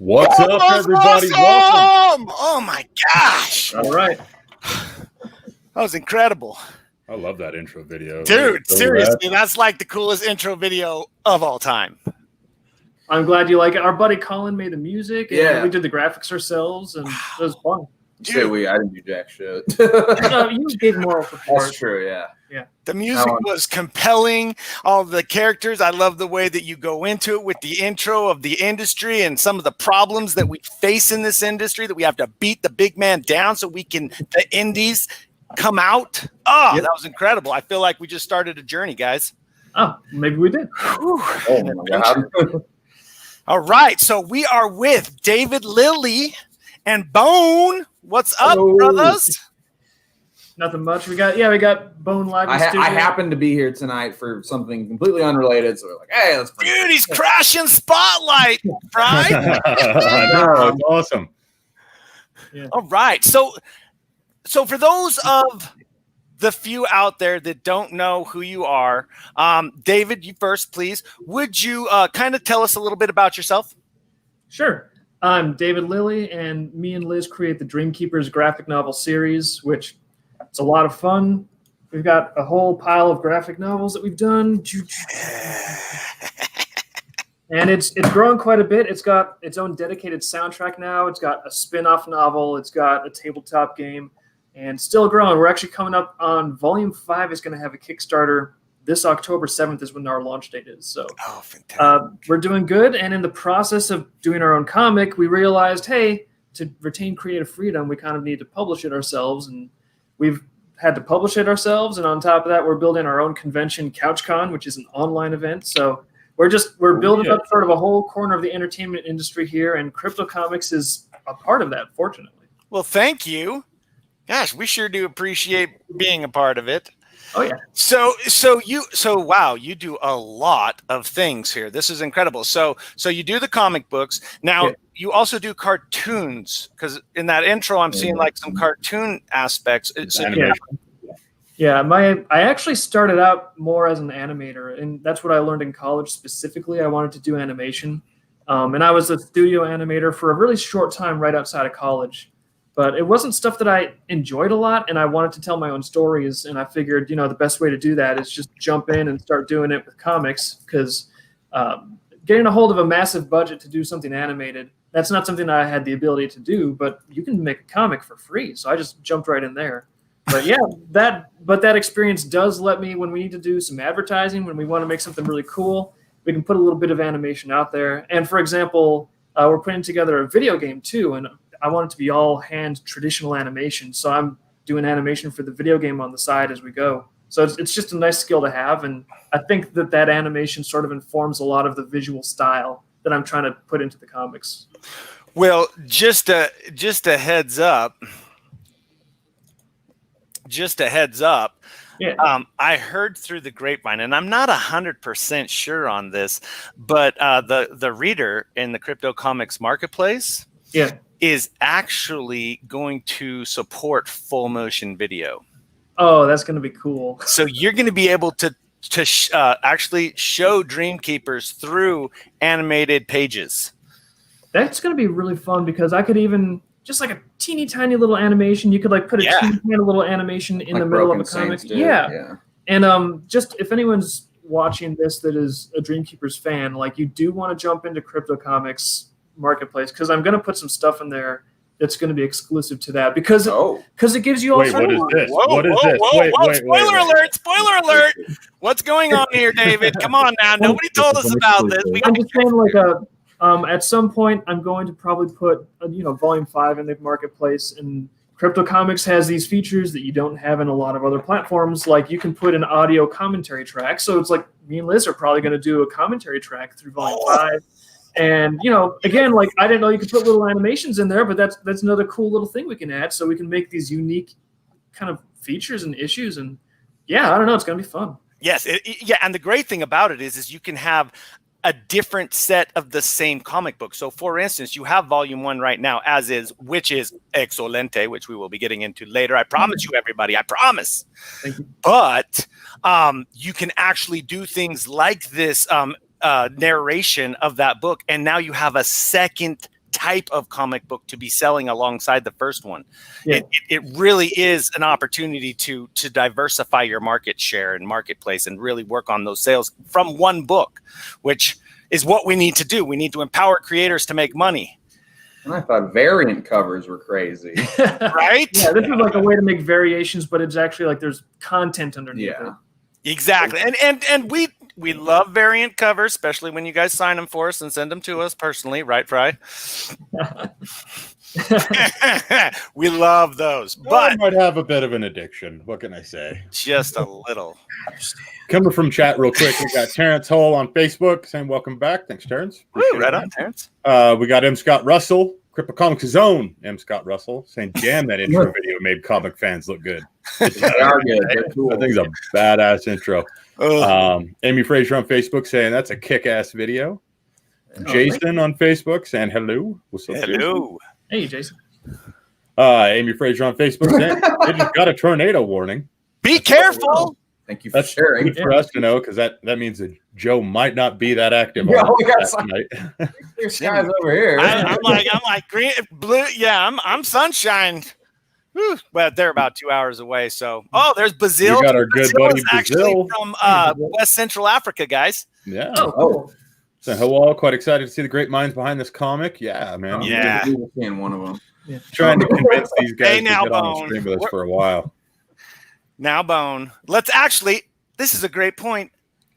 What's up, everybody? Awesome! Welcome. Oh my gosh. All right. That was incredible. I love that intro video. Dude, So seriously, that's like the coolest intro video of all time. I'm glad you like it. Our buddy Colin made the music, and Yeah. we did the graphics ourselves, and it was fun. Shit, I didn't do jack shit. So you gave moral support. That's true, yeah. The music was compelling. All the characters, I love the way that you go into it with the intro of the industry and some of the problems that we face in this industry, that we have to beat the big man down so we can, the indies come out. Oh, Yep. That was incredible. I feel like we just started a journey, guys. Oh, maybe we did. Oh my god. All right, so we are with David, Lillie, and Bone. What's up, Hello. brothers? Nothing much. We got Bone live in I studio. happened to be here tonight for something completely unrelated, so we're like, hey, let's bring Dude, he's crashing Spotlight, right? I know, it's awesome. All right, so for those of the few out there that don't know who you are, David, you first, please. Would you kind of tell us a little bit about yourself? Sure. I'm David Lillie, and me and Liz create the Dreamkeepers graphic novel series, which it's a lot of fun. We've got a whole pile of graphic novels that we've done. And it's grown quite a bit. It's got its own dedicated soundtrack now. It's got a spin-off novel. It's got a tabletop game, and still growing. We're actually coming up on Volume 5 is going to have a Kickstarter. This October 7th is when our launch date is. So Fantastic. we're doing good. And in the process of doing our own comic, we realized, hey, to retain creative freedom, we kind of need to publish it ourselves. And we've had to publish it ourselves. And on top of that, we're building our own convention, CouchCon, which is an online event. So we're building up sort of a whole corner of the entertainment industry here. And crypto comics is a part of that, fortunately. Well, thank you. Gosh, we sure do appreciate being a part of it. Oh, yeah. So wow, you do a lot of things here. This is incredible. So you do the comic books. Now you also do cartoons, because in that intro I'm seeing like some cartoon aspects. I actually started out more as an animator, and that's what I learned in college specifically. I wanted to do animation. And I was a studio animator for a really short time right outside of college. But it wasn't stuff that I enjoyed a lot, and I wanted to tell my own stories. And I figured, the best way to do that is just jump in and start doing it with comics, because getting a hold of a massive budget to do something animated, that's not something I had the ability to do, but you can make a comic for free. So I just jumped right in there. But yeah, that experience does let me, when we need to do some advertising, when we want to make something really cool, we can put a little bit of animation out there. And for example, we're putting together a video game too, and I want it to be all hand traditional animation. So I'm doing animation for the video game on the side as we go. So it's just a nice skill to have. And I think that animation sort of informs a lot of the visual style that I'm trying to put into the comics. Well, just a heads up. Yeah. I heard through the grapevine, and I'm not 100% sure on this, but the reader in the crypto comics marketplace is actually going to support full motion video. Oh, that's going to be cool. So you're going to be able to actually show Dreamkeepers through animated pages. That's going to be really fun, because I could even, just like a teeny tiny little animation, you could like put a teeny tiny little animation in the middle of a comic. Yeah. And just if anyone's watching this that is a Dreamkeepers fan, like you do want to jump into crypto comics marketplace, because I'm going to put some stuff in there that's going to be exclusive to that, because it gives you all. Wait, what is this? What is this? Wait, spoiler alert! Spoiler alert! What's going on here, David? Come on now! Nobody told us about this. I'm just saying, like at some point, I'm going to probably put Volume 5 in the marketplace, and crypto comics has these features that you don't have in a lot of other platforms. Like you can put an audio commentary track, so it's like me and Liz are probably going to do a commentary track through Volume 5. And, again, like I didn't know you could put little animations in there, but that's another cool little thing we can add. So we can make these unique kind of features and issues. And yeah, I don't know. It's going to be fun. Yes. And the great thing about it is you can have a different set of the same comic book. So for instance, you have Volume 1 right now, which is excelente, which we will be getting into later. I promise you, everybody, I promise. Thank you. But you can actually do things like this, narration of that book, and now you have a second type of comic book to be selling alongside the first one. Yeah. It really is an opportunity to diversify your market share and marketplace and really work on those sales from one book, which is what we need to do. We need to empower creators to make money. And I thought variant covers were crazy. Right? Yeah, this is like a way to make variations, but it's actually like there's content underneath it. Exactly. And we love variant covers, especially when you guys sign them for us and send them to us personally, right, Fry? We love those. But I might have a bit of an addiction. What can I say? just a little. Coming from chat real quick, we got Terrence Hull on Facebook saying welcome back. Thanks, Terrence. Woo, right on, Terrence. We got M. Scott Russell, Crypto Comics' own M. Scott Russell, saying, damn, that intro video made comic fans look good. They are good. They're cool. I think it's a badass intro. Amy Frazier on Facebook saying that's a kick-ass video. Jason on Facebook saying hello. What's up, Hello. Hey, Jason. Amy Frazier on Facebook saying they just got a tornado warning. Be careful. Thank you for That's sharing. good for us to know, because that means that Joe might not be that active Yeah, on we got that night. There's guys over here. I'm like green, blue. Yeah, I'm sunshine. Whew. Well, they're about 2 hours away. So, there's Brazil. We got our good buddy is actually Brazil from West Central Africa, guys. Yeah. Oh, So hello, quite excited to see the great minds behind this comic. Yeah, man. Yeah. We were seeing one of them. Yeah. Trying to convince these guys Hey, to now, get on the Bone. stream with us for a while. Now, Bone. Let's actually. This is a great point.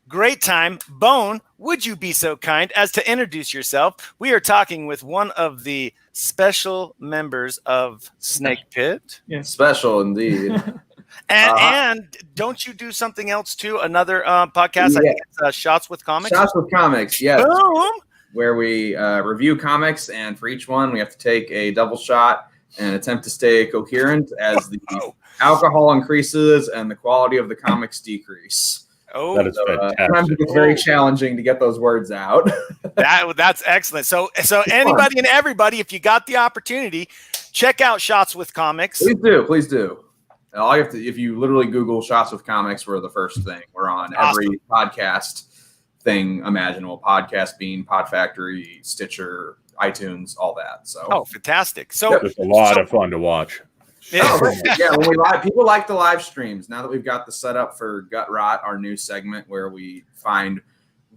Great time. Bone, would you be so kind as to introduce yourself? We are talking with one of the special members of Snake Pit. Special indeed. And don't you do something else too? Another podcast? I think it's Shots with Comics. Shots with Comics, yes. Boom. Where we review comics, and for each one, we have to take a double shot and attempt to stay coherent as the alcohol increases and the quality of the comics decrease. Oh, That is fantastic. Sometimes it's very challenging to get those words out. that's excellent. So anybody and everybody, if you got the opportunity, check out Shots with Comics. Please do. All you have to, if you literally Google Shots with Comics, we're the first thing. We're on every podcast thing imaginable. Podcast Bean, Pod Factory, Stitcher, iTunes, all that. So Fantastic. So It's a lot of fun to watch. Yeah. When we live, people like the live streams. Now that we've got the setup for Gut Rot, our new segment where we find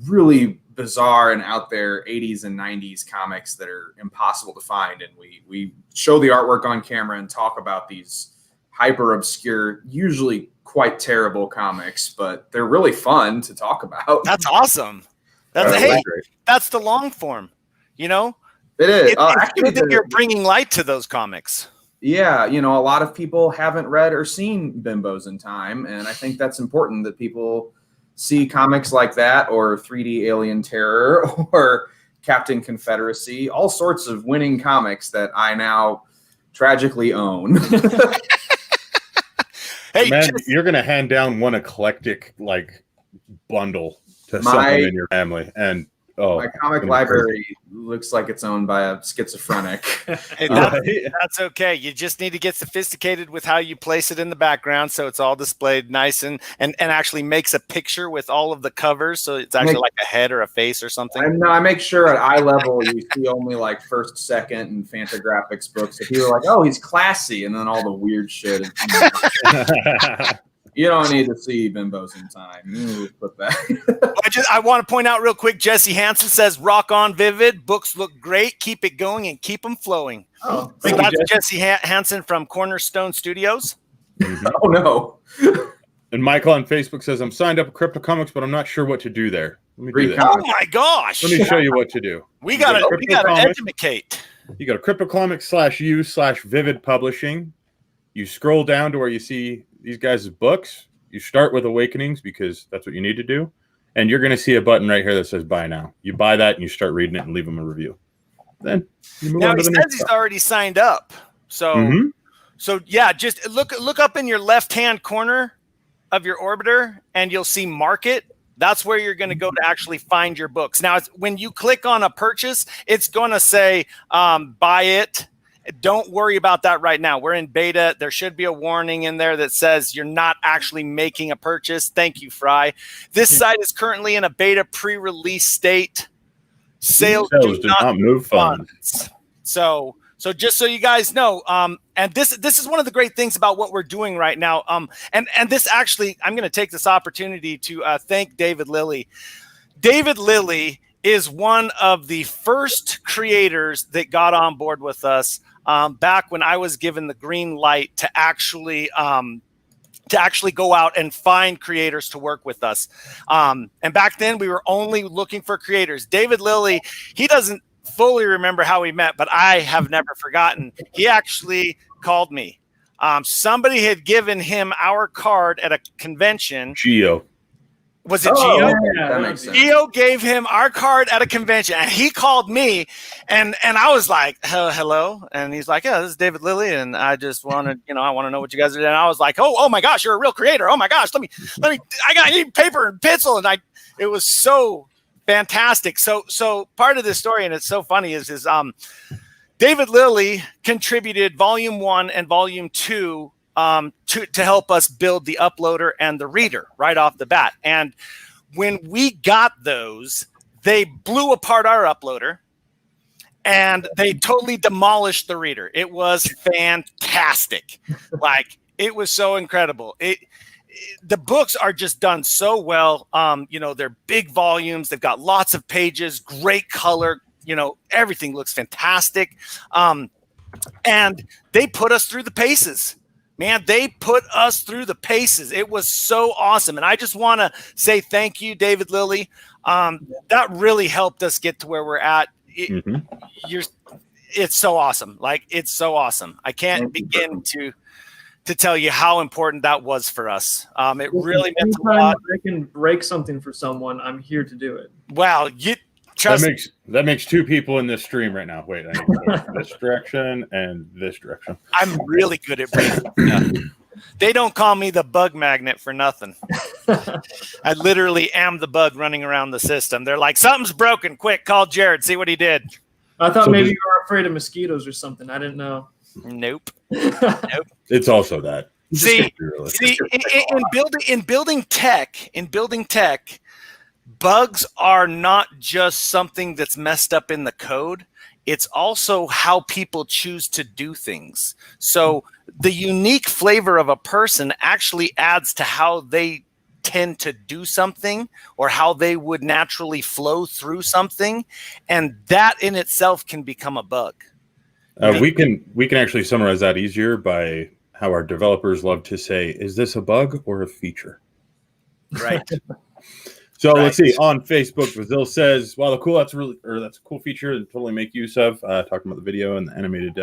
really bizarre and out there 80s and 90s comics that are impossible to find, and we show the artwork on camera and talk about these hyper obscure, usually quite terrible comics, but they're really fun to talk about. That's awesome. That's the long form. You know, It is. It's good that you're bringing light to those comics. Yeah, a lot of people haven't read or seen Bimbos in Time, and I think that's important that people see comics like that, or 3D Alien Terror, or Captain Confederacy, all sorts of winning comics that I now tragically own. Hey, Man, you're going to hand down one eclectic bundle to someone in your family, and my comic library looks like it's owned by a schizophrenic. Hey, that's okay. You just need to get sophisticated with how you place it in the background, so it's all displayed nice and actually makes a picture with all of the covers, so it's actually like a head or a face or something. I make sure at eye level you see only like first, second, and Fantagraphics books. If you're like, oh, he's classy, and then all the weird shit. You don't need to see Bimbos in Time. Put that. I want to point out real quick, Jesse Hansen says, rock on, Vivid. Books look great. Keep it going and keep them flowing. Oh, So that's Jesse Hansen from Cornerstone Studios. Oh, no. And Michael on Facebook says, I'm signed up at Crypto Comics, but I'm not sure what to do there. Let me do that. Oh, my gosh. Let me show you what to do. We got to educate. You go to CryptoComics/u/Vivid Publishing. You scroll down to where you see these guys' books. You start with Awakenings because that's what you need to do. And you're going to see a button right here that says buy now. You buy that and you start reading it and leave them a review. Then you move on to the next he's already signed up. So, just look up in your left-hand corner of your orbiter and you'll see market. That's where you're going to go to actually find your books. Now, when you click on a purchase, it's going to say buy it. Don't worry about that right now. We're in beta. There should be a warning in there that says you're not actually making a purchase. Thank you, Fry. This site is currently in a beta pre-release state. Sales do not move funds. So just so you guys know, and this is one of the great things about what we're doing right now. And this actually, I'm going to take this opportunity to thank David Lillie. David Lillie is one of the first creators that got on board with us back when I was given the green light to actually go out and find creators to work with us. And back then we were only looking for creators. David Lillie, he doesn't fully remember how we met, but I have never forgotten. He actually called me. Somebody had given him our card at a convention. Geo. Was it Geo? Yeah, that makes sense. Geo gave him our card at a convention, and he called me, and I was like, hello, and he's like, yeah, this is David Lillie, and I just wanted, I want to know what you guys are doing. And I was like, oh my gosh, you're a real creator. Oh my gosh, let me, I need paper and pencil, and it was so fantastic. So part of this story, and it's so funny, is David Lillie contributed Volume 1 and Volume 2 to help us build the uploader and the reader right off the bat. And when we got those, they blew apart our uploader and they totally demolished the reader. It was fantastic. Like, it was so incredible. The books are just done so well. They're big volumes. They've got lots of pages, great color. Everything looks fantastic. And they put us through the paces. Man, they put us through the paces. It was so awesome. And I just want to say thank you, David Lillie. That really helped us get to where we're at. It's so awesome. Like, it's so awesome. I can't begin to tell you how important that was for us. It really meant a lot. I can break something for someone, I'm here to do it. Wow. That makes two people in this stream right now. Wait, I need to go this direction and this direction. I'm really good at breaking. They don't call me the bug magnet for nothing. I literally am the bug running around the system. They're like, something's broken. Quick, call Jared. See what he did. I thought maybe you were afraid of mosquitoes or something. I didn't know. Nope. It's also that. See, in building tech, bugs are not just something that's messed up in the code. It's also how people choose to do things. So the unique flavor of a person actually adds to how they tend to do something or how they would naturally flow through something. And that in itself can become a bug. We can actually summarize that easier by how our developers love to say, is this a bug or a feature? Right. So let's see. On Facebook, Brazil says, "Wow, that's a cool feature to totally make use of." Talking about the video and the animated.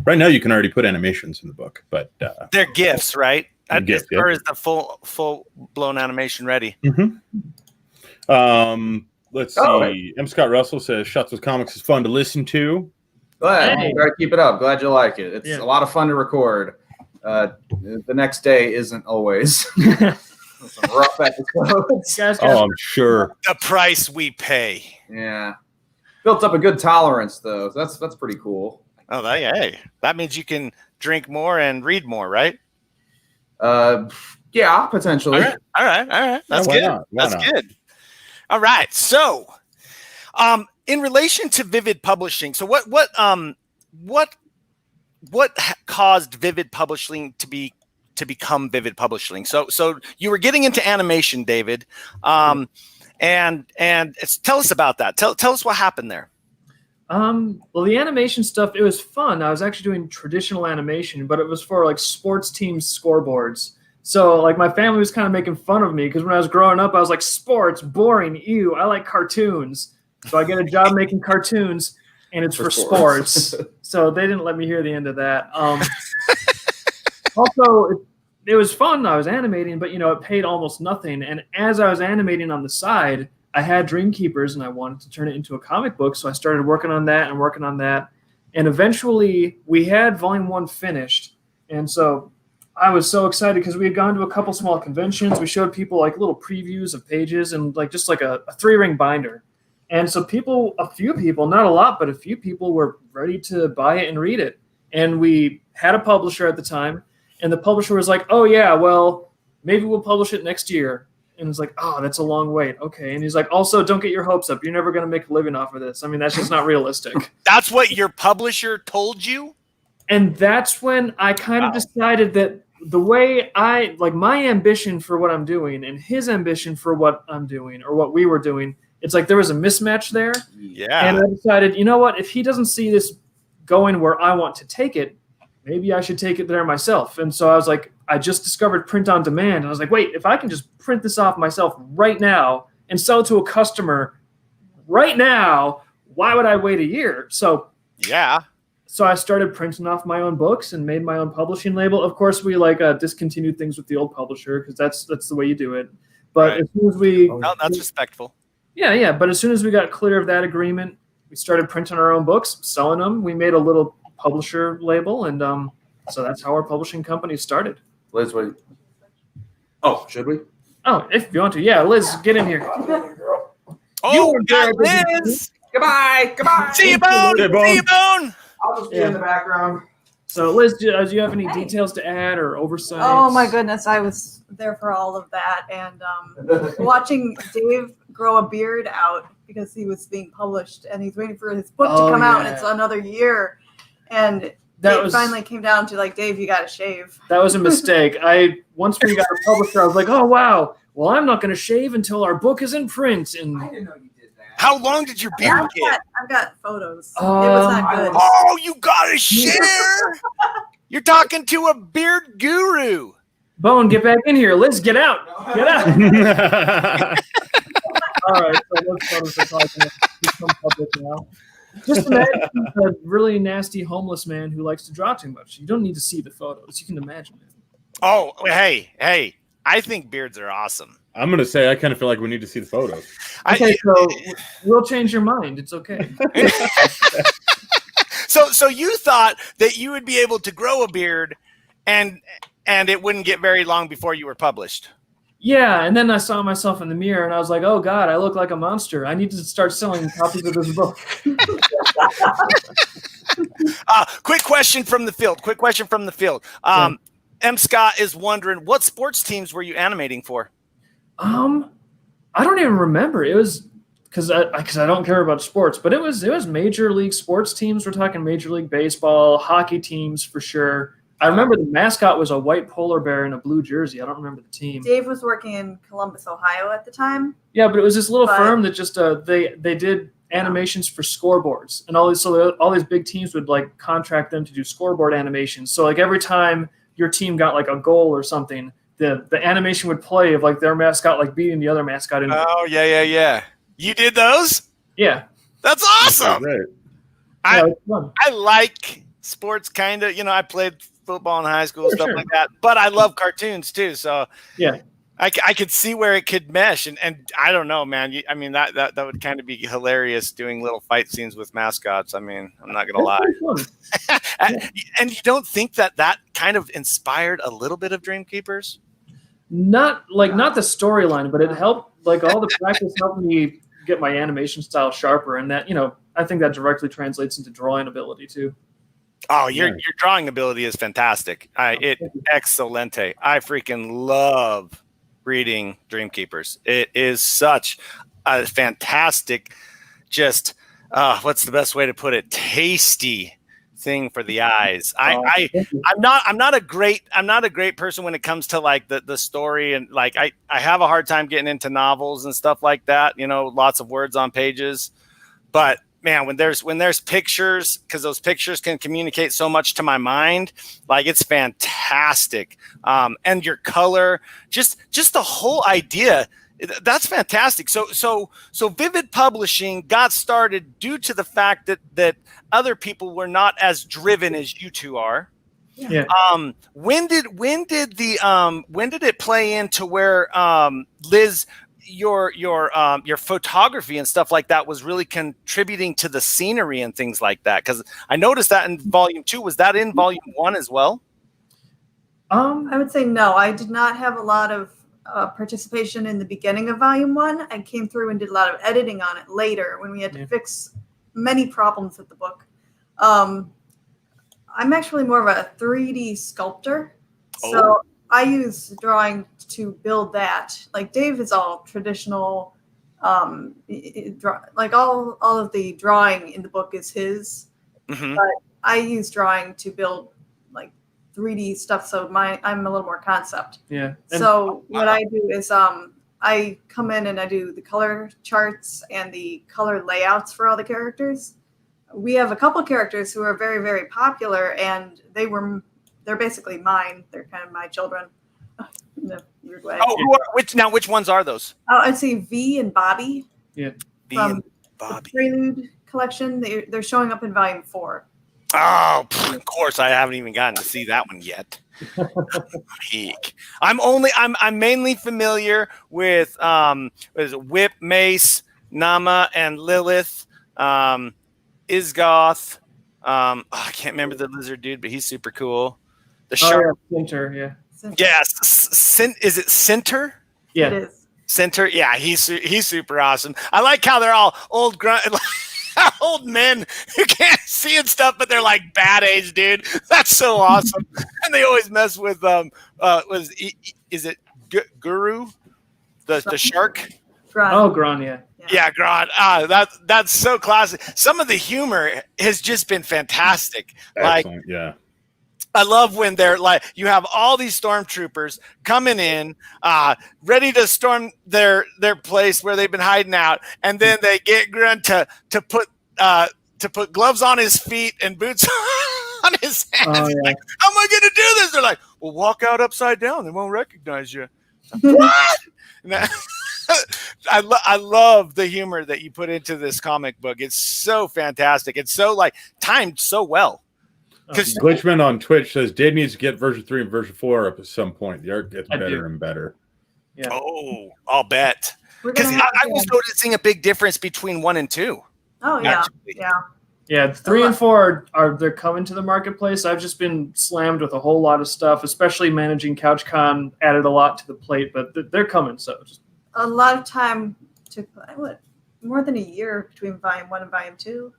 Right now, you can already put animations in the book, but they're GIFs, right? GIF, or is the full blown animation ready? Let's see. M. Scott Russell says, "Shots with Comics is fun to listen to." Glad. Try to keep it up. Glad you like it. It's a lot of fun to record. The next day isn't always. Some rough episodes. I'm sure. The price we pay. Yeah. Built up a good tolerance, though. So that's pretty cool. Oh, that means you can drink more and read more, right? Yeah, potentially. All right. That's good. That's good. All right. So, in relation to Vivid Publishing, so what caused Vivid Publishing to become Vivid Publishing? So you were getting into animation, David, and tell us about that. Tell us what happened there. Well, the animation stuff, it was fun. I was actually doing traditional animation, but it was for like sports teams scoreboards. So like my family was kind of making fun of me because when I was growing up, I was like, sports, boring, ew, I like cartoons. So I get a job making cartoons, and it's for sports. So they didn't let me hear the end of that. Also, it was fun. I was animating, but it paid almost nothing. And as I was animating on the side, I had Dreamkeepers, and I wanted to turn it into a comic book. So I started working on that. And eventually we had Volume 1 finished. And so I was so excited because we had gone to a couple small conventions. We showed people like little previews of pages and just like a 3-ring binder. And so a few people, not a lot, but a few people were ready to buy it and read it. And we had a publisher at the time. And the publisher was like, oh, yeah, well, maybe we'll publish it next year. And it's like, oh, that's a long wait. Okay. And he's like, also, don't get your hopes up. You're never going to make a living off of this. I mean, that's just not realistic. That's what your publisher told you? And that's when I kind of decided that the way my ambition for what I'm doing and his ambition for what I'm doing or what we were doing, it's like there was a mismatch there. Yeah. And I decided, you know what? If he doesn't see this going where I want to take it, maybe I should take it there myself. And so I was like, I just discovered print on demand. And I was like, wait, if I can just print this off myself right now and sell it to a customer right now, why would I wait a year? So I started printing off my own books and made my own publishing label. Of course, we discontinued things with the old publisher because that's the way you do it. But as soon as that's respectful. Yeah. But as soon as we got clear of that agreement, we started printing our own books, selling them. We made a little publisher label, and so that's how our publishing company started. Liz, wait. Oh, should we? Oh, if you want to, yeah. Liz, get in here. Oh, we got Liz. Goodbye. See you, Bone. See you, Bone. I'll just be in the background. So, Liz, do you have any details to add or oversight? Oh my goodness, I was there for all of that, and watching Dave grow a beard out because he was being published, and he's waiting for his book to come out, and it's another year, and it finally came down to like, Dave, you got to shave. That was a mistake. Once we got a publisher, I was like, oh wow, well, I'm not going to shave until our book is in print, and I didn't know you did that. How long did your beard get? I've got photos. It was not good. Oh, you gotta share. You're talking to a beard guru. Bone, get back in here. Liz, get out. Get out. All right, so those photos are probably going to become public now. Just imagine a really nasty homeless man who likes to draw too much. You don't need to see the photos. You can imagine it. Oh, hey. I think beards are awesome. I'm going to say I kind of feel like we need to see the photos. Okay, so we'll change your mind. It's okay. So you thought that you would be able to grow a beard and it wouldn't get very long before you were published. Yeah, and then I saw myself in the mirror and I was like, oh God, I look like a monster. I need to start selling copies of this book. Quick question from the field. M. Scott is wondering, what sports teams were you animating for? I don't even remember. It was because I don't care about sports, but it was major league sports teams. We're talking Major League Baseball, hockey teams for sure. I remember the mascot was a white polar bear in a blue jersey. I don't remember the team. Dave was working in Columbus, Ohio at the time. Yeah, but it was this little firm that just they did animations for scoreboards, and all these big teams would like contract them to do scoreboard animations. So like every time your team got like a goal or something, the animation would play of like their mascot like beating the other mascot. Oh yeah. You did those? Yeah. That's awesome. Right. I like sports kind of. I played football in high school, stuff like that. But I love cartoons too. So yeah, I could see where it could mesh. And I don't know, man. That would kind of be hilarious doing little fight scenes with mascots. I mean, I'm not gonna lie. And you don't think that kind of inspired a little bit of Dreamkeepers? Not the storyline, but it helped. Like all the practice helped me get my animation style sharper, and that I think that directly translates into drawing ability too. Oh, your drawing ability is fantastic. Excelente. I freaking love reading Dreamkeepers. It is such a fantastic, just what's the best way to put it? Tasty thing for the eyes. I'm not a great person when it comes to like the story, and like I have a hard time getting into novels and stuff like that, lots of words on pages. But man, when there's pictures, because those pictures can communicate so much to my mind, like it's fantastic. And your color, just the whole idea, that's fantastic. So Vivid Publishing got started due to the fact that other people were not as driven as you two are. Yeah. When did it play into where Liz, your photography and stuff like that was really contributing to the scenery and things like that? Because I noticed that in volume 2. Was that in volume 1 as well? I would say no. I did not have a lot of participation in the beginning of volume 1. I came through and did a lot of editing on it later when we had to fix many problems with the book. I'm actually more of a 3D sculptor. So I use drawing to build that. Like Dave is all traditional. Like all of the drawing in the book is his, Mhm. but I use drawing to build like 3D stuff. So I'm a little more concept. Yeah. So what I do is I come in and I do the color charts and the color layouts for all the characters. We have a couple characters who are very, very popular, and they're basically mine. They're kind of my children in a weird way. Oh, which ones are those? I'd say V and Bobby. Yeah. V From and the Bobby. Prelude collection. They're showing up in volume 4. Oh, of course, I haven't even gotten to see that one yet. Peak. I'm mainly familiar with what is it, Whip, Mace, Nama, and Lilith. Isgoth. I can't remember the lizard dude, but he's super cool. The shark. Winter, yeah. Yes. Is it Center? Yeah. It is. Center. Yeah, he's super awesome. I like how they're all old old men who can't see and stuff, but they're like bad age, dude. That's so awesome. And they always mess with is it Guru, the shark? Grun. Oh, Gron, yeah. Yeah, Grant. That's so classic. Some of the humor has just been fantastic. Excellent. Yeah. I love when they're like, you have all these stormtroopers coming in, ready to storm their place where they've been hiding out, and then they get Grunt to put gloves on his feet and boots on his hands. Oh, He's yeah. like, how am I going to do this? They're like, well, walk out upside down. They won't recognize you. What? I love the humor that you put into this comic book. It's so fantastic. It's so like timed so well. Because Glitchman on Twitch says Dave needs to get version 3 and version 4 up at some point. The art gets I better do. and better. Yeah. oh, I'll bet. We're Because gonna I have was noticing a big difference between 1 and 2. Oh yeah, actually. yeah. Yeah, 3 and 4 they're coming to the marketplace. I've just been slammed with a whole lot of stuff, especially managing CouchCon added a lot to the plate, but they're coming. So just A lot of time took more than a year between volume 1 and volume 2.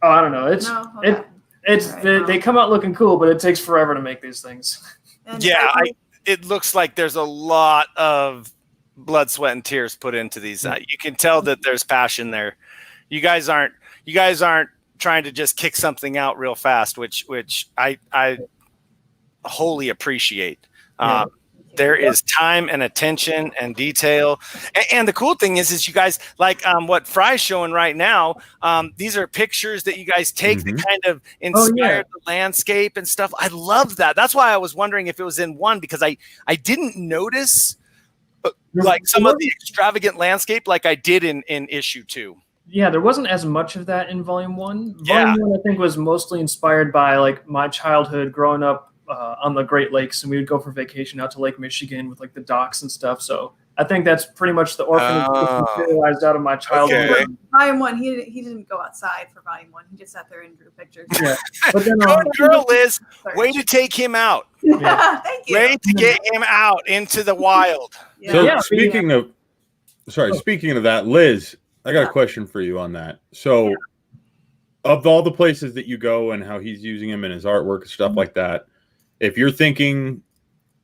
I don't know. It's No? Okay. it's All right, they come out looking cool, but it takes forever to make these things. And Yeah, it looks like there's a lot of blood, sweat, and tears put into these. You can tell that there's passion there. You guys aren't trying to just kick something out real fast, which I wholly appreciate. Yeah. There is time and attention and detail. And the cool thing is you guys, like what Fry's showing right now, these are pictures that you guys take that kind of inspire the landscape and stuff. I love that. That's why I was wondering if it was in 1, because I didn't notice like some of the extravagant landscape like I did in issue 2. Yeah, there wasn't as much of that in volume 1. Yeah. Volume 1, I think, was mostly inspired by like my childhood growing up on the Great Lakes, and we would go for vacation out to Lake Michigan with like the docks and stuff. So I think that's pretty much the orphanage materialized out of my childhood. Okay. volume 1, he didn't go outside for volume 1. He just sat there and drew pictures. Yeah, but then Good girl, Liz. Way to take him out. Yeah. Thank you. Way to get him out into the wild. Yeah. So Yeah, speaking of that, Liz, I got a question for you on that. So of all the places that you go and how he's using him in his artwork and stuff like that, if you're thinking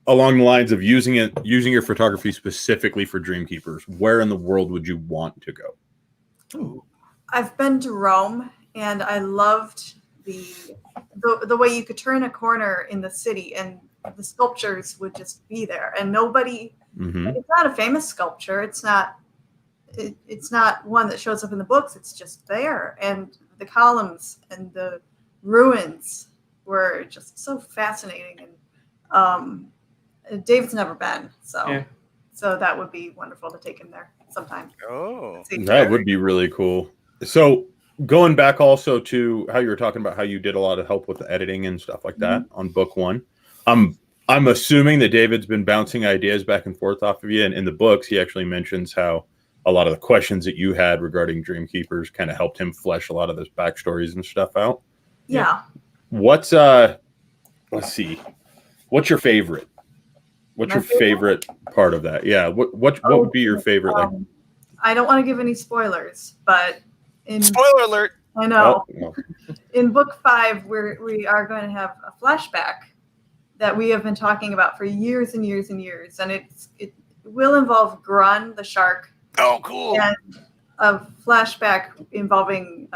along the lines of using your photography specifically for Dreamkeepers, where in the world would you want to go? I've been to Rome, and I loved the way you could turn a corner in the city and the sculptures would just be there, and nobody. It's not a famous sculpture. It's not one that shows up in the books. It's just there, and the columns and the ruins were just so fascinating. And David's never been, so that would be wonderful to take him there sometime. Oh, That would be really cool. So going back also to how you were talking about how you did a lot of help with the editing and stuff like that on book 1. I'm assuming that David's been bouncing ideas back and forth off of you. And in the books, he actually mentions how a lot of the questions that you had regarding Dreamkeepers kind of helped him flesh a lot of those backstories and stuff out. Yeah. What's let's see. What's your favorite? What's your favorite part of that? Yeah. What would be your favorite? Like, I don't want to give any spoilers, but spoiler alert. I know. oh, In book 5, we are going to have a flashback that we have been talking about for years and years and years, and it will involve Grun the shark. Oh, cool! And a flashback involving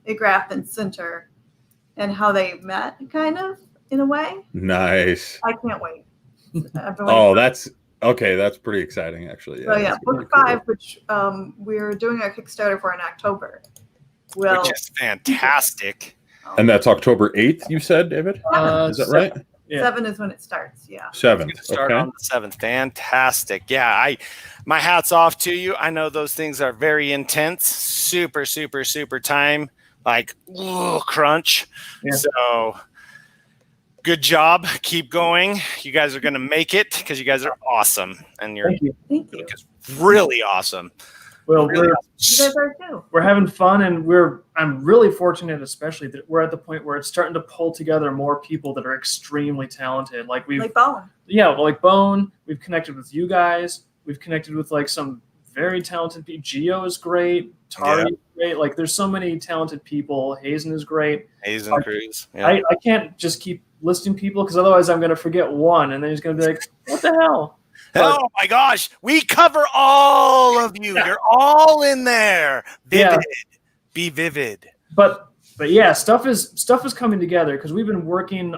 Igrath and Cinter and how they met, kind of in a way. Nice. I can't wait. Oh, that's okay. That's pretty exciting, actually. So yeah, book 5, which we're doing our Kickstarter for in October. Which is fantastic. And that's October 8th, you said, David? Is that right? Yeah. 7 is when it starts. Yeah. 7th. Start on the 7th. Fantastic. Yeah, my hat's off to you. I know those things are very intense, super, super, super time, like crunch. Yeah. So good job. Keep going. You guys are going to make it because you guys are awesome, and Thank you. Really awesome. Well, you guys are too. We're having fun, and I'm really fortunate, especially that we're at the point where it's starting to pull together more people that are extremely talented. Like Bone. Yeah, well, like Bone. We've connected with you guys. We've connected with like some very talented people. Geo is great. Tari is great. Like there's so many talented people. Hazen is great. Hazen Cruz. Yeah. I can't just keep listing people because otherwise I'm going to forget one, and then he's going to be like, "What the hell?" Oh my gosh, we cover all of you. You're all in there. Vivid. Yeah. Be vivid. But yeah, stuff is coming together because we've been working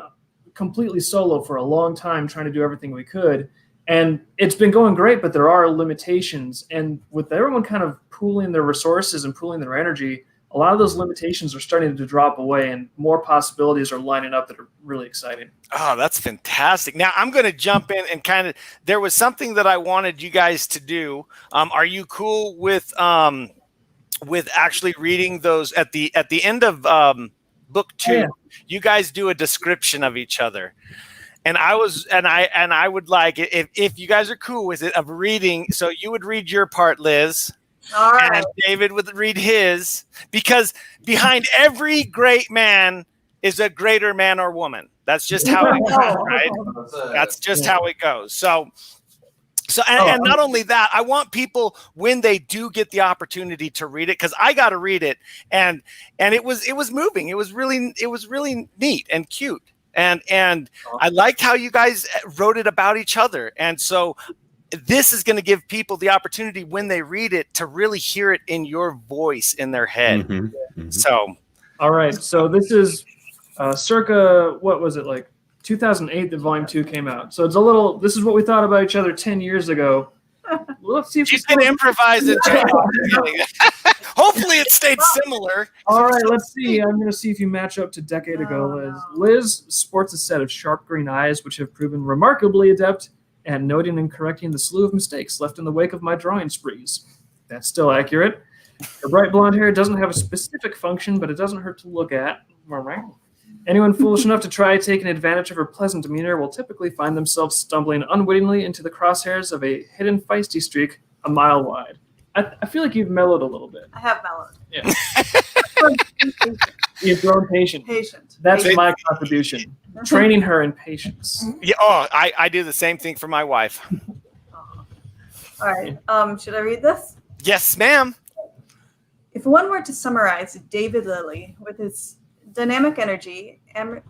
completely solo for a long time trying to do everything we could. And it's been going great, but there are limitations. And with everyone kind of pooling their resources and pooling their energy, a lot of those limitations are starting to drop away and more possibilities are lining up that are really exciting. Oh, that's fantastic. Now I'm going to jump in and there was something that I wanted you guys to do. Are you cool with actually reading those at the end of book 2? Yeah. You guys do a description of each other. And I would like it if you guys are cool with it of reading. So you would read your part, Liz. All right. And David would read his, because behind every great man is a greater man or woman. That's just how it goes, right? That's just how it goes. So and not only that, I want people when they do get the opportunity to read it, because I got to read it, and it was moving. It was really neat and cute, and I liked how you guys wrote it about each other, and so. This is going to give people the opportunity when they read it to really hear it in your voice in their head. Mm-hmm. Mm-hmm. So, all right. So this is circa, what was it, like 2008 that Volume 2 came out. So it's this is what we thought about each other 10 years ago. Let's see if she's going to improvise it. Hopefully it stayed similar. All right, let's see. I'm going to see if you match up to decade ago, Liz. Liz sports a set of sharp green eyes, which have proven remarkably adept and noting and correcting the slew of mistakes left in the wake of my drawing sprees. That's still accurate. Her bright blonde hair doesn't have a specific function, but it doesn't hurt to look at. Anyone foolish enough to try taking advantage of her pleasant demeanor will typically find themselves stumbling unwittingly into the crosshairs of a hidden feisty streak a mile wide. I feel like you've mellowed a little bit. I have mellowed. Yeah. You've grown patient. That's my contribution. Training her in patience. Yeah. Oh, I do the same thing for my wife. All right. Should I read this? Yes, ma'am. If one were to summarize David Lillie with his dynamic energy, can't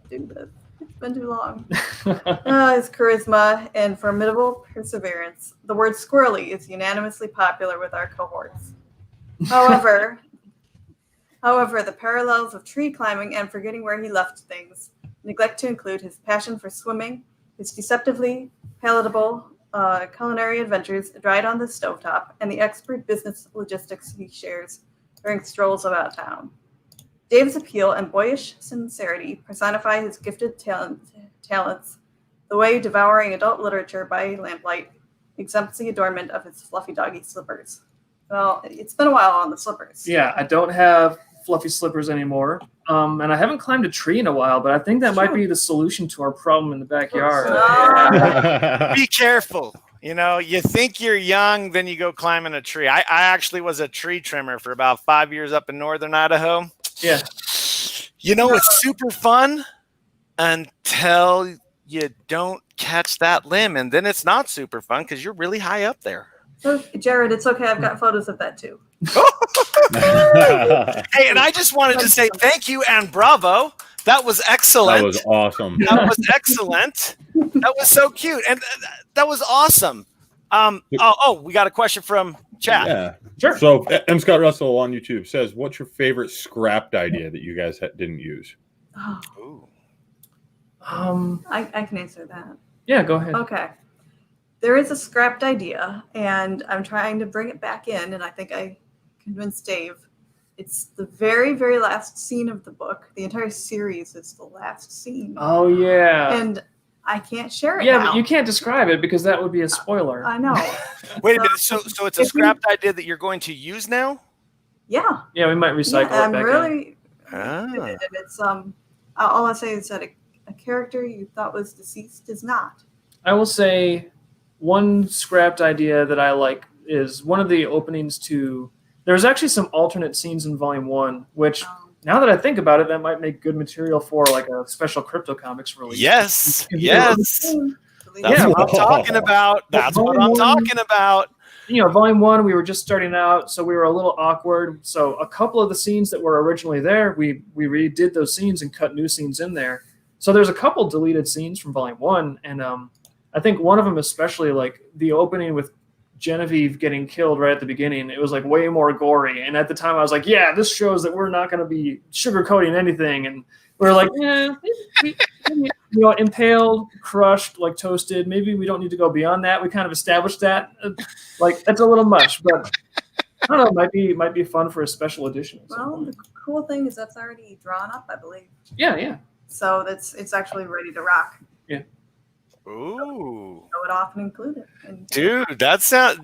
do this. It's been too long. His charisma and formidable perseverance, the word squirrely is unanimously popular with our cohorts. However, the parallels of tree climbing and forgetting where he left things neglect to include his passion for swimming, his deceptively palatable culinary adventures dried on the stovetop, and the expert business logistics he shares during strolls about town. Dave's appeal and boyish sincerity personify his gifted talents, the way devouring adult literature by lamplight exempts the adornment of his fluffy doggy slippers. Well, it's been a while on the slippers. Yeah, I don't have fluffy slippers anymore. And I haven't climbed a tree in a while, but I think that might be the solution to our problem in the backyard. Be careful. You know, you think you're young, then you go climbing a tree. I actually was a tree trimmer for about 5 years up in northern Idaho. Yeah. You know, it's super fun until you don't catch that limb, and then it's not super fun because you're really high up there. So, Jared, it's okay. I've got photos of that too. Hey, and I just wanted to say thank you and bravo That was excellent. That was awesome. That was excellent. That was so cute, and that was awesome. We got a question from chat. Yeah, Sure. So M. Scott Russell on YouTube says, "What's your favorite scrapped idea that you guys didn't use?" Oh, Ooh. I can answer that. Yeah, go ahead. Okay. There is a scrapped idea, and I'm trying to bring it back in, and I think I convinced Dave. It's the very, very last scene of the book. The entire series is the last scene. Oh yeah. And I can't share it Yeah, now. but you can't describe it because that would be a spoiler. I know. Wait a minute. So it's a if we- scrapped idea that you're going to use now? Yeah. Yeah, we might recycle Yeah, it I'm back in. really. Ah. And it's all I say is that a character you thought was deceased is not. I will say one scrapped idea that I like is one of the openings to. There's actually some alternate scenes in Volume 1, which now that I think about it, that might make good material for like a special Crypto Comics release. Yes. That's Yeah. what I'm talking about. That's what I'm talking about. You know, Volume 1, we were just starting out, so we were a little awkward. So a couple of the scenes that were originally there, we redid those scenes and cut new scenes in there. So there's a couple deleted scenes from Volume 1, and I think one of them especially, like the opening with Genevieve getting killed right at the beginning, it was like way more gory. And at the time I was like, yeah, this shows that we're not going to be sugarcoating anything. And we were like, impaled, crushed, like toasted. Maybe we don't need to go beyond that. We kind of established that. Like that's a little much, but I don't know. It might be fun for a special edition. Well, the cool thing is that's already drawn up, I believe. Yeah. So it's actually ready to rock. Yeah. Ooh. Show it off and include it. And Dude, that sounds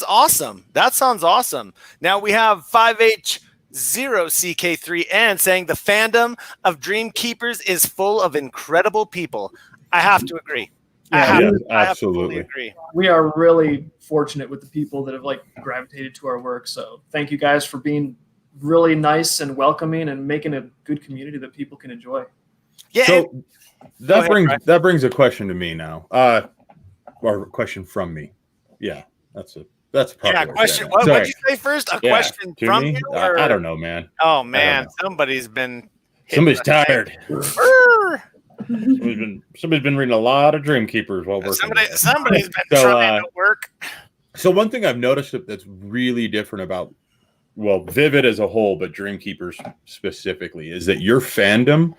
awesome. That sounds awesome. Now we have 5H0CK3N saying the fandom of Dreamkeepers is full of incredible people. I have to agree. I have to fully agree. We are really fortunate with the people that have like gravitated to our work. So thank you guys for being really nice and welcoming and making a good community that people can enjoy. Yeah. So that brings a question to me now. Or a question from me. Yeah, that's a question. What did you say first? A question from me? you? Or? I don't know, man. Oh man, somebody's tired. Somebody's been reading a lot of Dreamkeepers while working. Somebody's been trying to work. So one thing I've noticed that's really different about, well, Vivid as a whole, but Dreamkeepers specifically, is that your fandom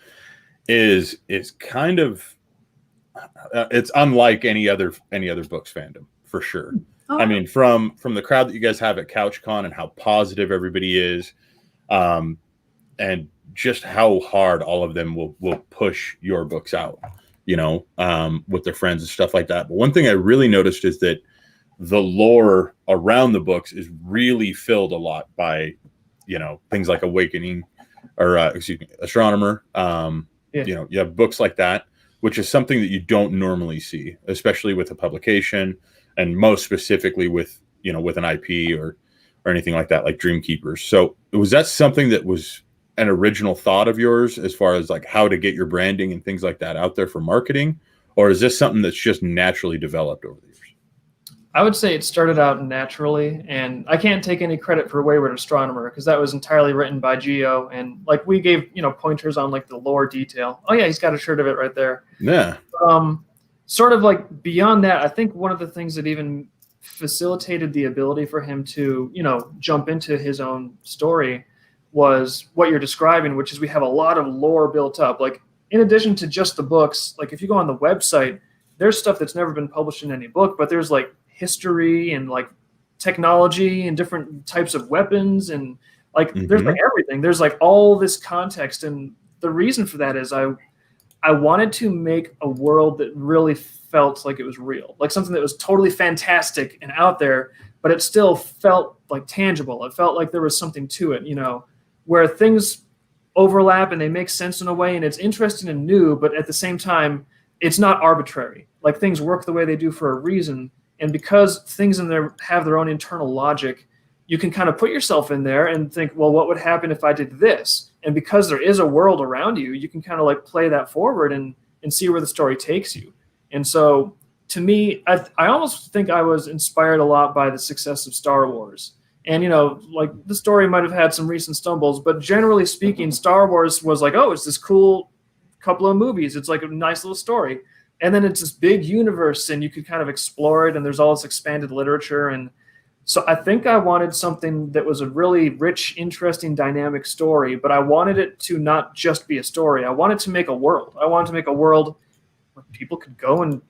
is kind of it's unlike any other books fandom for sure. Oh. I mean, from the crowd that you guys have at CouchCon and how positive everybody is, and just how hard all of them will push your books out, with their friends and stuff like that. But one thing I really noticed is that the lore around the books is really filled a lot by, things like Awakening or Astronomer. You have books like that, which is something that you don't normally see, especially with a publication, and most specifically with an IP or anything like that, like Dreamkeepers. So was that something that was an original thought of yours as far as like how to get your branding and things like that out there for marketing, or is this something that's just naturally developed over the years? I would say it started out naturally, and I can't take any credit for Wayward Astronomer because that was entirely written by Gio, and like we gave pointers on like the lore detail. Oh yeah, he's got a shirt of it right there. Yeah. Sort of like beyond that, I think one of the things that even facilitated the ability for him to jump into his own story was what you're describing, which is we have a lot of lore built up. Like in addition to just the books, like if you go on the website, there's stuff that's never been published in any book, but there's like history and like technology and different types of weapons and like there's like everything. There's like all this context, and the reason for that is I wanted to make a world that really felt like it was real, like something that was totally fantastic and out there, but it still felt like tangible. It felt like there was something to it, where things overlap and they make sense in a way, and it's interesting and new, but at the same time, it's not arbitrary. Like things work the way they do for a reason. And because things in there have their own internal logic, you can kind of put yourself in there and think, well, what would happen if I did this? And because there is a world around you, you can kind of like play that forward and see where the story takes you. And so to me, I almost think I was inspired a lot by the success of Star Wars. And, like the story might have had some recent stumbles, but generally speaking, Star Wars was like, oh, it's this cool couple of movies. It's like a nice little story. And then it's this big universe, and you could kind of explore it, and there's all this expanded literature. And so I think I wanted something that was a really rich, interesting, dynamic story, but I wanted it to not just be a story. I wanted to make a world. I wanted to make a world where people could go and,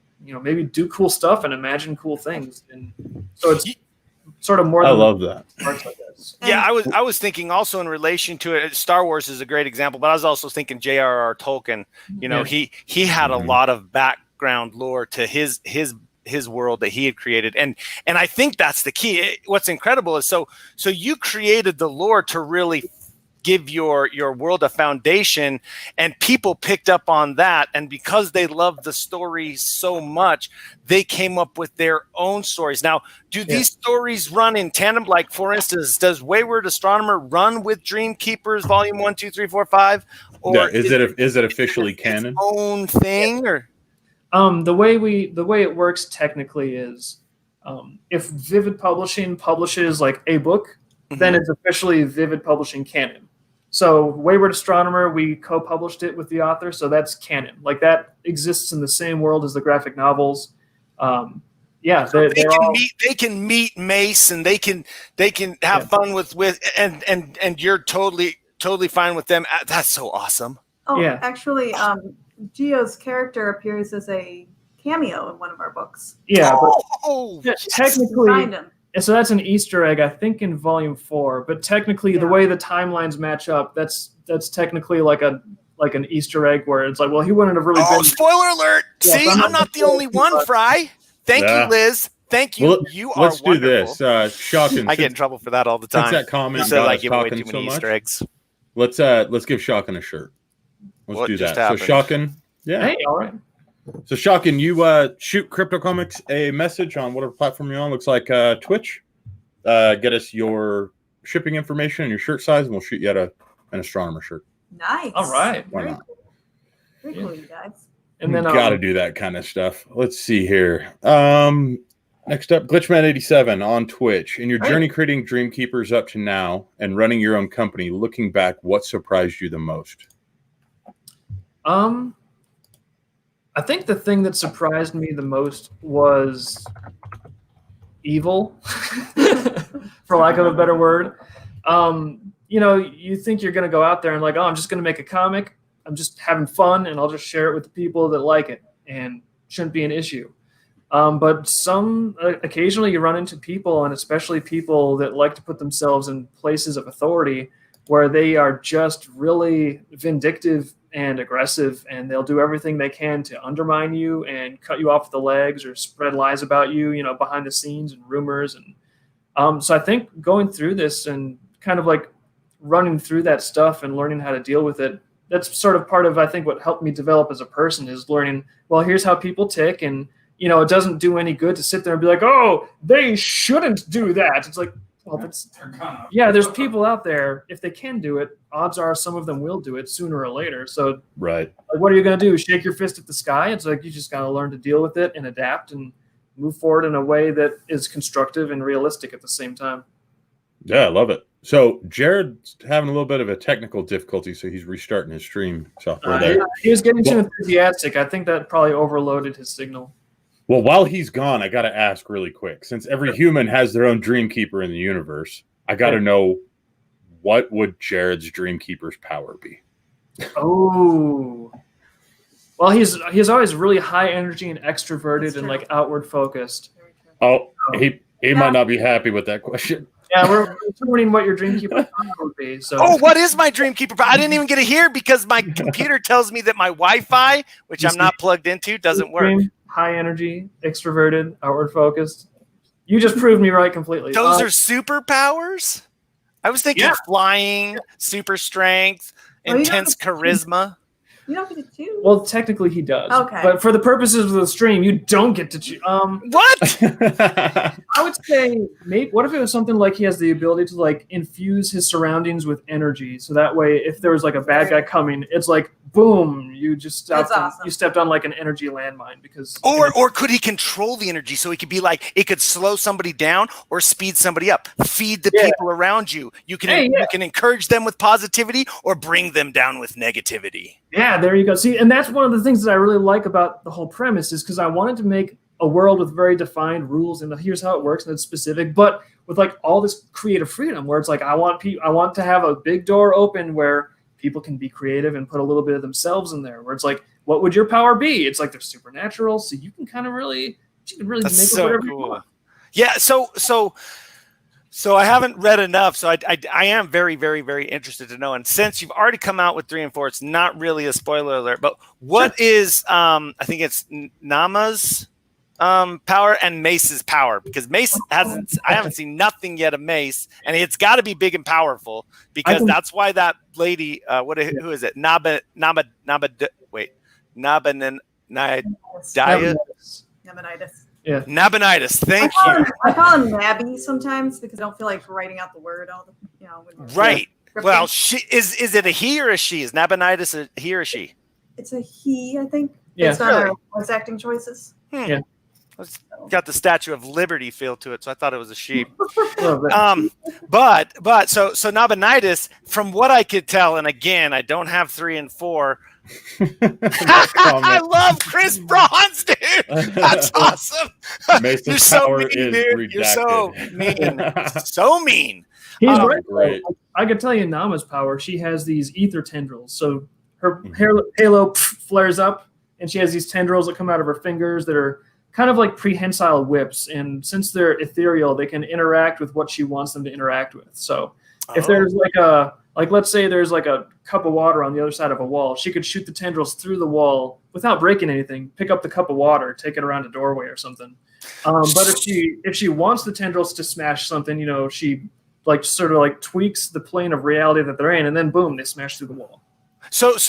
maybe do cool stuff and imagine cool things. And so it's sort of more. I love that. Parts, I guess. Yeah, I was thinking also in relation to it. Star Wars is a great example, but I was also thinking J.R.R. Tolkien. He had a lot of background lore to his world that he had created, and I think that's the key. What's incredible is so you created the lore to really give your world a foundation, and people picked up on that, and because they loved the story so much, they came up with their own stories. Now, do these stories run in tandem? Like, for instance, does Wayward Astronomer run with Dreamkeepers Volume 1, 2, 3, 4, 5? Or is it officially canon? Its own thing, or the way it works technically is, if Vivid Publishing publishes like a book, then it's officially Vivid Publishing canon. So Wayward Astronomer, we co-published it with the author, so that's canon. Like, that exists in the same world as the graphic novels. They can meet Mace, and they can have fun with and you're totally fine with them. That's so awesome. Oh, yeah. Actually, Gio's character appears as a cameo in one of our books. Yeah, but technically. So that's an Easter egg, I think, in Volume 4. But technically, the way the timelines match up, that's technically like an Easter egg where it's like, well, he wouldn't have really been. Spoiler alert! Yeah, see, I'm not the only one, Fry. Thank you, Liz. Thank you. Well, you are wonderful. Let's do this. Shocking. I get in trouble for that all the time. Since that comment got us talking so much, Easter eggs. Let's give Shocking a shirt. Let's do that. So Shocking, Hey, all right. So Shocking, you shoot Crypto Comics a message on whatever platform you're on. Looks like Twitch. Get us your shipping information and your shirt size, and we'll shoot you an astronomer shirt. Nice. All right. Why not? Very cool, you guys. And then got to do that kind of stuff. Let's see here. Next up, Glitchman87 on Twitch. In your journey creating Dreamkeepers up to now and running your own company, looking back, what surprised you the most? I think the thing that surprised me the most was evil, for lack of a better word. You think you're going to go out there and like, I'm just going to make a comic. I'm just having fun, and I'll just share it with the people that like it, and shouldn't be an issue. But occasionally you run into people, and especially people that like to put themselves in places of authority where they are just really vindictive and aggressive, and they'll do everything they can to undermine you and cut you off the legs or spread lies about you, behind the scenes and rumors. And so I think going through this and kind of like running through that stuff and learning how to deal with it, that's sort of part of, I think, what helped me develop as a person is learning, well, here's how people tick. And, it doesn't do any good to sit there and be like, oh, they shouldn't do that. It's like, well, there's people out there, if they can do it, odds are some of them will do it sooner or later. So right, like, what are you going to do? Shake your fist at the sky? It's like, you just got to learn to deal with it and adapt and move forward in a way that is constructive and realistic at the same time. Yeah, I love it. So Jared's having a little bit of a technical difficulty, so he's restarting his stream software there. He was getting too enthusiastic. I think that probably overloaded his signal. Well, while he's gone, I got to ask really quick. Since every human has their own Dreamkeeper in the universe, I got to know, what would Jared's Dreamkeeper's power be? Oh. Well, he's always really high energy and extroverted and like outward focused. Oh, he might not be happy with that question. Yeah, we're determining what your Dreamkeeper would be. So. Oh, what is my Dreamkeeper? I didn't even get to hear because my computer tells me that my Wi-Fi, which I'm not plugged into, doesn't work. High energy, extroverted, outward focused. You just proved me right completely. Those are superpowers? I was thinking flying, super strength, intense charisma. You don't get to choose. Well, technically he does. Okay. But for the purposes of the stream, you don't get to choose. What? I would say maybe. What if it was something like he has the ability to like infuse his surroundings with energy, so that way, if there was like a bad guy coming, it's like boom, you just you stepped on like an energy landmine because. Or could he control the energy so he could be like it could slow somebody down or speed somebody up, feed the people around you. You can encourage them with positivity or bring them down with negativity. Yeah, there you go. See, and that's one of the things that I really like about the whole premise is because I wanted to make a world with very defined rules and here's how it works and it's specific, but with like all this creative freedom where it's like I want to have a big door open where people can be creative and put a little bit of themselves in there. Where it's like, what would your power be? It's like they're supernatural, so you can kind of really That's make so whatever cool. you want. Yeah, so I haven't read enough, so I am very, very, very interested to know. And since you've already come out with 3 and 4, it's not really a spoiler alert. But what is I think it's Nama's power and Mace's power, because Mace I haven't seen nothing yet of Mace, and it's got to be big and powerful because that's why that lady who is it Nabanitis. Yeah. Nabanitis. Thank you. I call him Nabby sometimes because I don't feel like writing out the word all the right. Well, is it a he or a she? Is Nabanitis a he or a she? It's a he, I think. Yeah. Based on our voice acting choices. Yeah. It's got the Statue of Liberty feel to it, so I thought it was a sheep. But so Nabanitis, from what I could tell, and again, I don't have 3 and 4. I love Chris Bronze, dude. That's awesome. You're so mean, dude. You're so mean. So mean. He's right. I could tell you Nama's power. She has these ether tendrils. So her halo flares up, and she has these tendrils that come out of her fingers that are kind of like prehensile whips. And since they're ethereal, they can interact with what she wants them to interact with. So if there's let's say there's like a cup of water on the other side of a wall, she could shoot the tendrils through the wall without breaking anything, pick up the cup of water, take it around a doorway or something. But if she wants the tendrils to smash something, she like sort of like tweaks the plane of reality that they're in, and then boom, they smash through the wall. So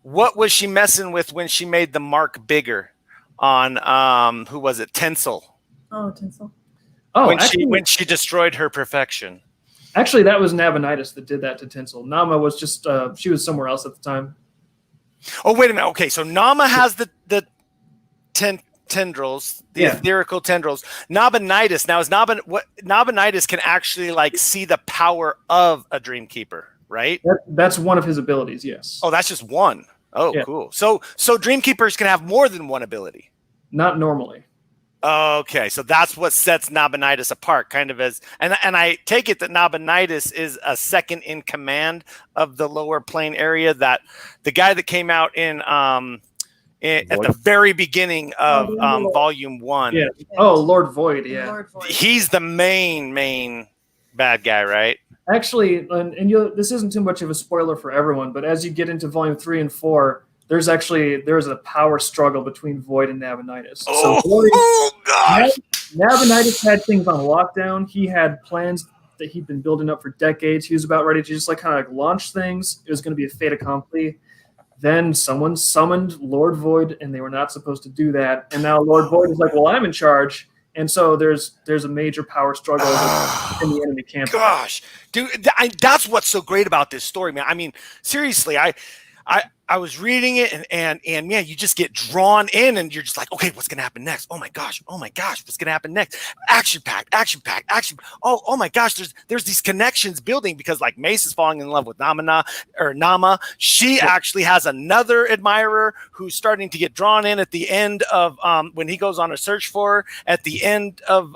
what was she messing with when she made the mark bigger on who was it? Tinsel. Oh, Tinsel. Oh, when she destroyed her perfection. Actually, that was Nabanitis that did that to Tinsel. Nama was just she was somewhere else at the time. Oh, wait a minute. Okay, so Nama has the tendrils, the etherical tendrils. Nabanitis. Now, Nabanitis can actually like see the power of a Dreamkeeper, right? That's one of his abilities, yes. Oh, that's just one. Oh, yeah. Cool. So Dreamkeepers can have more than one ability. Not normally. Okay, so that's what sets Nabanitis apart, kind of and I take it that Nabanitis is a second in command of the lower plane area. That the guy that came out at the very beginning of Volume 1. Yeah. Oh, Lord Void. Yeah. Lord Void. He's the main bad guy, right? Actually, this isn't too much of a spoiler for everyone, but as you get into Volume 3 and 4. There's a power struggle between Void and Nabanitis. Oh gosh! Nabanitis had things on lockdown. He had plans that he'd been building up for decades. He was about ready to just like kind of like launch things. It was going to be a fait accompli. Then someone summoned Lord Void, and they were not supposed to do that. And now Lord Void is like, "Well, I'm in charge." And so there's a major power struggle in the enemy camp. Gosh, dude, that's what's so great about this story, man. I mean, seriously, I was reading it and yeah, you just get drawn in and you're just like, okay, what's gonna happen next? Oh my gosh, what's gonna happen next? Action packed. Oh my gosh, there's these connections building because like Mace is falling in love with Nama. She actually has another admirer who's starting to get drawn in at the end of when he goes on a search for her at the end of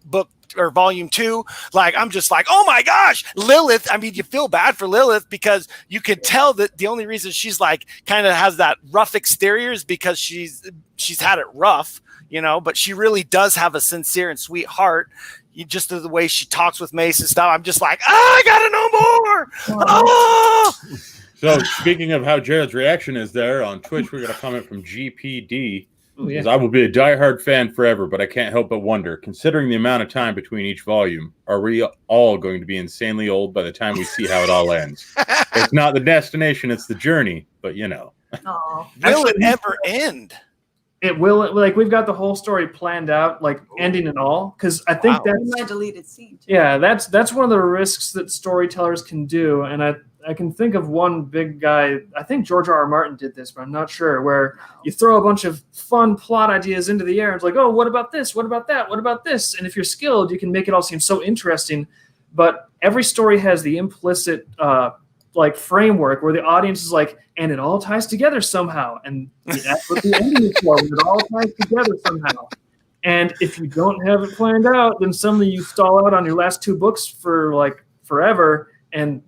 book or Volume 2. Like, I'm just like, oh my gosh, Lilith. I mean, you feel bad for Lilith because you could tell that the only reason she's like kind of has that rough exterior is because she's had it rough, but she really does have a sincere and sweet heart. Just the way she talks with Mace and stuff. I'm just like, I gotta know more. Oh! So speaking of how Jared's reaction is there on Twitch, we got a comment from GPD. Because I will be a diehard fan forever, but I can't help but wonder, considering the amount of time between each volume, are we all going to be insanely old by the time we see how it all ends? It's not the destination, it's the journey, but Aww. Will it ever end? It will, like, we've got the whole story planned out, like ending and all, because I think that's my deleted scene. Too. Yeah, that's one of the risks that storytellers can do, and I can think of one big guy. I think George R. R. Martin did this, but I'm not sure. Where you throw a bunch of fun plot ideas into the air, and it's like, oh, what about this? What about that? What about this? And if you're skilled, you can make it all seem so interesting. But every story has the implicit like framework where the audience is like, and it all ties together somehow, and that's what the ending is for. It all ties together somehow. And if you don't have it planned out, then suddenly you stall out on your last 2 books for like forever, and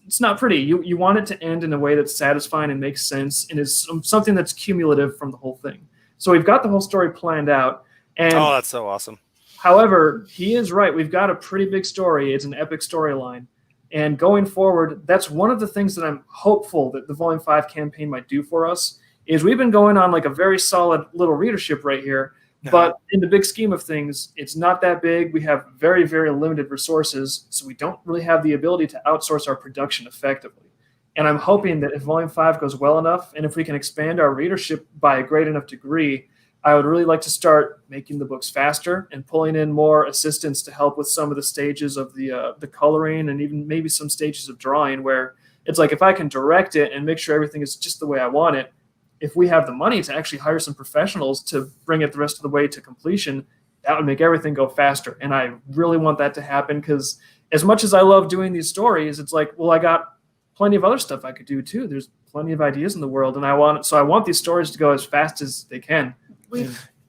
it's not pretty. You want it to end in a way that's satisfying and makes sense, and is something that's cumulative from the whole thing. So we've got the whole story planned out. And that's so awesome. However, he is right. We've got a pretty big story. It's an epic storyline. And going forward, that's one of the things that I'm hopeful that the Volume 5 campaign might do for us, is we've been going on like a very solid little readership right here. But in the big scheme of things, it's not that big. We have very, very limited resources, so we don't really have the ability to outsource our production effectively. And I'm hoping that if Volume 5 goes well enough, and if we can expand our readership by a great enough degree, I would really like to start making the books faster and pulling in more assistants to help with some of the stages of the coloring, and even maybe some stages of drawing, where it's like, if I can direct it and make sure everything is just the way I want it, if we have the money to actually hire some professionals to bring it the rest of the way to completion, that would make everything go faster. And I really want that to happen, because as much as I love doing these stories, it's like, well, I got plenty of other stuff I could do too. There's plenty of ideas in the world, and I want these stories to go as fast as they can.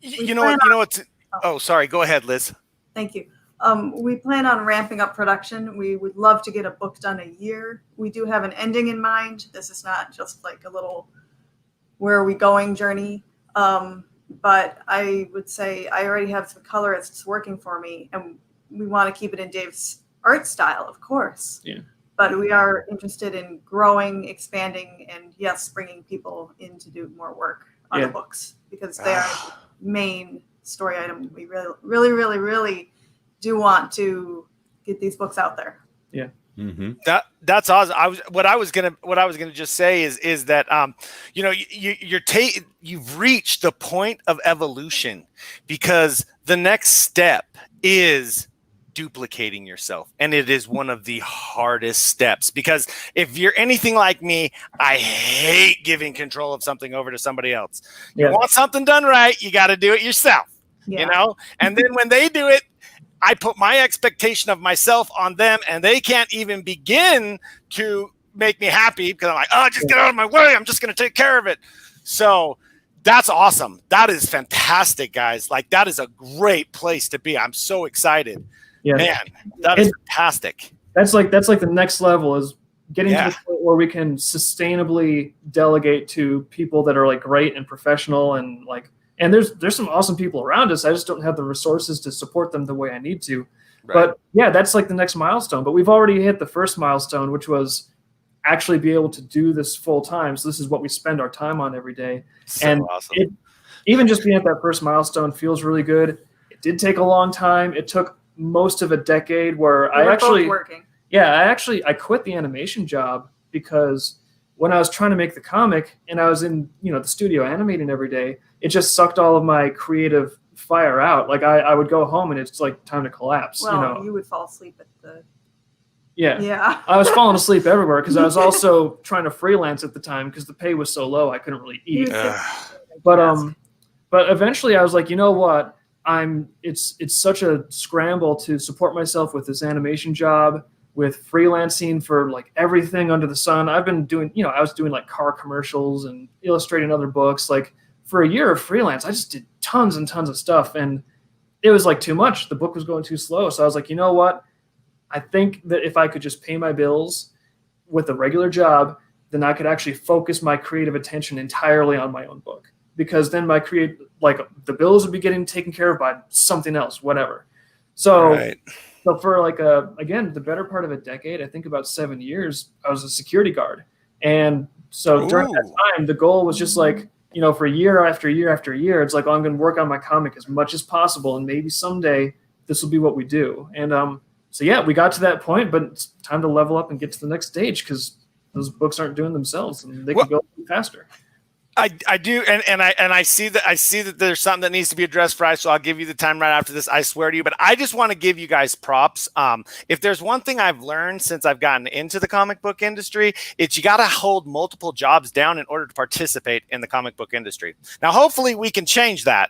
You know what? Oh, sorry. Go ahead, Liz. Thank you. We plan on ramping up production. We would love to get a book done a year. We do have an ending in mind. This is not just like a little where are we going journey. But I would say I already have some colorists working for me, and we want to keep it in Dave's art style, of course. Yeah. But we are interested in growing, expanding, and yes, bringing people in to do more work on the books, because they are the main story item. We really do want to get these books out there. Yeah. Mm-hmm. That's awesome. What I was gonna just say is that you've reached the point of evolution, because the next step is duplicating yourself, and it is one of the hardest steps, because if you're anything like me, I hate giving control of something over to somebody else. You want something done right, you got to do it yourself. You know, and then when they do it, I put my expectation of myself on them, and they can't even begin to make me happy, because I'm like, oh, just get out of my way. I'm just going to take care of it. So that's awesome. That is fantastic, guys. Like, that is a great place to be. I'm so excited. Yeah. Man, that is fantastic. That's like the next level, is getting to the point where we can sustainably delegate to people that are like great and professional, and like, and there's some awesome people around us. I just don't have the resources to support them the way I need to. Right. But yeah, that's like the next milestone. But we've already hit the first milestone, which was actually be able to do this full time. So this is what we spend our time on every day. So and awesome. Even just being at that first milestone feels really good. It did take a long time. It took most of a decade where I quit the animation job, because when I was trying to make the comic and I was in, the studio animating every day, it just sucked all of my creative fire out. Like I would go home and it's like time to collapse. Well, you would fall asleep at the. Yeah. I was falling asleep everywhere, because I was also trying to freelance at the time, because the pay was so low I couldn't really eat. But eventually I was like, you know what? It's such a scramble to support myself with this animation job, with freelancing for like everything under the sun. I've been doing, I was doing like car commercials and illustrating other books. Like for a year of freelance, I just did tons and tons of stuff, and it was like too much. The book was going too slow. So I was like, you know what? I think that if I could just pay my bills with a regular job, then I could actually focus my creative attention entirely on my own book, because then the bills would be getting taken care of by something else, whatever. So, So for again, the better part of a decade, I think about 7 years, I was a security guard. And so during that time, the goal was just like, for year after year after year, it's like, I'm going to work on my comic as much as possible, and maybe someday this will be what we do. And so yeah, we got to that point, but it's time to level up and get to the next stage, because those books aren't doing themselves, and they can go faster. I do, and I see that there's something that needs to be addressed, Bryce. So I'll give you the time right after this. I swear to you, but I just want to give you guys props. If there's one thing I've learned since I've gotten into the comic book industry, it's you got to hold multiple jobs down in order to participate in the comic book industry. Now, hopefully, we can change that.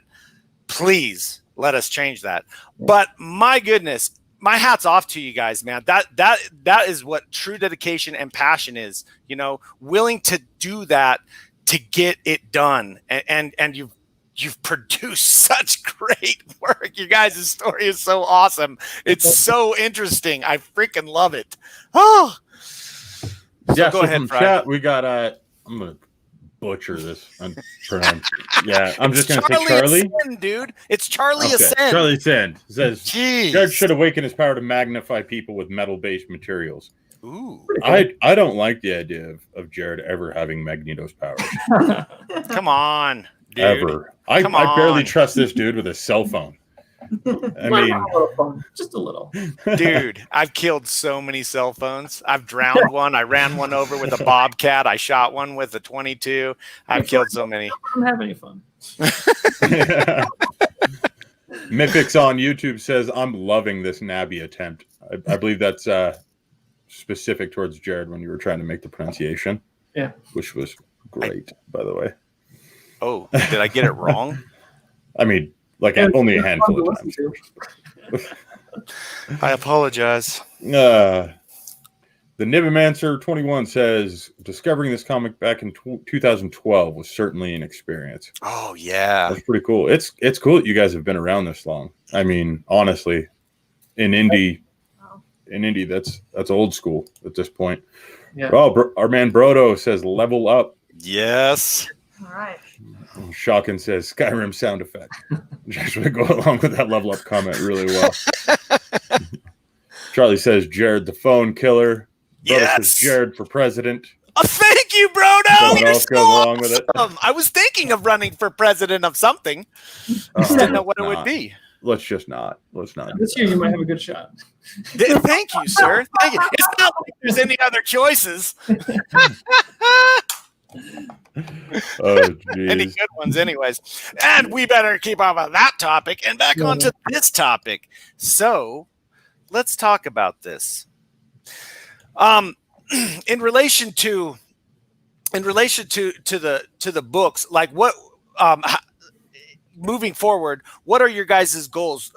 Please let us change that. But my goodness, my hat's off to you guys, man. That is what true dedication and passion is. You know, willing to do that to get it done, and you've produced such great work. You guys' story is so awesome. It's so interesting. I freaking love it. Oh, Yeah. go ahead, from Fry. chat, we got. I'm gonna butcher this. Yeah, I'm just gonna say Charlie. Ascend, dude. It's Charlie Okay. Ascend. Charlie Ascend says Jeez. Jared should awaken his power to magnify people with metal-based materials. Ooh, I don't like the idea of Jared ever having Magneto's powers. come on, dude. Ever. I barely on. trust this dude with a cell phone. I mean, a little fun, just a little. Dude, I've killed so many cell phones. I've drowned one. I ran one over with a bobcat. I shot one with a 22. I've killed so many. I don't have any fun. Mythix on YouTube says, I'm loving this Nabby attempt. I believe that's specific towards Jared when you were trying to make the pronunciation. Yeah. Which was great, by the way. Oh, did I get it wrong? I mean, like only a handful of times. I apologize. The Nibimancer 21 says, discovering this comic back in 2012 was certainly an experience. Oh, yeah. That's pretty cool. It's cool that you guys have been around this long. I mean, honestly, in indie, that's old school at this point. Yeah. Oh, our man Brodo says, level up. Yes. All right. Shocking says, Skyrim sound effect. Which actually go along with that level up comment really well. Charlie says, Jared the phone killer. Brodo says, Jared for president. Oh, thank you, Brodo. Someone You're else so goes along with it. awesome. I was thinking of running for president of something. Just didn't know what it would be. Let's just not. Let's not. This year you might have a good shot. Thank you, sir. Thank you. It's not like there's any other choices. Oh, Any geez. good ones, anyways. And we better keep off of that topic and back onto this topic. So let's talk about this. In relation to the books, like what moving forward, what are your guys' goals?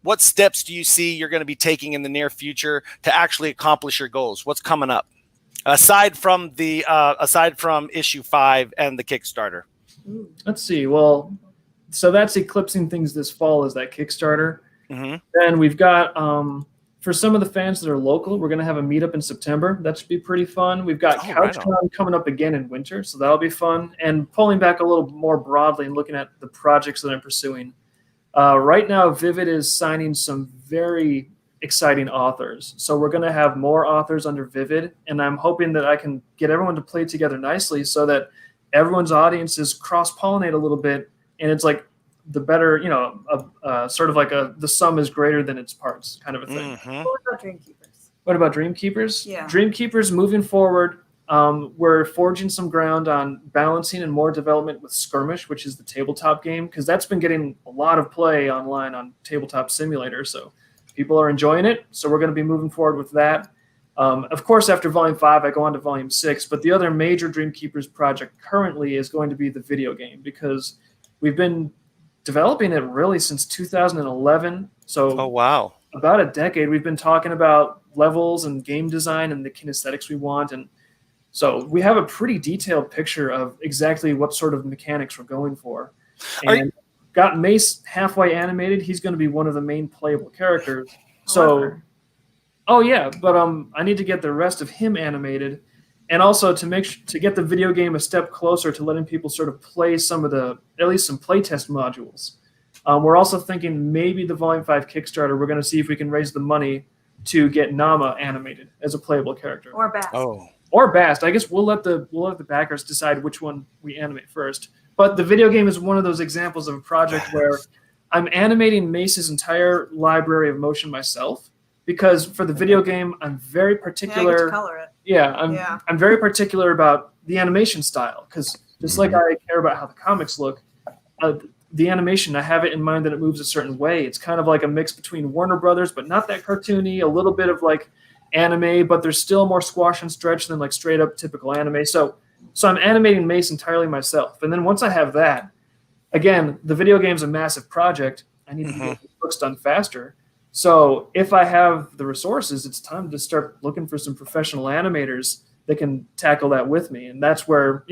What steps do you see you're going to be taking in the near future to actually accomplish your goals? What's coming up? Aside from issue 5 and the Kickstarter. Let's see. Well, so that's eclipsing things this fall is that Kickstarter. Mm-hmm. Then we've got for some of the fans that are local, we're going to have a meetup in September. That should be pretty fun. We've got CouchCon coming up again in winter, so that'll be fun. And pulling back a little more broadly and looking at the projects that I'm pursuing. Right now, Vivid is signing some very exciting authors. So we're going to have more authors under Vivid, and I'm hoping that I can get everyone to play together nicely so that everyone's audiences cross-pollinate a little bit, and it's like the better, sort of like the sum is greater than its parts kind of a thing. Mm-hmm. What about Dreamkeepers? What about Dreamkeepers? Yeah. Dreamkeepers moving forward. We're forging some ground on balancing and more development with Skirmish, which is the tabletop game, because that's been getting a lot of play online on Tabletop Simulator. So people are enjoying it. So we're going to be moving forward with that. Of course, after Volume 5, I go on to Volume 6. But the other major Dreamkeepers project currently is going to be the video game, because we've been developing it really since 2011. So Oh, wow. about a decade, we've been talking about levels and game design and the kinesthetics we want. And so we have a pretty detailed picture of exactly what sort of mechanics we're going for. And got Mace halfway animated. He's going to be one of the main playable characters. So, but I need to get the rest of him animated. And also to get the video game a step closer to letting people sort of play at least some playtest modules. We're also thinking maybe the Volume 5 Kickstarter, we're going to see if we can raise the money to get Nama animated as a playable character. Or Bast. Oh. Or Bast. I guess we'll let the backers decide which one we animate first. But the video game is one of those examples of a project where I'm animating Mace's entire library of motion myself, because for the video game, I'm very particular. Yeah, I get to color it. I'm very particular about the animation style, because Just like I care about how the comics look, the animation, I have it in mind that it moves a certain way. It's kind of like a mix between Warner Brothers, but not that cartoony, a little bit of like anime, but there's still more squash and stretch than like straight up typical anime. So I'm animating Mace entirely myself. And then once I have that, again, the video game's a massive project. I need to get the books done faster. So if I have the resources, it's time to start looking for some professional animators that can tackle that with me. And that's where,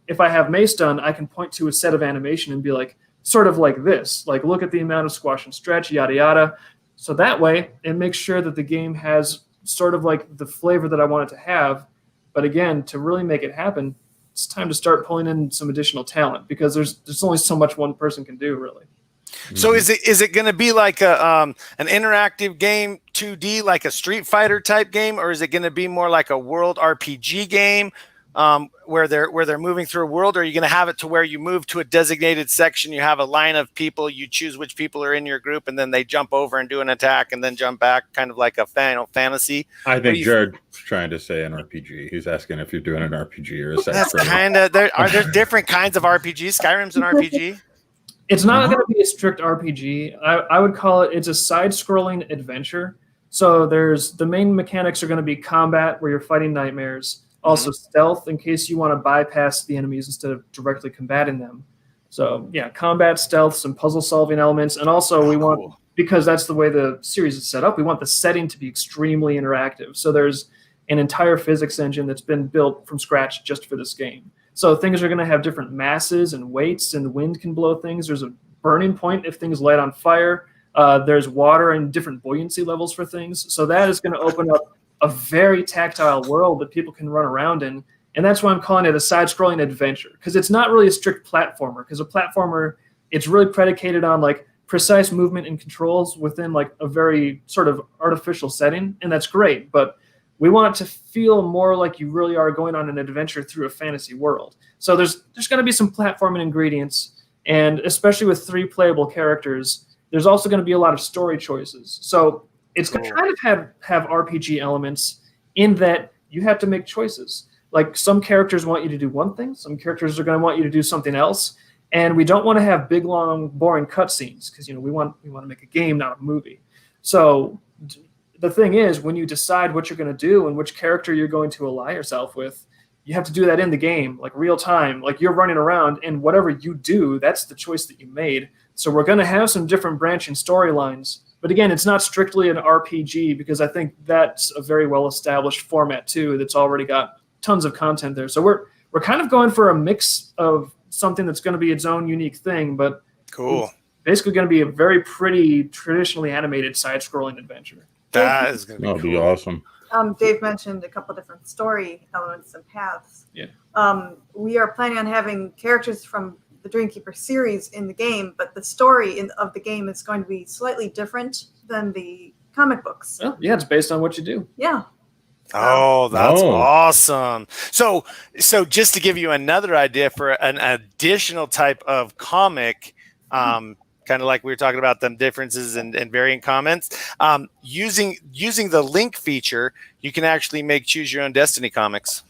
if I have Mace done, I can point to a set of animation and be like, sort of like this, like look at the amount of squash and stretch, yada, yada. So that way it makes sure that the game has sort of like the flavor that I want it to have. But again, to really make it happen, it's time to start pulling in some additional talent because there's only so much one person can do, really. So is it going to be like an interactive game, 2D, like a Street Fighter type game, or is it going to be more like a world RPG game where they're moving through a world? Or are you going to have it to where you move to a designated section, you have a line of people, you choose which people are in your group, and then they jump over and do an attack and then jump back, kind of like a Final Fantasy? I think Jared's trying to say an RPG. He's asking if you're doing an RPG or a side That's kind of are there different kinds of RPGs? Skyrim's an RPG. It's not going to be a strict RPG. I would call it's a side-scrolling adventure. So the main mechanics are going to be combat, where you're fighting nightmares. Also stealth, in case you want to bypass the enemies instead of directly combating them. So yeah, combat, stealth, some puzzle-solving elements, and also we want, because that's the way the series is set up, we want the setting to be extremely interactive. So there's an entire physics engine that's been built from scratch just for this game. So things are going to have different masses and weights, and the wind can blow things. There's a burning point if things light on fire. There's water and different buoyancy levels for things. So that is going to open up a very tactile world that people can run around in. And that's why I'm calling it a side-scrolling adventure, because it's not really a strict platformer. Because a platformer, it's really predicated on like precise movement and controls within like a very sort of artificial setting, and that's great. But we want it to feel more like you really are going on an adventure through a fantasy world. So there's going to be some platforming ingredients, and especially with 3 playable characters, there's also going to be a lot of story choices. So it's going to kind of have RPG elements in that you have to make choices. Like some characters want you to do one thing, some characters are going to want you to do something else, and we don't want to have big, long, boring cutscenes because we want to make a game, not a movie. So the thing is, when you decide what you're going to do and which character you're going to ally yourself with, you have to do that in the game, like real time. Like you're running around, and whatever you do, that's the choice that you made. So we're going to have some different branching storylines. But again, it's not strictly an RPG because I think that's a very well-established format too that's already got tons of content there. So we're kind of going for a mix of something that's going to be its own unique thing, but cool. Basically going to be a very pretty traditionally animated side-scrolling adventure. That is going to be That'll be awesome. Dave mentioned a couple different story elements and paths. Yeah. We are planning on having characters from the Dreamkeeper series in the game, but the story of the game is going to be slightly different than the comic books. Well, yeah, it's based on what you do. Yeah. Oh, that's awesome. So just to give you another idea for an additional type of comic, kind of like we were talking about them differences and varying comments, using the link feature, you can actually make choose your own destiny comics.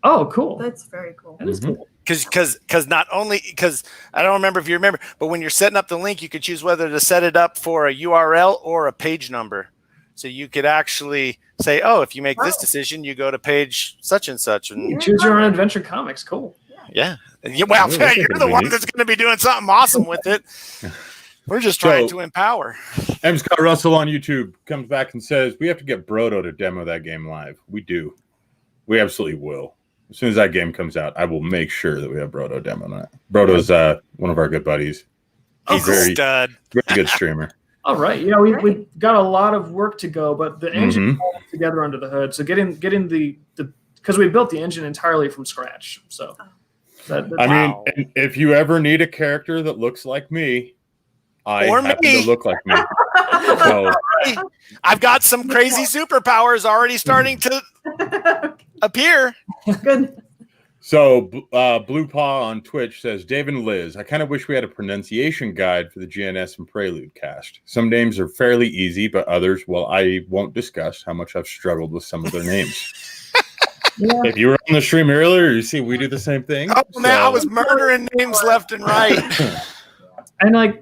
Oh, cool. That's very cool. That is cool. Because not only because I don't remember if you remember, but when you're setting up the link, you could choose whether to set it up for a URL or a page number. So you could actually say, oh, if you make this decision, you go to page such and such. And you choose your own adventure comics. Cool. Yeah. Well, you're the one that's going to be doing something awesome with it. We're just trying to empower. M. Scott Russell on YouTube comes back and says, we have to get Brodo to demo that game live. We do. We absolutely will. As soon as that game comes out, I will make sure that we have Brodo demo that. Brodo's one of our good buddies. He's a stud. Very good streamer. All right. We've got a lot of work to go, but the engine all together under the hood. So getting the because we built the engine entirely from scratch. So I mean, if you ever need a character that looks like me, I happen to look like me. So, I've got some crazy superpowers already starting to appear. Good. So Blue Paw on Twitch says, Dave and Liz, I kind of wish we had a pronunciation guide for the GNS and Prelude cast. Some names are fairly easy, but others, well, I won't discuss how much I've struggled with some of their names. If you were on the stream earlier, you see we do the same thing. Oh man, I was murdering names left and right. And like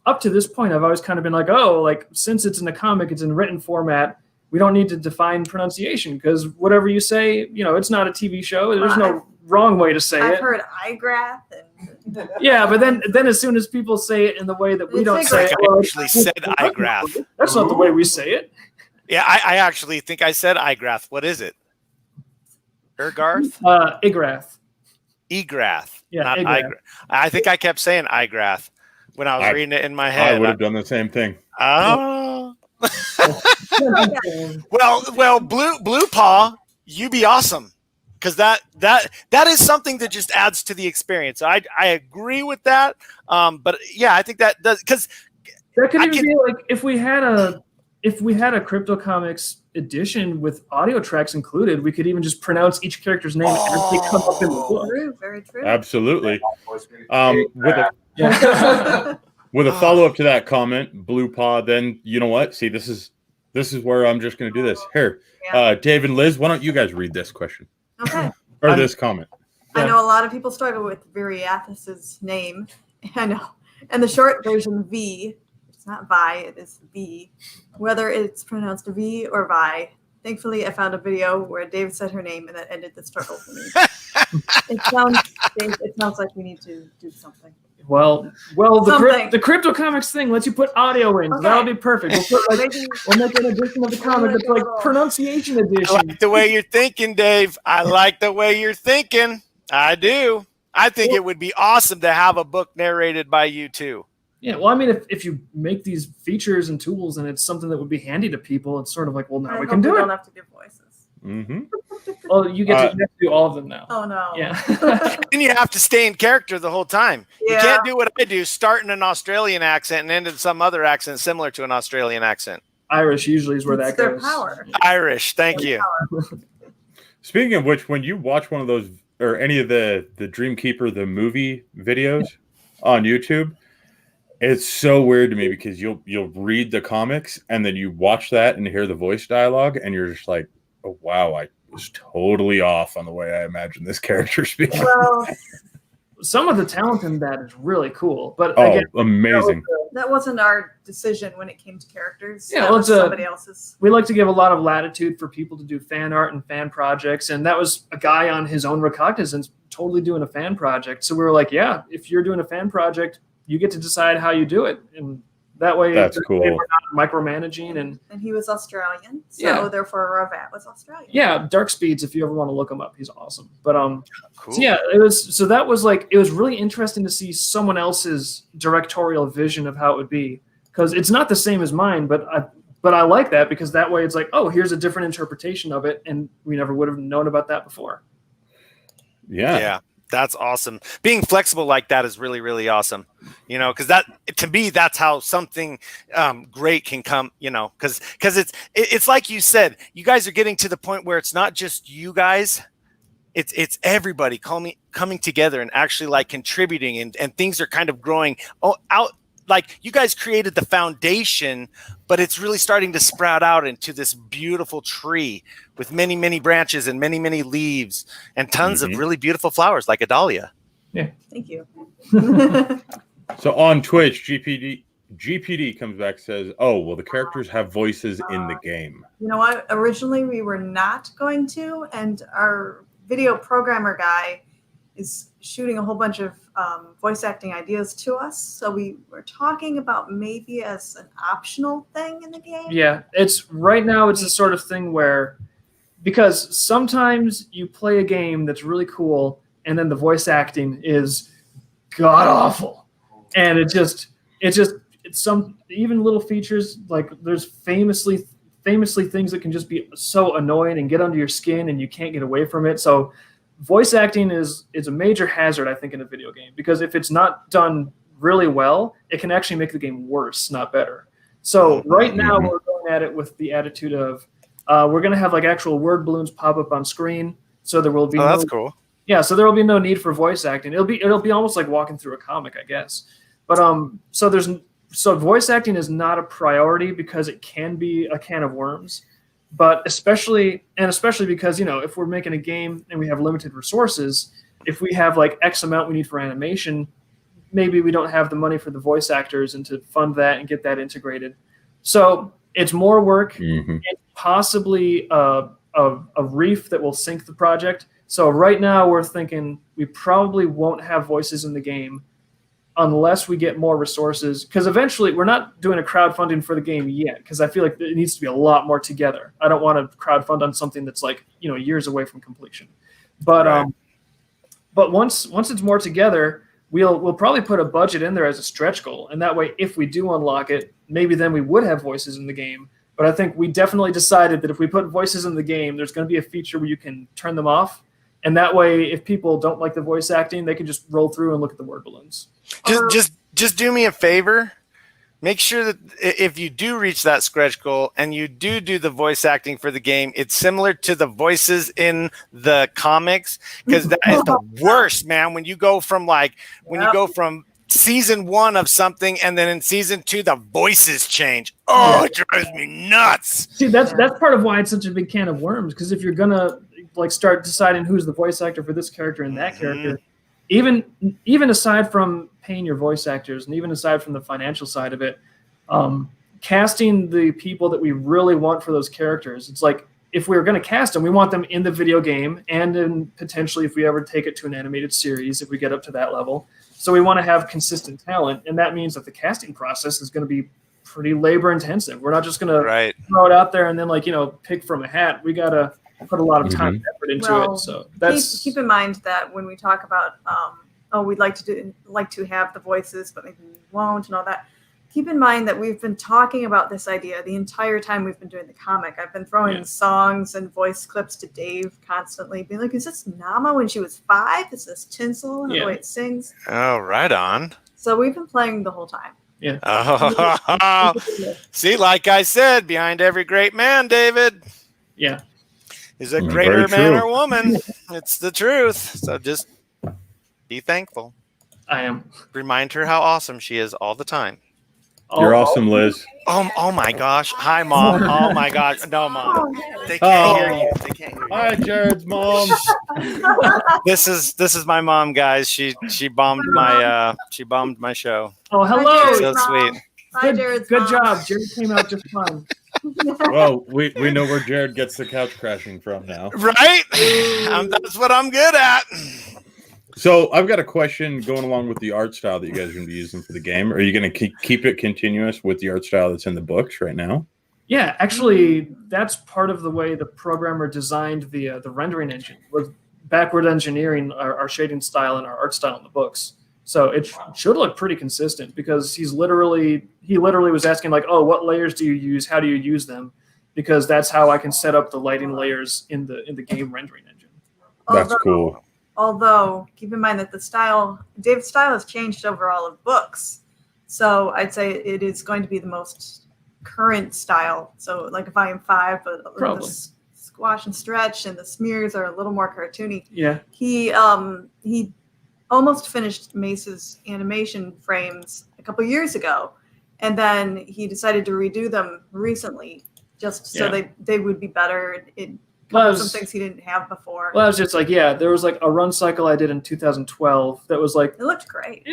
up to this point, I've always kind of been like, oh, like since it's in a comic, it's in written format. We don't need to define pronunciation because whatever you say, it's not a TV show. There's no wrong way to say it. I've heard iGrath. Yeah, but then as soon as people say it in the way that we don't say it, I actually said iGrath. That's not the way we say it. Yeah, I actually think I said iGrath. What is it? Ergarth? Igrath. Egrath. Yeah, not Igrath. iGrath. I think I kept saying iGrath when I was reading it in my head. I would have done the same thing. Oh. well, Blue Paw, you be awesome. Because that is something that just adds to the experience. I agree with that. But yeah, I think that does, because that could even be like if we had a Crypto Comics edition with audio tracks included, we could even just pronounce each character's name as they come up in the book. True, very true. Absolutely. With a follow-up to that comment, Blue Paw, then you know what? See, this is where I'm just going to do this. Here, Dave and Liz, why don't you guys read this question? Okay. Or this comment. I know a lot of people struggle with Viriathus's name. I know. And the short version, V, it's not Vi, it is V. Whether it's pronounced V or Vi. Thankfully, I found a video where Dave said her name and that ended the struggle for me. It sounds like we need to do something. Well, the Crypto Comics thing lets you put audio in. Okay. That'll be perfect. We'll make an edition of the comic that's like pronunciation edition. I like the way you're thinking, Dave. I like the way you're thinking. I do. I think it would be awesome to have a book narrated by you too. Yeah, well, I mean, if you make these features and tools and it's something that would be handy to people, it's sort of like, well, now we can do it. Don't have to do voices. Mm-hmm. Well, you get to do all of them now. Oh no! Yeah, and you have to stay in character the whole time. Yeah. You can't do what I do: start in an Australian accent and end in some other accent similar to an Australian accent. Irish usually is where that their goes. Power. Irish, thank you. Speaking of which, when you watch one of those or any of the Dreamkeeper the movie videos on YouTube, it's so weird to me because you'll read the comics and then you watch that and hear the voice dialogue and you're just like, oh wow, I was totally off on the way I imagined this character speaking. Well, some of the talent in that is really cool, but again, amazing. That wasn't our decision when it came to characters. Yeah, that was somebody else's. We like to give a lot of latitude for people to do fan art and fan projects, and that was a guy on his own recognizance totally doing a fan project. So we were like, yeah, if you're doing a fan project, you get to decide how you do it, and that way that's cool. We're not micromanaging. And he was Australian, so therefore Ravat was Australian. Yeah, Dark Speeds, if you ever want to look him up, he's awesome. But cool. So yeah, it was really interesting to see someone else's directorial vision of how it would be, because it's not the same as mine, but I like that because that way it's like, oh, here's a different interpretation of it, and we never would have known about that before. Yeah. That's awesome. Being flexible like that is really, really awesome. Because that, to me, that's how something great can come. Because it's like you said, you guys are getting to the point where it's not just you guys, it's everybody coming together and actually like contributing, and things are kind of growing out. Like you guys created the foundation, but it's really starting to sprout out into this beautiful tree with many, many branches and many, many leaves and tons of really beautiful flowers like a dahlia. Yeah. Thank you. So on Twitch, GPD comes back and says, oh, well, the characters have voices in the game. You know what? Originally, we were not going to, and our video programmer guy is shooting a whole bunch of voice acting ideas to us. So we were talking about maybe as an optional thing in the game. Yeah, right now it's the sort of thing where, because sometimes you play a game that's really cool and then the voice acting is god awful. And it's some even little features, like there's famously things that can just be so annoying and get under your skin and you can't get away from it. So voice acting is a major hazard, I think, in a video game, because if it's not done really well, it can actually make the game worse, not better. So right now we're going at it with the attitude of we're going to have like actual word balloons pop up on screen, so there will be that's cool. Yeah, so there will be no need for voice acting. It'll be almost like walking through a comic, I guess. But so voice acting is not a priority because it can be a can of worms. But especially because, you know, if we're making a game and we have limited resources, if we have like X amount we need for animation, maybe we don't have the money for the voice actors and to fund that and get that integrated. So it's more work. Mhm. It's possibly a reef that will sink the project. So right now we're thinking we probably won't have voices in the game unless we get more resources, because eventually we're not doing a crowdfunding for the game yet, because I feel like it needs to be a lot more together. I don't want to crowdfund on something that's like, you know, years away from completion. But Right. but once it's more together, we'll probably put a budget in there as a stretch goal, and that way if we do unlock it, maybe then we would have voices in the game. But I think we definitely decided that if we put voices in the game, there's going to be a feature where you can turn them off. And that way, if people don't like the voice acting, they can just roll through and look at the word balloons. Just do me a favor. Make sure that if you do reach that stretch goal and you do the voice acting for the game, it's similar to the voices in the comics, because that is the worst, man. When you go from season 1 of something and then in season 2 the voices change. Oh, it drives me nuts. See, that's part of why it's such a big can of worms, because if you're gonna like start deciding who's the voice actor for this character and that character, even aside from paying your voice actors and even aside from the financial side of it, casting the people that we really want for those characters, it's like if we were going to cast them, we want them in the video game and in potentially if we ever take it to an animated series, if we get up to that level. So we want to have consistent talent, and that means that the casting process is going to be pretty labor intensive. We're not just going to throw it out there and then pick from a hat. We got to put a lot of time and effort into it. So that's keep in mind that when we talk about we'd like to have the voices, but maybe we won't and all that. Keep in mind that we've been talking about this idea the entire time we've been doing the comic. I've been throwing songs and voice clips to Dave constantly, being like, is this Nama when she was 5? Is this Tinsel? The way it sings? Oh, right on. So we've been playing the whole time. Yeah. Oh, see, like I said, behind every great man, David. Yeah. Is a greater man or woman. It's the truth. So just be thankful. I am. Remind her how awesome she is all the time. You're awesome, Liz. Oh my gosh. Hi, Mom. Oh my gosh. No, Mom. They can't hear you. They can't hear you. Hi, Jared's mom. This is my mom, guys. She bombed my show. Oh, hello. She's so sweet. Hi, Jared's good mom. job. Jared came out just fine. Well, we know where Jared gets the couch crashing from now. Right? That's what I'm good at. So I've got a question going along with the art style that you guys are going to be using for the game. Are you going to keep it continuous with the art style that's in the books right now? Yeah, actually, that's part of the way the programmer designed the rendering engine, was backward engineering our shading style and our art style in the books. So it should look pretty consistent, because he literally was asking what layers do you use? How do you use them? Because that's how I can set up the lighting layers in the game rendering engine. That's cool. Although, keep in mind that Dave's style has changed over all of books. So I'd say it is going to be the most current style. So like Volume 5, but the squash and stretch and the smears are a little more cartoony. Yeah. He almost finished Mace's animation frames a couple years ago. And then he decided to redo them recently just so they would be better. Some things he didn't have before. Well, I was just there was a run cycle I did in 2012 that was it looked great.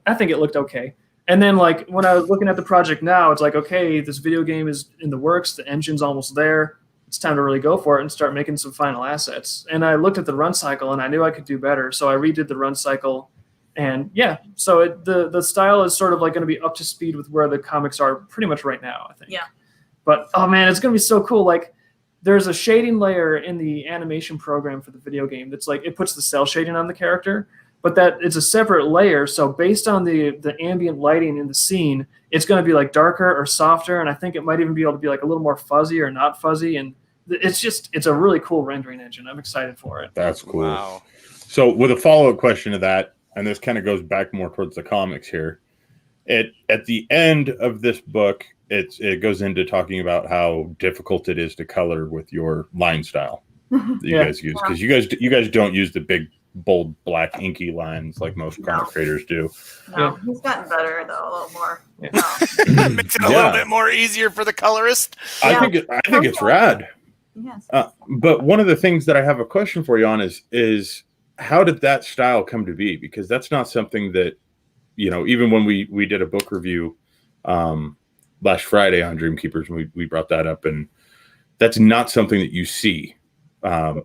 I think it looked okay. And then when I was looking at the project now, it's okay, this video game is in the works, the engine's almost there. It's time to really go for it and start making some final assets. And I looked at the run cycle and I knew I could do better. So I redid the run cycle. And so the style is sort of going to be up to speed with where the comics are pretty much right now, I think. Yeah. But, oh man, it's going to be so cool. There's a shading layer in the animation program for the video game that's it puts the cell shading on the character, but that it's a separate layer. So based on the ambient lighting in the scene, it's going to be darker or softer, and I think it might even be able to be a little more fuzzy or not fuzzy. And it's a really cool rendering engine. I'm excited for it. That's cool. Wow. So with a follow-up question to that, and this kind of goes back more towards the comics here, at the end of this book, it goes into talking about how difficult it is to color with your line style that you guys use, because you guys don't use the bold black inky lines like most comic creators do. No, he's gotten better though, a little more. Yeah. That makes it a little bit more easier for the colorist. I think it's rad. Yes. But one of the things that I have a question for you on is how did that style come to be? Because that's not something that, even when we did a book review last Friday on Dreamkeepers, and we brought that up, and that's not something that you see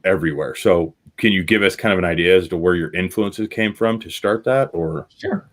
everywhere. So can you give us kind of an idea as to where your influences came from to start that? Or Sure.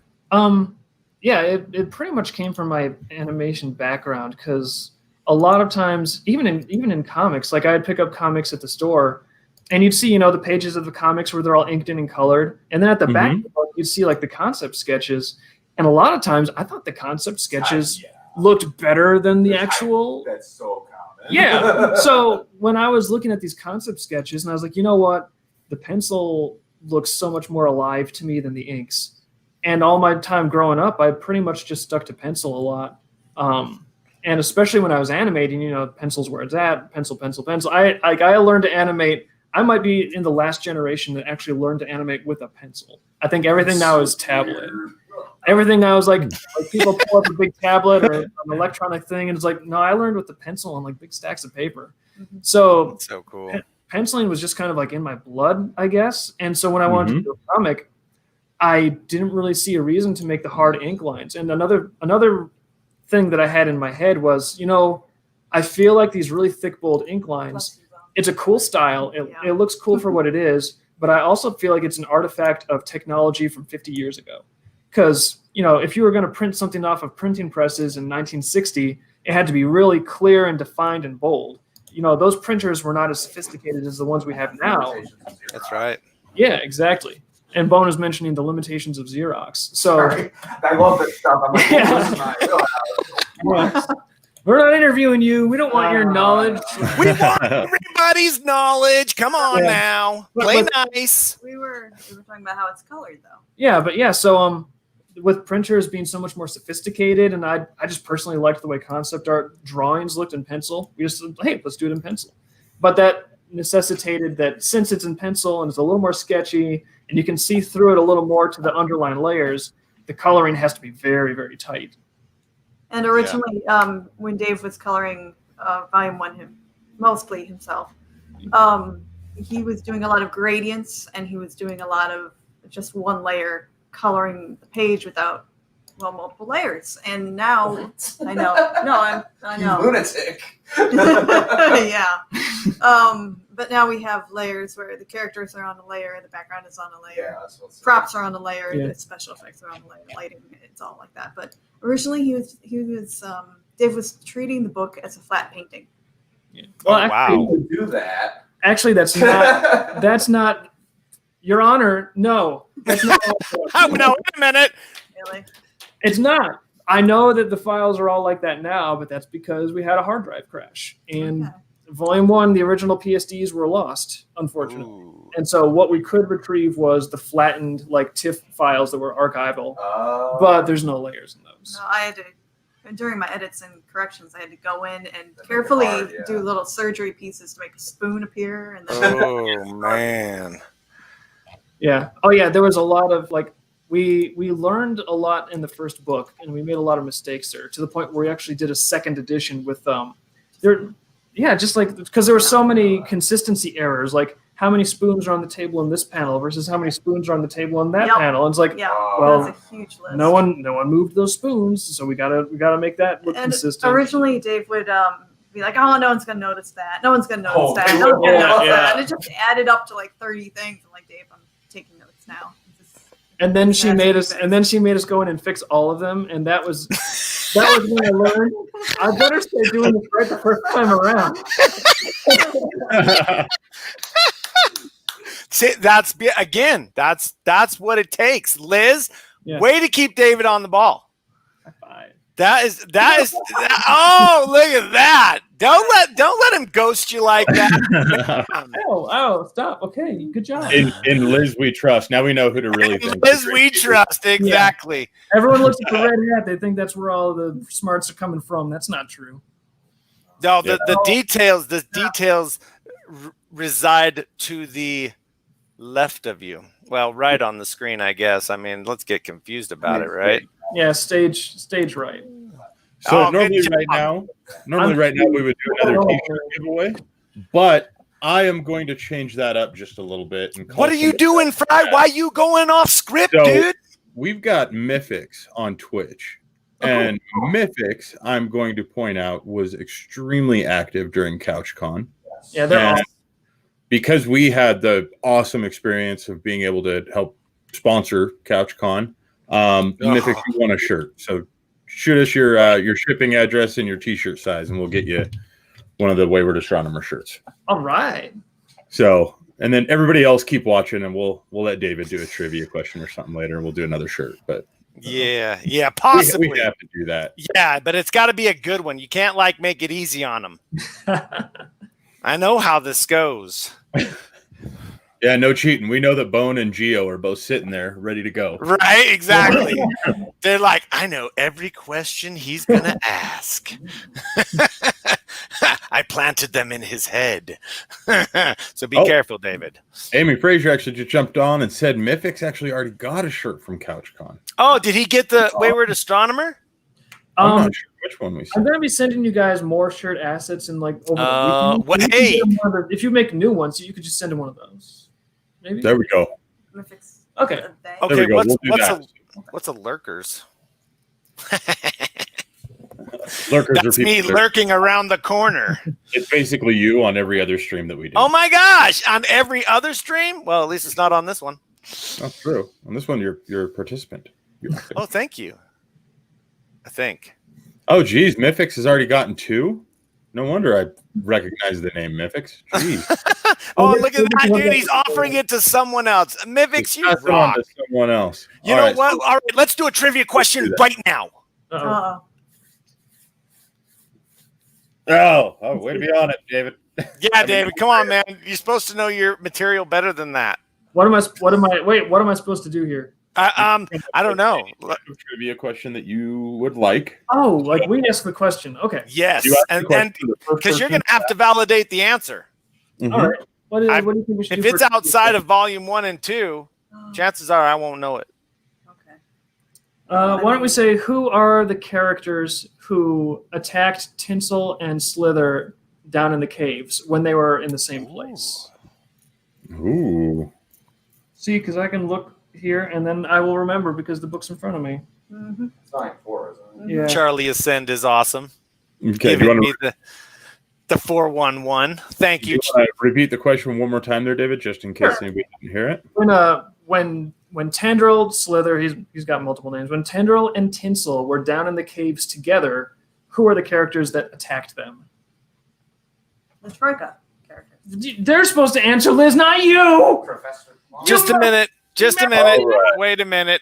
Yeah, it pretty much came from my animation background, because a lot of times, even in comics, like I'd pick up comics at the store, and you'd see, the pages of the comics where they're all inked in and colored, and then at the back of the book, you'd see like the concept sketches, and a lot of times I thought the concept sketches looked better than the actual. That's so common. Yeah. So when I was looking at these concept sketches, and I was like, you know what, the pencil looks so much more alive to me than the inks. And all my time growing up, I pretty much just stuck to pencil a lot. And especially when I was animating, pencil's where it's at, pencil. I learned to animate. I might be in the last generation that actually learned to animate with a pencil. I think everything now is tablet. Everything now is like people pull up a big tablet or an electronic thing, and it's like, no, I learned with the pencil on like big stacks of paper. So That's so cool. Penciling was just kind of like in my blood, I guess. And so when I wanted to do a comic, I didn't really see a reason to make the hard ink lines. And another thing that I had in my head was, I feel like these really thick, bold ink lines, it's a cool style. It looks cool for what it is, but I also feel like it's an artifact of technology from 50 years ago. Because, if you were going to print something off of printing presses in 1960, it had to be really clear and defined and bold. Those printers were not as sophisticated as the ones we have now. That's right. Yeah, exactly. And Bone is mentioning the limitations of Xerox. So Sorry. I love this stuff. I'm like, yeah. We're not interviewing you. We don't want your knowledge. We want everybody's knowledge. Come on now. Play nice. We were talking about how it's colored though. Yeah, but yeah, so with printers being so much more sophisticated, and I just personally liked the way concept art drawings looked in pencil. We just said, hey, let's do it in pencil. But that necessitated that since it's in pencil and it's a little more sketchy and you can see through it a little more to the underlying layers, the coloring has to be very, very tight. And originally, when Dave was coloring Volume 1 mostly himself, he was doing a lot of gradients, and he was doing a lot of just one layer coloring the page without multiple layers. And now I know. You lunatic. Yeah. But now we have layers where the characters are on a layer, the background is on a layer, props are on a layer, the special effects are on a layer, lighting, it's all like that. But originally Dave was treating the book as a flat painting. Yeah. Well, wow. Do that. Actually, that's not, Your Honor, no. That's not. No, wait a minute. Really? It's not. I know that the files are all like that now, but that's because we had a hard drive crash. And Volume 1, the original PSDs were lost, unfortunately. Ooh. And so what we could retrieve was the flattened, like TIFF files that were archival, but there's no layers in those. No, I had to, during my edits and corrections, I had to go in and carefully do little surgery pieces to make a spoon appear. And then oh, man. Yeah. Oh, yeah. There was a lot of we learned a lot in the first book, and we made a lot of mistakes there, to the point where we actually did a second edition with just because there were so many consistency errors, like how many spoons are on the table in this panel versus how many spoons are on the table in that panel. And it's like, well, that's a huge list. No one moved those spoons, so we gotta make that look consistent. Originally, Dave would be like, "Oh, no one's gonna notice that. No one's gonna notice that. No one's gonna notice that." And it just added up to like 30 things. I'm like, Dave, I'm taking notes now. And then she made us go in and fix all of them, and that was when I learned I better start doing this right the first time around. See, that's what it takes. Liz, way to keep David on the ball. That is oh, look at that. Don't let him ghost you like that. oh, stop. Okay, good job. In Liz we trust. Now we know who to really think. Liz we trust, exactly. Yeah. Everyone looks at the red hat, they think that's where all the smarts are coming from. That's not true. No, the details reside to the Left of you. Well, right on the screen, I guess. I mean, let's get confused about it, right? Yeah, stage right. So Oh, normally good job. right now we would do another T-shirt giveaway, but I am going to change that up just a little bit. And What are you doing, Fry? Why you going off script, So, dude? We've got Mythics on Twitch, and Mythics, I'm going to point out, was extremely active during CouchCon. Yeah, they're awesome. Because we had the awesome experience of being able to help sponsor CouchCon, Mythics, you won a shirt. So shoot us your shipping address and your T-shirt size, and we'll get you one of the Wayward Astronomer shirts. All right. So, and then everybody else keep watching, and we'll let David do a trivia question or something later, and we'll do another shirt. But yeah, possibly. We have to do that. Yeah, but it's got to be a good one. You can't make it easy on them. I know how this goes. Yeah, no cheating. We know that Bone and Geo are both sitting there ready to go. Right, exactly. They're like, I know every question he's going to ask. I planted them in his head. So be careful, David. Amy Frazier actually just jumped on and said Mythics actually already got a shirt from CouchCon. Oh, did he get the Wayward Astronomer? I'm not sure which one we said. I'm gonna be sending you guys more shirt assets and over the weekend. Hey, if you make new ones, you could just send him one of those. Maybe. There we go. Okay. Okay. We'll What's a lurkers? Lurkers That's are me lurking around the corner. It's basically you on every other stream that we do. Oh my gosh! On every other stream? Well, at least it's not on this one. That's true. On this one, you're a participant. Oh, thank you. I think. Oh, geez, Mythics has already gotten 2. No wonder I recognize the name Mythics. Jeez. Oh, look at that, dude! He's offering it to someone else. Mythics, you Pass it rock. on to someone else. You know what? All right, let's do a trivia question right now. Uh-oh. Oh, way to be on it, David. Yeah, David, come on, man. You're supposed to know your material better than that. What am I supposed to do here? I don't know. Trivia question that you would like. Oh, like we ask the question. Okay. Yes, You ask the and question to the first because you're person. going to have to validate the answer. Mhm. All right. What do you think we should If do it's for- outside of volume 1 and 2, chances are I won't know it. Okay. why don't we say who are the characters who attacked Tinsel and Slither down in the caves when they were in the same place? Ooh. See, because I can look here and then I will remember because the book's in front of me. Mm-hmm. It's volume 4, isn't it? Yeah. Charlie Ascend is awesome. Okay, do you Giving want me the 411. Thank you. to repeat the question one more time there, David, just in case anybody didn't hear it? When Tendril, Slither, he's got multiple names. When Tendril and Tinsel were down in the caves together, who are the characters that attacked them? The Troika characters. They're supposed to answer, Liz, not you. Professor. Just a minute. Just a minute. Wait a minute.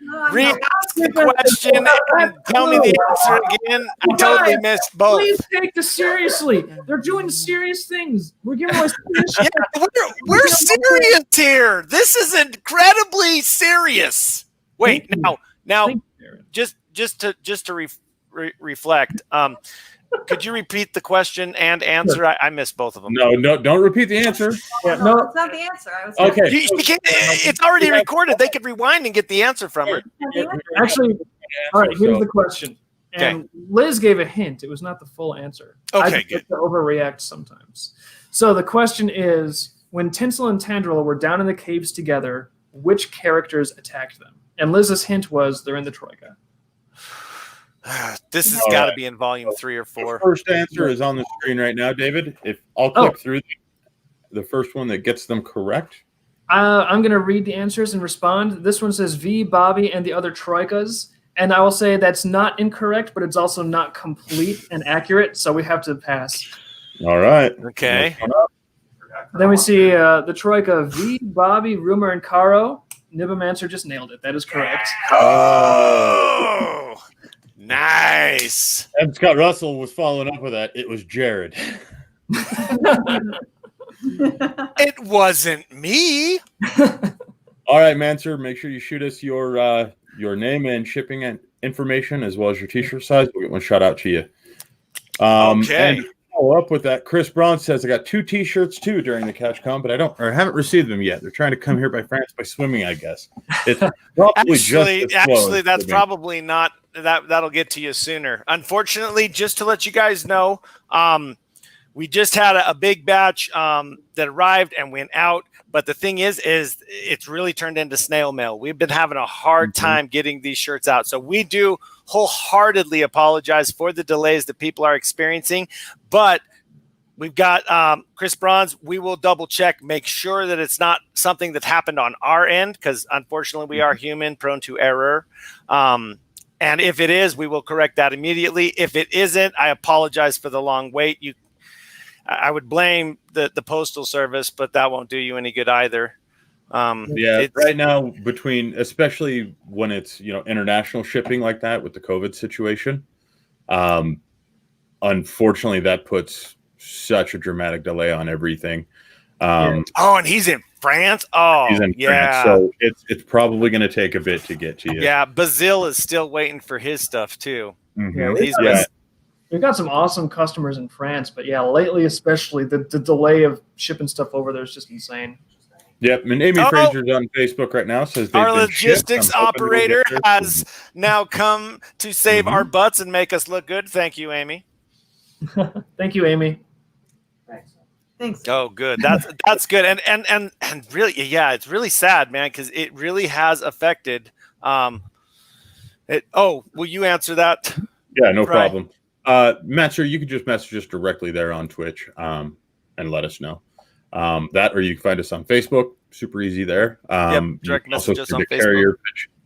No, I'm Re-ask not. the question and tell me the answer again. I totally missed both. Please take this seriously. They're doing serious things. We're giving away serious shit. Yeah, we're serious here. This is incredibly serious. Wait, now, just to reflect. Could you repeat the question and answer? I missed both of them. No, don't repeat the answer. Yeah, No, no. that's not the answer. I was Okay. It's already recorded. They could rewind and get the answer from her. Actually, all right, here's the question. Okay. And Liz gave a hint. It was not the full answer. Okay, I just good. like to overreact sometimes. So the question is, when Tinsel and Tendril were down in the caves together, which characters attacked them? And Liz's hint was they're in the Troika. This has All got to right. be in volume 3 or The 4. first answer is on the screen right now, David. If I'll click through the first one that gets them correct. I'm going to read the answers and respond. This one says V, Bobby, and the other Troikas. And I will say that's not incorrect, but it's also not complete and accurate, so we have to pass. All right. Okay. Then we see the Troika V, Bobby, Rumor, and Caro. Nibomancer just nailed it. That is correct. Oh, nice. And Scott Russell was following up with that. It was Jared. It wasn't me. All right, Manser, make sure you shoot us your name and shipping information as well as your T-shirt size. We'll get one shot out to you. Okay. And follow up with that. Chris Braun says I got 2 T-shirts too during the CatchCon, but I haven't received them yet. They're trying to come here by France by swimming, I guess. It's probably actually, that's probably not that. That'll get to you sooner. Unfortunately, just to let you guys know, we just had a big batch that arrived and went out. But the thing is it's really turned into snail mail. We've been having a hard time getting these shirts out. So we do wholeheartedly apologize for the delays that people are experiencing. But we've got Chris Bronze. We will double check, make sure that it's not something that happened on our end, because unfortunately we are human, prone to error. And if it is, we will correct that immediately. If it isn't, I apologize for the long wait. I would blame the postal service, but that won't do you any good either. Right now, especially when it's international shipping like that with the COVID situation, unfortunately, that puts such a dramatic delay on everything. And he's in France. He's in France, so it's probably going to take a bit to get to you. Yeah, Bazil is still waiting for his stuff too. We've got some awesome customers in France, but lately especially the delay of shipping stuff over there is just insane. Yep, and Amy Fraser's on Facebook right now says our logistics operator has now come to save our butts and make us look good. Thank you, Amy. Thank you, Amy. Thanks. Oh, good. That's good. And really, it's really sad, man, because it really has affected. Will you answer that? Yeah, no problem. Master, you could just message us directly there on Twitch and let us know. That, or you can find us on Facebook. Super easy there. Direct message us on Facebook.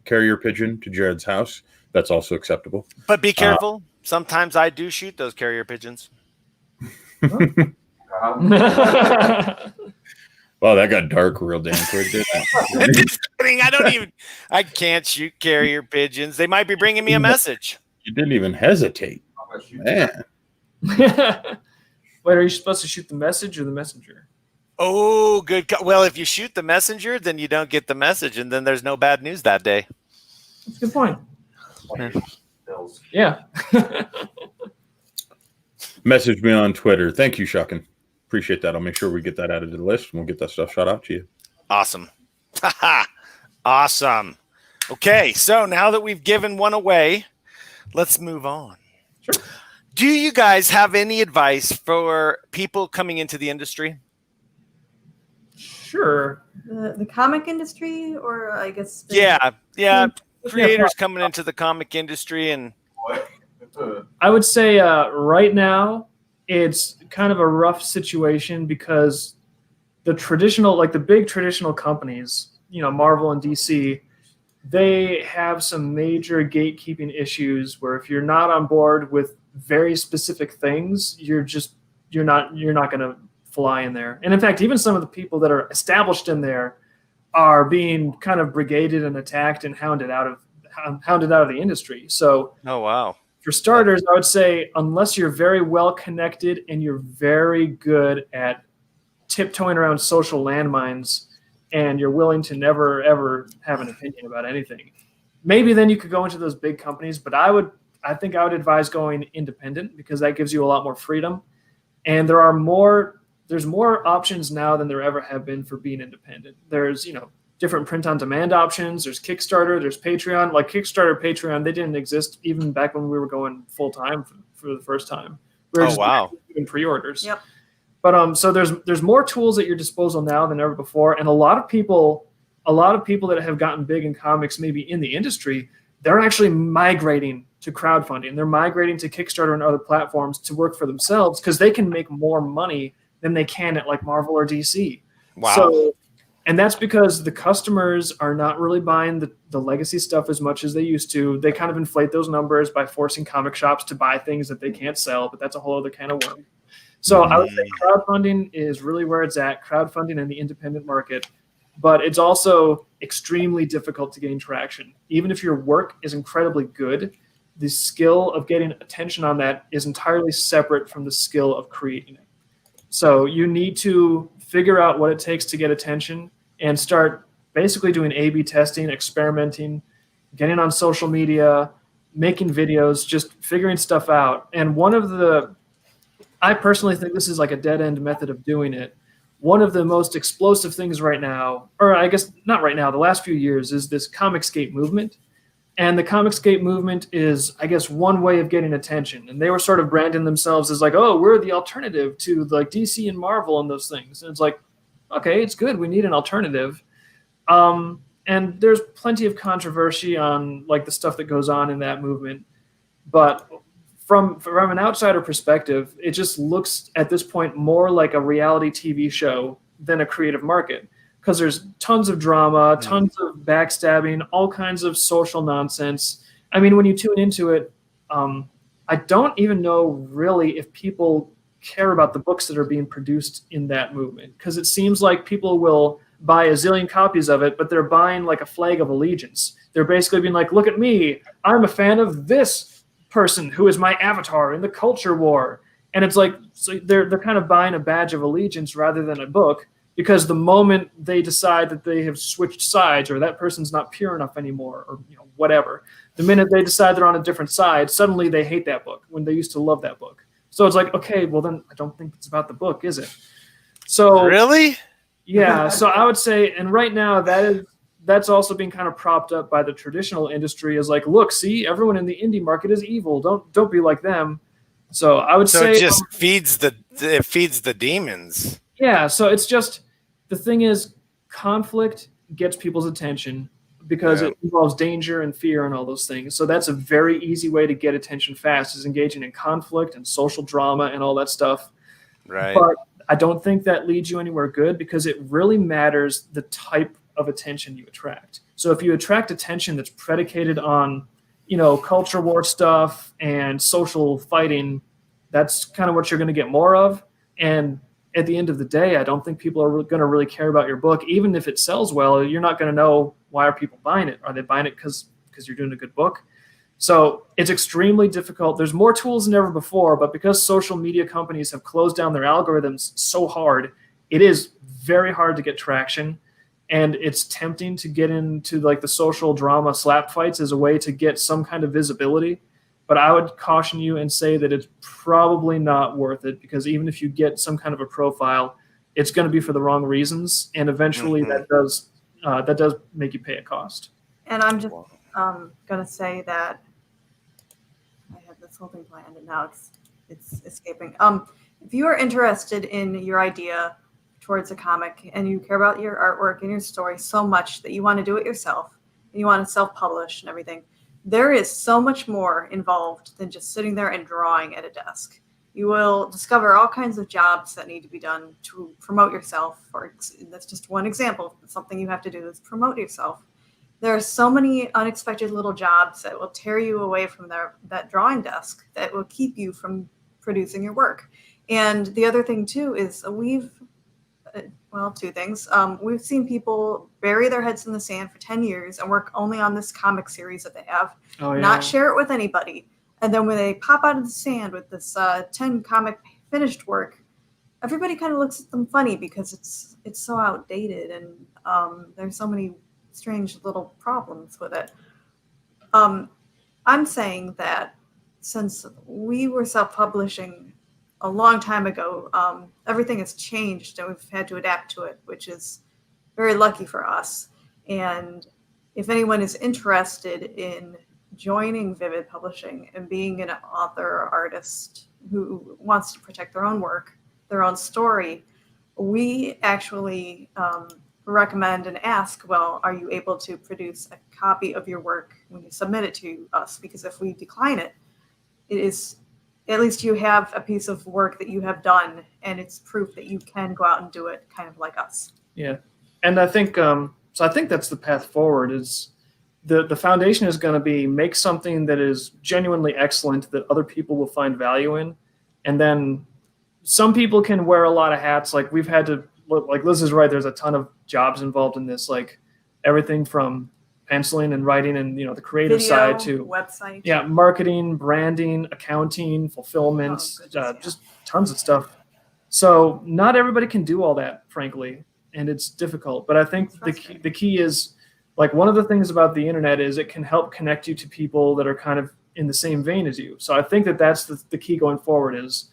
Carrier pigeon to Jared's house. That's also acceptable. But be careful. Sometimes I do shoot those carrier pigeons. Well, that got dark real damn quick, didn't it? Just kidding. I can't shoot carrier pigeons. They might be bringing me a message. You didn't even hesitate. Man. Wait, are you supposed to shoot the message or the messenger? Oh, good. Well, if you shoot the messenger, then you don't get the message, and then there's no bad news that day. That's a good point. Yeah. Message me on Twitter. Thank you, Shuckin. Appreciate that. I'll make sure we get that added to the list, and we'll get that stuff shot out to you. Awesome. Awesome. Okay, so now that we've given one away, let's move on. Sure. Do you guys have any advice for people coming into the industry? Sure. The comic industry, or I guess. Creators coming into the comic industry, and I would say right now it's kind of a rough situation because the big traditional companies, Marvel and DC, they have some major gatekeeping issues where if you're not on board with very specific things, you're not going to fly in there. And in fact, even some of the people that are established in there are being kind of brigaded and attacked and hounded out of the industry. So, oh wow. For starters, I would say unless you're very well connected and you're very good at tiptoeing around social landmines and you're willing to never, ever have an opinion about anything, maybe then you could go into those big companies. But I think I would advise going independent because that gives you a lot more freedom. And there's more options now than there ever have been for being independent. There's, different print-on-demand options. There's Kickstarter. There's Patreon. Like Kickstarter, Patreon, they didn't exist even back when we were going full-time for the first time. We were doing pre-orders. Yep. But so there's more tools at your disposal now than ever before, and a lot of people that have gotten big in comics, maybe in the industry, they're actually migrating to crowdfunding. They're migrating to Kickstarter and other platforms to work for themselves because they can make more money than they can at like Marvel or DC. Wow. And that's because the customers are not really buying the legacy stuff as much as they used to. They kind of inflate those numbers by forcing comic shops to buy things that they can't sell, but that's a whole other can of worms. So I would say crowdfunding is really where it's at, crowdfunding in the independent market. But it's also extremely difficult to gain traction. Even if your work is incredibly good, the skill of getting attention on that is entirely separate from the skill of creating it. So you need to figure out what it takes to get attention and start basically doing A/B testing, experimenting, getting on social media, making videos, just figuring stuff out. And one of the I personally think this is like a dead-end method of doing it. One of the most explosive things right now, or I guess not right now, the last few years, is this Comicscape movement. And the Comicscape movement is, I guess, one way of getting attention. And they were sort of branding themselves as like, oh, we're the alternative to like DC and Marvel and those things. And it's like, okay, it's good. We need an alternative. And there's plenty of controversy on like the stuff that goes on in that movement. But from an outsider perspective, it just looks at this point more like a reality TV show than a creative market. Because there's tons of drama, tons of backstabbing, all kinds of social nonsense. I mean, when you tune into it, I don't even know really if people care about the books that are being produced in that movement. Because it seems like people will buy a zillion copies of it, but they're buying like a flag of allegiance. They're basically being like, look at me, I'm a fan of this person who is my avatar in the culture war. And it's like, so they're kind of buying a badge of allegiance rather than a book. Because the moment they decide that they have switched sides or that person's not pure enough anymore or whatever, the minute they decide they're on a different side, suddenly they hate that book when they used to love that book. So it's like, okay, well then I don't think it's about the book, is it? So really? Yeah, so I would say, and right now that's also being kind of propped up by the traditional industry as like, look, see, everyone in the indie market is evil. Don't be like them. So I would say it just feeds the demons. Yeah, so it's just the thing is conflict gets people's attention because it involves danger and fear and all those things. So that's a very easy way to get attention fast is engaging in conflict and social drama and all that stuff. Right. But I don't think that leads you anywhere good because it really matters the type of attention you attract. So if you attract attention that's predicated on, culture war stuff and social fighting, that's kind of what you're going to get more of. And at the end of the day, I don't think people are going to really care about your book. Even if it sells well, you're not going to know why are people buying it. Are they buying it because you're doing a good book? So it's extremely difficult. There's more tools than ever before, but because social media companies have closed down their algorithms so hard, it is very hard to get traction. And it's tempting to get into like the social drama slap fights as a way to get some kind of visibility. But I would caution you and say that it's probably not worth it because even if you get some kind of a profile, it's going to be for the wrong reasons, and eventually that does make you pay a cost. And I'm just going to say that I had this whole thing planned, and now it's escaping. If you are interested in your idea towards a comic and you care about your artwork and your story so much that you want to do it yourself and you want to self-publish and everything, there is so much more involved than just sitting there and drawing at a desk. You will discover all kinds of jobs that need to be done to promote yourself. That's just one example. Something you have to do is promote yourself. There are so many unexpected little jobs that will tear you away from that drawing desk that will keep you from producing your work. And the other thing too is two things. We've seen people bury their heads in the sand for 10 years and work only on this comic series that they have, not share it with anybody. And then when they pop out of the sand with this 10 comic finished work, everybody kind of looks at them funny because it's so outdated and there's so many strange little problems with it. I'm saying that since we were self-publishing a long time ago, everything has changed and we've had to adapt to it, which is very lucky for us. And if anyone is interested in joining Vivid Publishing and being an author or artist who wants to protect their own work, their own story, we actually recommend and ask, well, are you able to produce a copy of your work when you submit it to us? Because if we decline it, it is at least you have a piece of work that you have done and it's proof that you can go out and do it kind of like us. Yeah. And I think, I think that's the path forward is the foundation is going to be make something that is genuinely excellent that other people will find value in. And then some people can wear a lot of hats. Like we've had to look, like Liz is right. There's a ton of jobs involved in this, like everything from penciling and writing and, the creative side to website. Yeah. Marketing, branding, accounting, fulfillment, just tons of stuff. So not everybody can do all that, frankly. And it's difficult, but I think the key is like one of the things about the internet is it can help connect you to people that are kind of in the same vein as you. So I think that's the key going forward is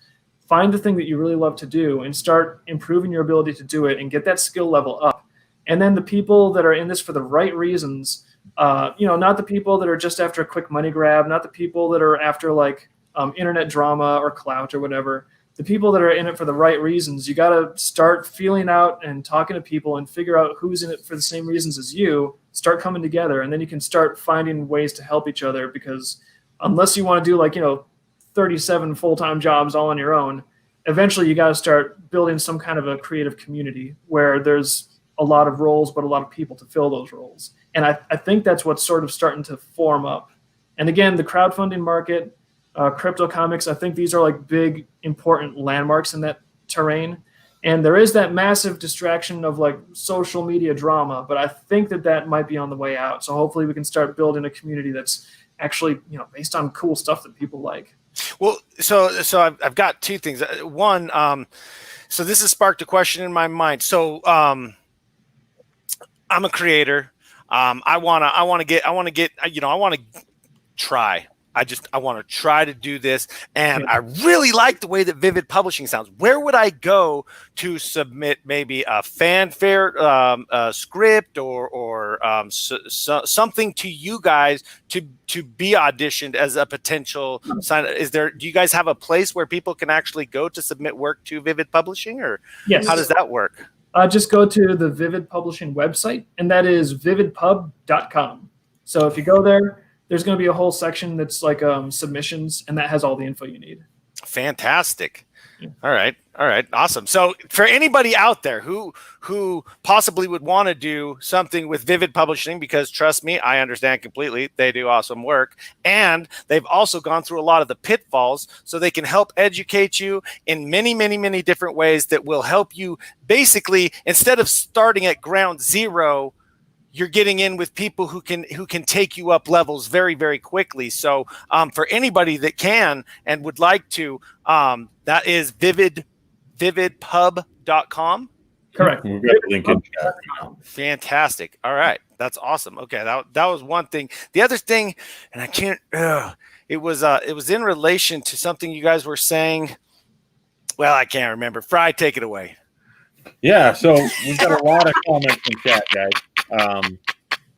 find the thing that you really love to do and start improving your ability to do it and get that skill level up. And then the people that are in this for the right reasons, not the people that are just after a quick money grab, not the people that are after like internet drama or clout or whatever. The people that are in it for the right reasons, you got to start feeling out and talking to people and figure out who's in it for the same reasons as you, start coming together, and then you can start finding ways to help each other, because unless you want to do 37 full-time jobs all on your own, eventually you got to start building some kind of a creative community where there's a lot of roles, but a lot of people to fill those roles. And I think that's what's sort of starting to form up. And again, the crowdfunding market, crypto comics, I think these are like big, important landmarks in that terrain. And there is that massive distraction of like social media drama, but I think that might be on the way out. So hopefully we can start building a community that's actually, based on cool stuff that people like. Well, so I've got two things. One, so this has sparked a question in my mind. So I'm a creator. I want to try. I want to try to do this, and I really like the way that Vivid Publishing sounds. Where would I go to submit maybe a fanfare script or something to you guys to be auditioned as a potential sign? Do you guys have a place where people can actually go to submit work to Vivid Publishing, or yes. How does that work? Just go to the Vivid Publishing website, and that is vividpub.com. So if you go there, there's going to be a whole section that's like submissions, and that has all the info you need. Fantastic. Yeah. All right. Awesome. So for anybody out there who possibly would want to do something with Vivid Publishing, because trust me, I understand completely, they do awesome work, and they've also gone through a lot of the pitfalls, so they can help educate you in many, many, many different ways that will help you. Basically, instead of starting at ground zero, you're getting in with people who can take you up levels very, very quickly. So for anybody that can and would like to, that is vividpub.com. Correct. We've got a link in chat. Fantastic. All right. That's awesome. Okay. That was one thing. The other thing, and I can't, it was in relation to something you guys were saying. Well, I can't remember. Fry, take it away. Yeah, so we've got a lot of comments in chat, guys.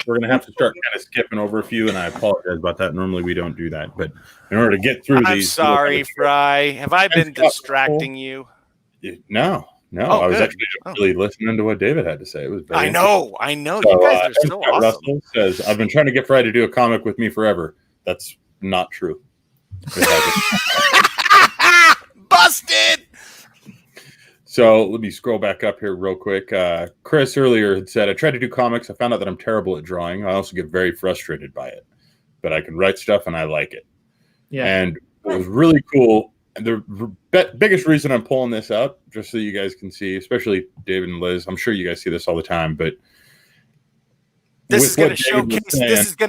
We're going to have to start kind of skipping over a few, and I apologize about that. Normally we don't do that, but in order to get through these... I'm sorry, Fry. Have I been distracting you? No. Oh, I was good. actually really listening to what David had to say. It was very I know. So, you guys are so awesome. Russell says, I've been trying to get Fry to do a comic with me forever. That's not true. Busted! So let me scroll back up here real quick. Chris earlier had said, I tried to do comics. I found out that I'm terrible at drawing. I also get very frustrated by it. But I can write stuff and I like it. Yeah. And it was really cool. And the biggest reason I'm pulling this up, just so you guys can see, especially David and Liz, I'm sure you guys see this all the time, but this is going to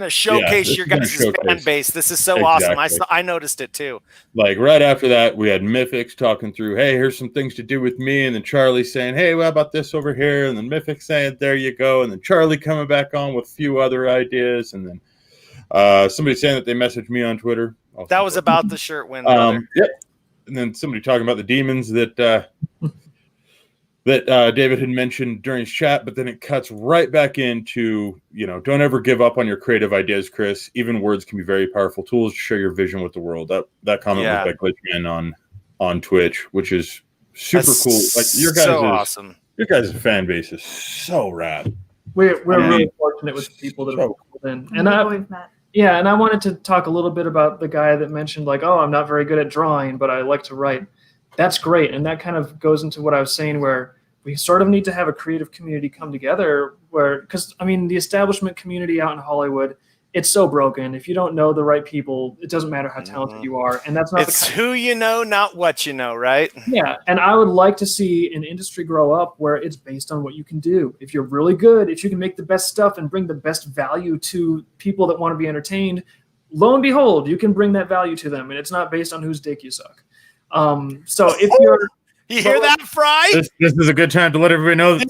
showcase your guys' fan base. This is so awesome. I noticed it too. Like right after that, we had Mythics talking through, hey, here's some things to do with me. And then Charlie saying, hey, what about this over here? And then Mythics saying, there you go. And then Charlie coming back on with a few other ideas. And then somebody saying that they messaged me on Twitter. That was about the shirt win. Yep. And then somebody talking about the demons that David had mentioned during his chat, but then it cuts right back into, don't ever give up on your creative ideas, Chris. Even words can be very powerful tools to share your vision with the world. That comment was by Glitchman on Twitch, which is super cool. Like your guys so awesome. Your guys' fan base is so rad. We're really fortunate with the people that have called in. And I wanted to talk a little bit about the guy that mentioned like, oh, I'm not very good at drawing, but I like to write. That's great. And that kind of goes into what I was saying, where we sort of need to have a creative community come together because the establishment community out in Hollywood, it's so broken. If you don't know the right people, it doesn't matter how talented you are. And that's not it's who you know, not what you know, right? Yeah. And I would like to see an industry grow up where it's based on what you can do. If you're really good, if you can make the best stuff and bring the best value to people that want to be entertained, lo and behold, you can bring that value to them. And it's not based on whose dick you suck. So if you're... You hear that, Fry? This is a good time to let everybody know that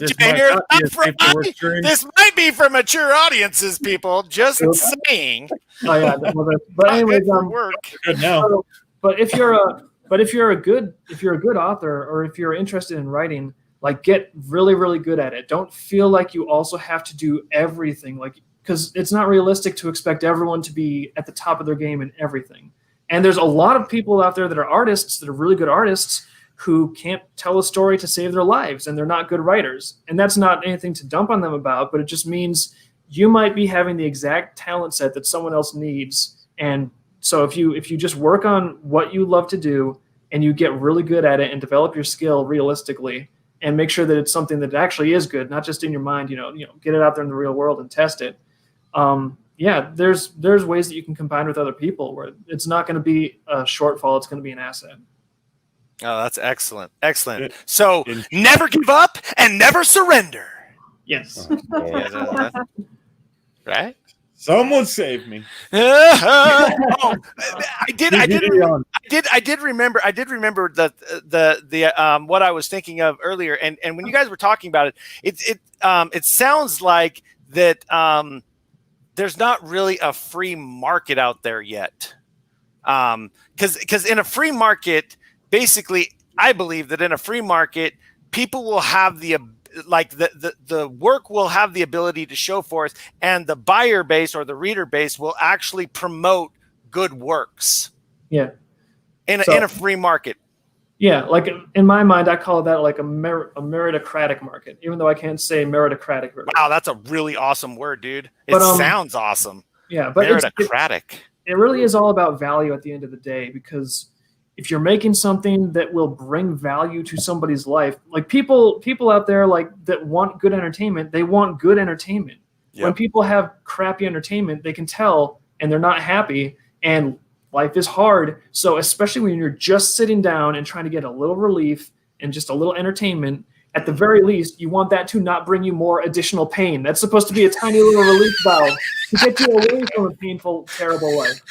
this might be for mature audiences, people. Just saying. Oh yeah, but anyways, work. Good now. But if you're But if you're a good author, or if you're interested in writing, like, get really, really good at it. Don't feel like you also have to do everything, like, because it's not realistic to expect everyone to be at the top of their game in everything. And there's a lot of people out there that are artists, that are really good artists, who can't tell a story to save their lives, and they're not good writers. And that's not anything to dump on them about, but it just means you might be having the exact talent set that someone else needs. And so if you just work on what you love to do, and you get really good at it and develop your skill realistically, and make sure that it's something that actually is good, not just in your mind, get it out there in the real world and test it. There's ways that you can combine with other people where it's not going to be a shortfall. It's going to be an asset. Oh, that's excellent. Excellent. So never give up and never surrender. Yes. Right? Someone save me. I did remember the what I was thinking of earlier, and when you guys were talking about it, it sounds like that there's not really a free market out there yet. Because in a free market, basically, I believe that in a free market, people will have the work will have the ability to show forth, and the buyer base or the reader base will actually promote good works. Yeah. In a free market. Yeah, like in my mind, I call that like a meritocratic market, even though I can't say meritocratic. Wow, that's a really awesome word, dude. It sounds awesome. Yeah, but meritocratic. It really is all about value at the end of the day, because if you're making something that will bring value to somebody's life, like people out there like that want good entertainment, they want good entertainment. Yep. When people have crappy entertainment, they can tell, and they're not happy, and life is hard. So especially when you're just sitting down and trying to get a little relief and just a little entertainment, at the very least, you want that to not bring you more additional pain. That's supposed to be a tiny little relief valve to get you away from a painful, terrible life.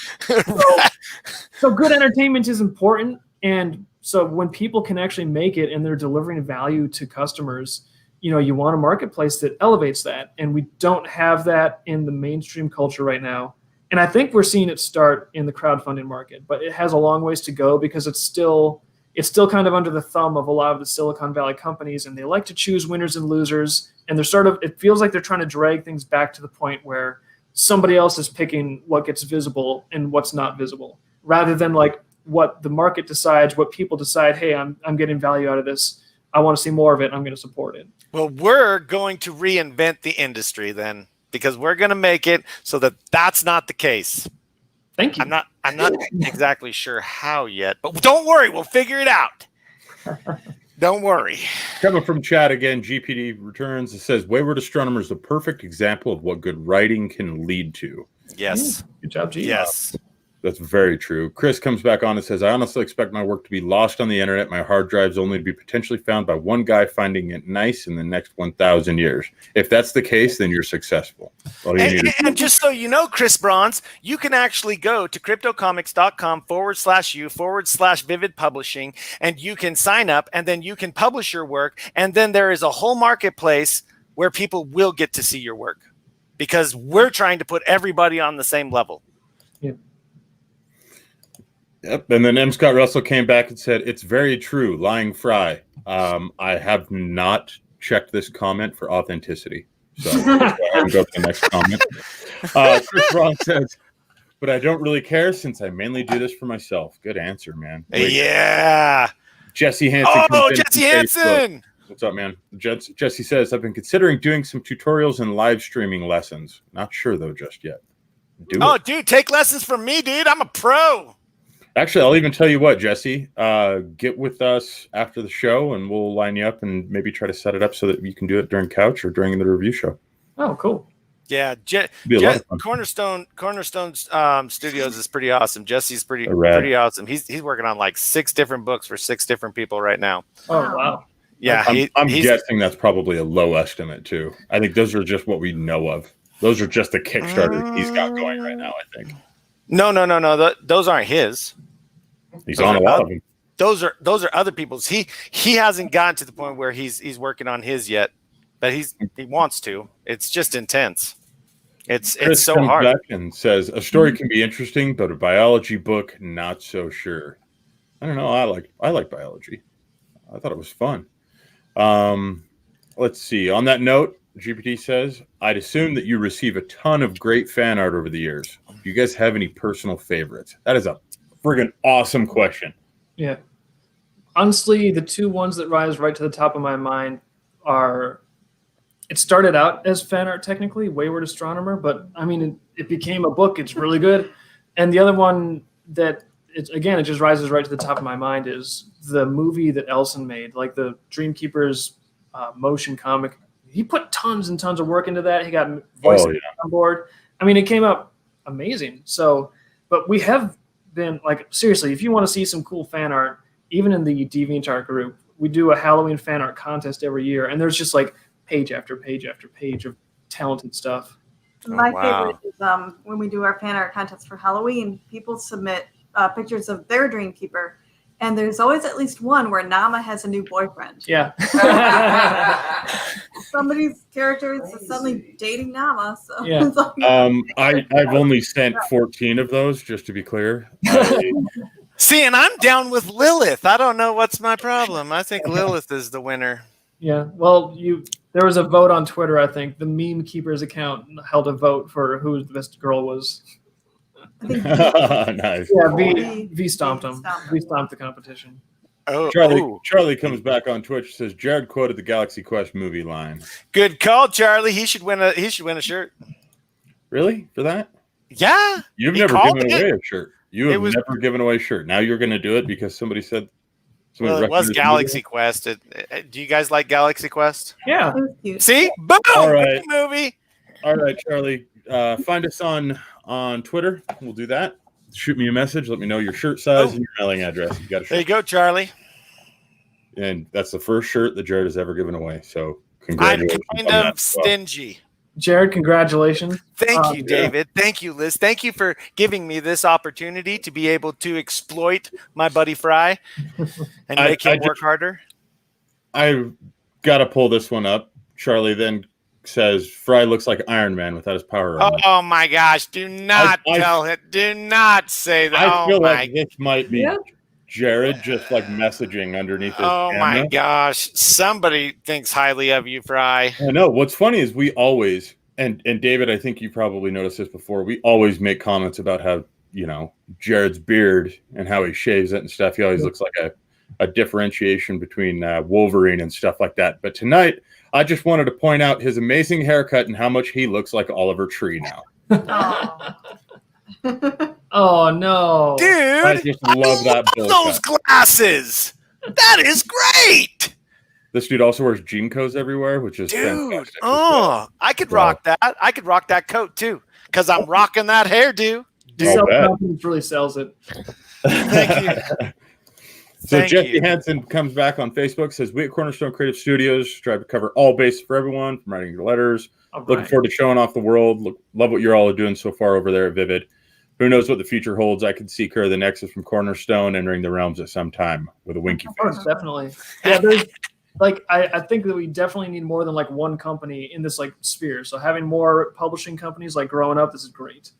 So good entertainment is important. And so when people can actually make it and they're delivering value to customers, you want a marketplace that elevates that. And we don't have that in the mainstream culture right now. And I think we're seeing it start in the crowdfunding market, but it has a long ways to go, because it's still kind of under the thumb of a lot of the Silicon Valley companies, and they like to choose winners and losers. And it feels like they're trying to drag things back to the point where somebody else is picking what gets visible and what's not visible, rather than like what the market decides, what people decide. Hey, I'm getting value out of this. I want to see more of it. I'm going to support it. Well, we're going to reinvent the industry then, because we're going to make it so that that's not the case. Thank you. I'm not exactly sure how yet, but don't worry, we'll figure it out. Don't worry. Coming from chat again, GPD returns. It says, Wayward Astronomer is the perfect example of what good writing can lead to. Yes. Good job, G. Yes. That's very true. Chris comes back on and says, I honestly expect my work to be lost on the internet, my hard drives only to be potentially found by one guy finding it nice in the next 1,000 years. If that's the case, then you're successful. And just so you know, Chris Bronze, you can actually go to cryptocomics.com/u/Vivid Publishing, and you can sign up, and then you can publish your work. And then there is a whole marketplace where people will get to see your work, because we're trying to put everybody on the same level. Yeah. Yep. And then M. Scott Russell came back and said, it's very true. Lying Fry. I have not checked this comment for authenticity. So go ahead and go to the next comment. Chris Braun says, but I don't really care since I mainly do this for myself. Good answer, man. Yeah. Jesse Hansen. Oh, Jesse Hansen. What's up, man? Jesse says, I've been considering doing some tutorials and live streaming lessons. Not sure, though, just yet. Dude, take lessons from me, dude. I'm a pro. Actually, I'll even tell you what, Jesse. Get with us after the show, and we'll line you up and maybe try to set it up so that you can do it during Couch or during the review show. Oh, cool. Yeah, Cornerstone Studios is pretty awesome. Jesse's pretty awesome. He's working on like 6 different books for 6 different people right now. Oh, wow. Yeah, I'm guessing that's probably a low estimate too. I think those are just what we know of. Those are just the Kickstarter he's got going right now, I think. No. Those aren't his. He's on a lot of them. Those are other people's. He hasn't gotten to the point where he's working on his yet, but he wants to. It's just intense. It's so hard. Back and says a story can be interesting, but a biology book not so sure. I don't know. I like biology. I thought it was fun. Let's see. On that note, GPT says, I'd assume that you receive a ton of great fan art over the years. Do you guys have any personal favorites? That is a friggin' awesome question. Yeah. Honestly, the two ones that rise right to the top of my mind are, it started out as fan art technically, Wayward Astronomer, but I mean, it became a book. It's really good. And the other one that, it just rises right to the top of my mind is the movie that Elson made, like the Dreamkeepers motion comic. He put tons and tons of work into that. He got voice on board. I mean, it came out amazing. So, but we have been like, seriously, if you want to see some cool fan art, even in the DeviantArt group, we do a Halloween fan art contest every year, and there's just like page after page after page of talented stuff. My favorite is when we do our fan art contest for Halloween, people submit pictures of their Dreamkeeper, and there's always at least one where Nama has a new boyfriend. Yeah. Somebody's character is suddenly dating Nama. So Yeah. it's like, I've only sent 14 of those, just to be clear. See, and I'm down with Lilith. I don't know what's my problem. I think Lilith is the winner. Yeah. Well, there was a vote on Twitter, I think. The Meme Keepers account held a vote for who the best girl was. I think Nice. Yeah, V stomped him. V stomped the competition. Oh, Charlie comes back on Twitch and says Jared quoted the Galaxy Quest movie line. Good call, Charlie. He should win a shirt. Really? For that? Yeah. You've he never called given it. away a shirt. You have never given away a shirt. Now you're going to do it because somebody said. Well, it was Galaxy Quest. Do you guys like Galaxy Quest? Yeah. it was cute. See? Boom! All right. Movie. All right, Charlie. Find us on Twitter. We'll do that. Shoot me a message. Let me know your shirt size and your mailing address. You got a shirt. There you go, Charlie. And that's the first shirt that Jared has ever given away. So I'm congratulations. kind on that of as well. stingy. Jared, congratulations. Thank you, David. Thank you, Liz. Thank you for giving me this opportunity to be able to exploit my buddy Fry and make him work harder. I got to pull this one up. Charlie then says Fry looks like Iron Man without his power armor. Oh my gosh! Do not tell it. Do not say that. I feel like this might be Jared just like messaging underneath his Oh camera. my gosh! Somebody thinks highly of you, Fry. I know. What's funny is we always and David, I think you probably noticed this before. We always make comments about how Jared's beard and how he shaves it and stuff. He always looks like a differentiation between Wolverine and stuff like that. But tonight, I just wanted to point out his amazing haircut and how much he looks like Oliver Tree now. Oh no, Dude! I just love that bull those cut. glasses. That is great, This dude also wears jean coats everywhere, which is dude. fantastic. as well. I could rock that. I could rock that coat too, because I'm rocking that hairdo. self-confidence really sells it. Thank you. So Thank Jesse you. Hansen comes back on Facebook, says, we at Cornerstone Creative Studios strive to cover all bases for everyone, from writing your letters. All right. Looking forward to showing off the world. Love what you're all doing so far over there at Vivid. Who knows what the future holds? I could see Kerr the Nexus from Cornerstone entering the realms at some time with a winky Of course, face. definitely. Yeah, there's I think that we definitely need more than like one company in this like sphere. So having more publishing companies like growing up, this is great.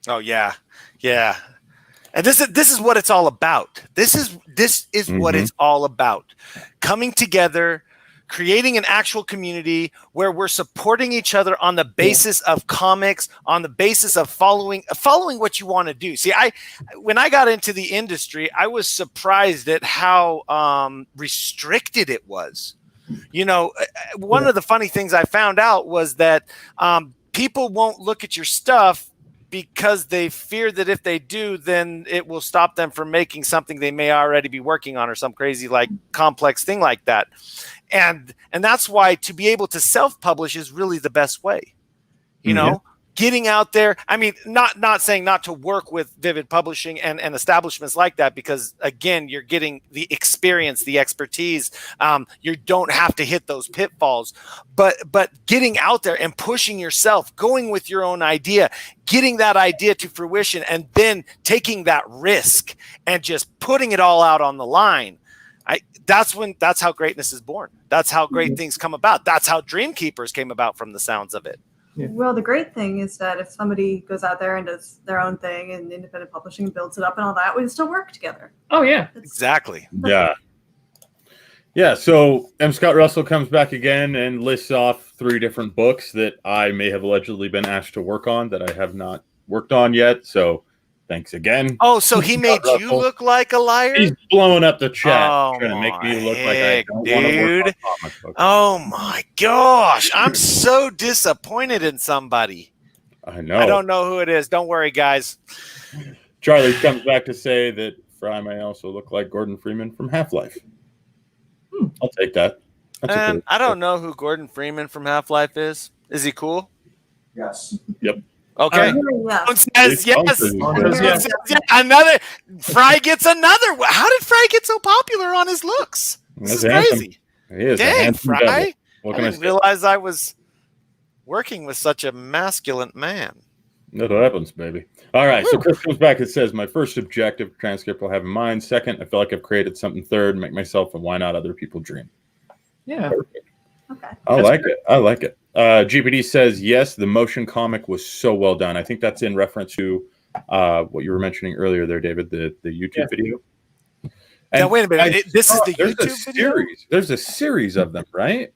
Oh yeah, yeah. And this is what it's all about. This is what it's all about. Coming together, creating an actual community where we're supporting each other on the basis of comics, on the basis of following what you want to do. See, when I got into the industry, I was surprised at how restricted it was. One of the funny things I found out was that people won't look at your stuff because they fear that if they do, then it will stop them from making something they may already be working on or some crazy like complex thing like that. And that's why to be able to self-publish is really the best way, getting out there. I mean, not saying not to work with Vivid Publishing and establishments like that, because again, you're getting the experience, the expertise. You don't have to hit those pitfalls, but getting out there and pushing yourself, going with your own idea, getting that idea to fruition, and then taking that risk and just putting it all out on the line. That's how greatness is born. That's how great things come about. That's how Dreamkeepers came about from the sounds of it. Yeah. Well, the great thing is that if somebody goes out there and does their own thing and independent publishing builds it up and all that, we can still work together. Oh yeah. Exactly. Yeah. Yeah, so M. Scott Russell comes back again and lists off 3 different books that I may have allegedly been asked to work on that I have not worked on yet. So thanks again. Oh, so he made you look like a liar? He's blowing up the chat, Oh, trying to make me look like I heck, don't want to work on comic books. Oh my gosh. I'm so disappointed in somebody. I know. I don't know who it is. Don't worry, guys. Charlie comes back to say that Fry may also look like Gordon Freeman from Half-Life. I'll take that. And I don't know who Gordon Freeman from Half-Life is. Is he cool? Yes. Yep. Okay. Yes. Says yes. Yes. Yeah, another Fry gets another. How did Fry get so popular on his looks? This is That's handsome. crazy. He is a Dang, handsome Fry. devil. What I can I didn't say? realize I was working with such a masculine man. That's what happens, baby. All right, so Chris comes back and says, my first objective transcript will have in mind. Second, I feel like I've created something. Third, make myself and why not other people dream. Yeah. Perfect. Okay. I like it. I like it. GPD says, yes, the motion comic was so well done. I think that's in reference to what you were mentioning earlier there, David, the YouTube video. And Now, wait a minute. This is the there's YouTube a video? series. There's a series of them, right?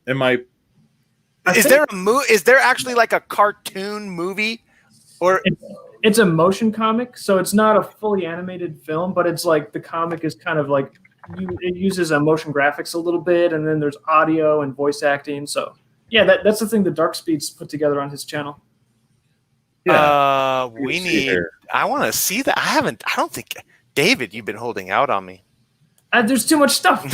Is there a Is there actually like a cartoon movie? Or It's a motion comic, so it's not a fully animated film, but it's like the comic is kind of like it uses motion graphics a little bit, and then there's audio and voice acting. So yeah, that's the thing that Dark Speed's put together on his channel. we need. I want to see that. I don't think David, you've been holding out on me. There's too much stuff.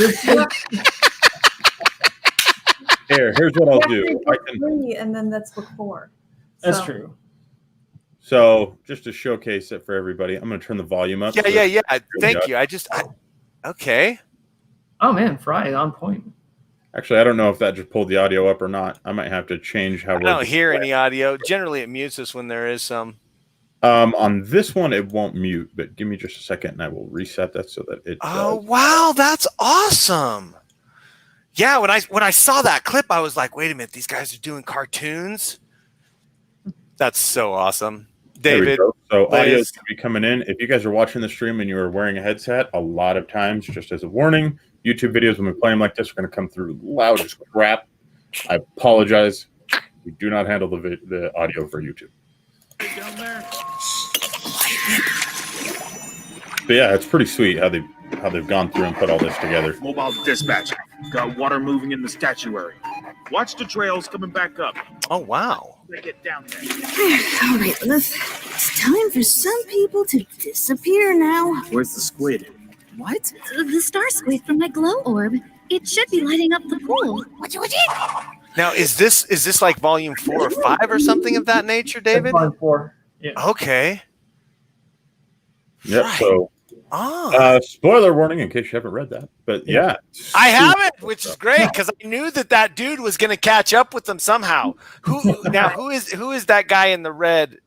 Here's what I'll do. I can, 3, and then that's book 4. That's So- true. so just to showcase it for everybody, I'm going to turn the volume up. Yeah. Thank you. Okay. Oh man, Fry on point. Actually, I don't know if that just pulled the audio up or not. I might have to change how I don't hear any audio. Generally, it mutes us when there is some. On this one, it won't mute, but give me just a second and I will reset that so that it Oh does. wow, that's awesome! Yeah, when I saw that clip, I was like, wait a minute, these guys are doing cartoons. That's so awesome, There we David. go. So audio Liz. is going to be coming in. If you guys are watching the stream and you are wearing a headset, a lot of times, just as a warning, YouTube videos when we play them like this are going to come through loud as crap. I apologize. We do not handle the audio for YouTube. But yeah, it's pretty sweet how they've gone through and put all this together. Mobile dispatch. Got water moving in the statuary. Watch the trails coming back up. Oh wow. They get down there. All right, it's time for some people to disappear now. Where's the squid? What? The star squid from my glow orb. It should be lighting up the pool. Now is this like volume 4 or 5 or something of that nature, David? Volume 4. Yeah. Okay. Yep. Right. So Oh. spoiler warning in case you haven't read that. But yeah, I haven't, which is great because I knew that dude was going to catch up with them somehow. Who is that guy in the red?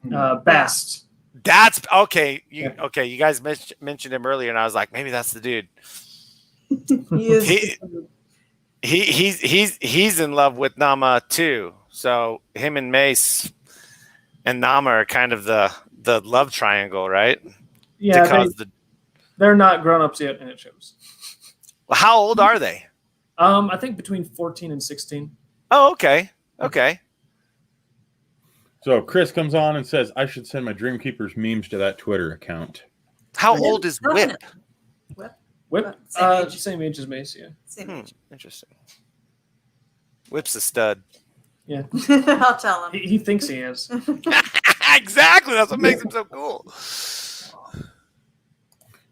Bast. That's okay. You guys mentioned him earlier, and I was like, maybe that's the dude. He is. He's in love with Nama too. So him and Mace and Nama are kind of the love triangle, right? Yeah, they're not grown-ups yet, and it shows. Well, how old are they? I think between 14 and 16. Oh, okay. Okay. So Chris comes on and says, I should send my Dreamkeepers memes to that Twitter account. How old is Whip? Whip, same age as Mace, yeah. Same age. Interesting. Whip's a stud. Yeah. I'll tell him. He thinks he is. Exactly. That's what makes him so cool.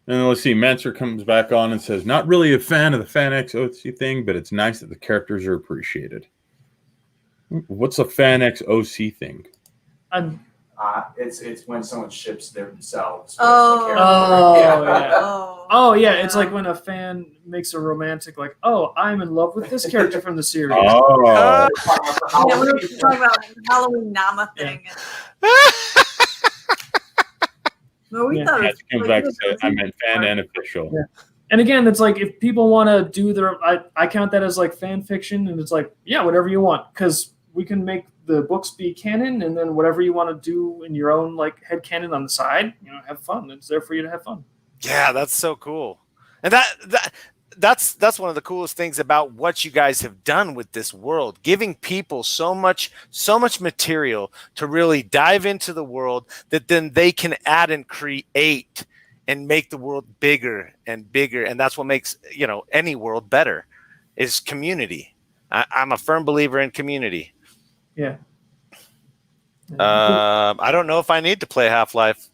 And then let's see, Manser comes back on and says, not really a fan of the Fan X OC thing, but it's nice that the characters are appreciated. What's a Fan X OC thing? It's when someone ships themselves. with Oh. the character. Yeah. Oh, yeah. It's like when a fan makes a romantic, like, oh, I'm in love with this character from the series. Oh. Yeah, we were talking about Halloween Nama thing. No, we Yeah. thought it Manser comes was back and says, I meant fan and official. Yeah. And again, it's like if people want to do I count that as like fan fiction, and it's like, yeah, whatever you want, because we can make the books be canon, and then whatever you want to do in your own like head canon on the side, have fun. It's there for you to have fun. Yeah, that's so cool. And that's one of the coolest things about what you guys have done with this world, giving people so much material to really dive into the world that then they can add and create and make the world bigger and bigger. And that's what makes, any world better, is community. I'm a firm believer in community. Yeah. I don't know if I need to play Half-Life.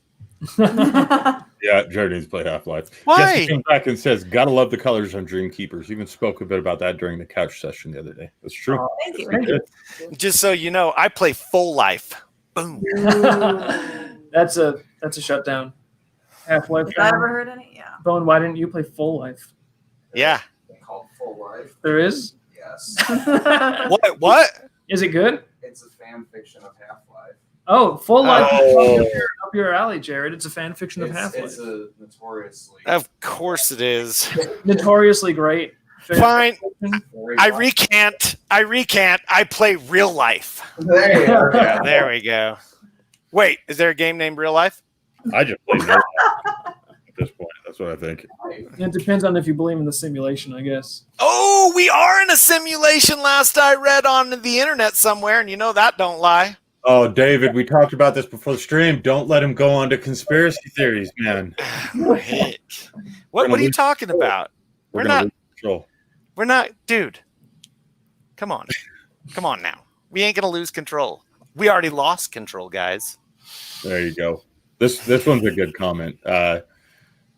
Yeah, Jared needs to play Half-Life. Why? Jesse comes back and says, "Gotta love the colors on Dreamkeepers." Even spoke a bit about that during the couch session the other day. That's true. Oh, thank you. Just so you know, I play Full Life. Boom. That's a shutdown. Half-Life. Have I ever heard any? Yeah. Bone, why didn't you play Full Life? Yeah. Called Full Life. There is? Yes. What? Is it good? It's a fan fiction of Half-Life. Oh, Full Life Oh. is up your alley, Jared. It's a fan fiction of Half-Life. It's a notoriously Of course it is. Notoriously great. Fine. I recant. I play Real Life. There you go. Yeah. There we go. Wait, is there a game named Real Life? I just play Half-Life at this point. That's what I think. It depends on if you believe in the simulation, I guess. Oh, we are in a simulation last I read on the internet somewhere, and that don't lie. Oh, David, we talked about this before the stream. Don't let him go on to conspiracy theories, man. What are you talking about? We're We're gonna not. lose control. We're not, dude. Come on now. We ain't gonna lose control. We already lost control, guys. There you go. This one's a good comment.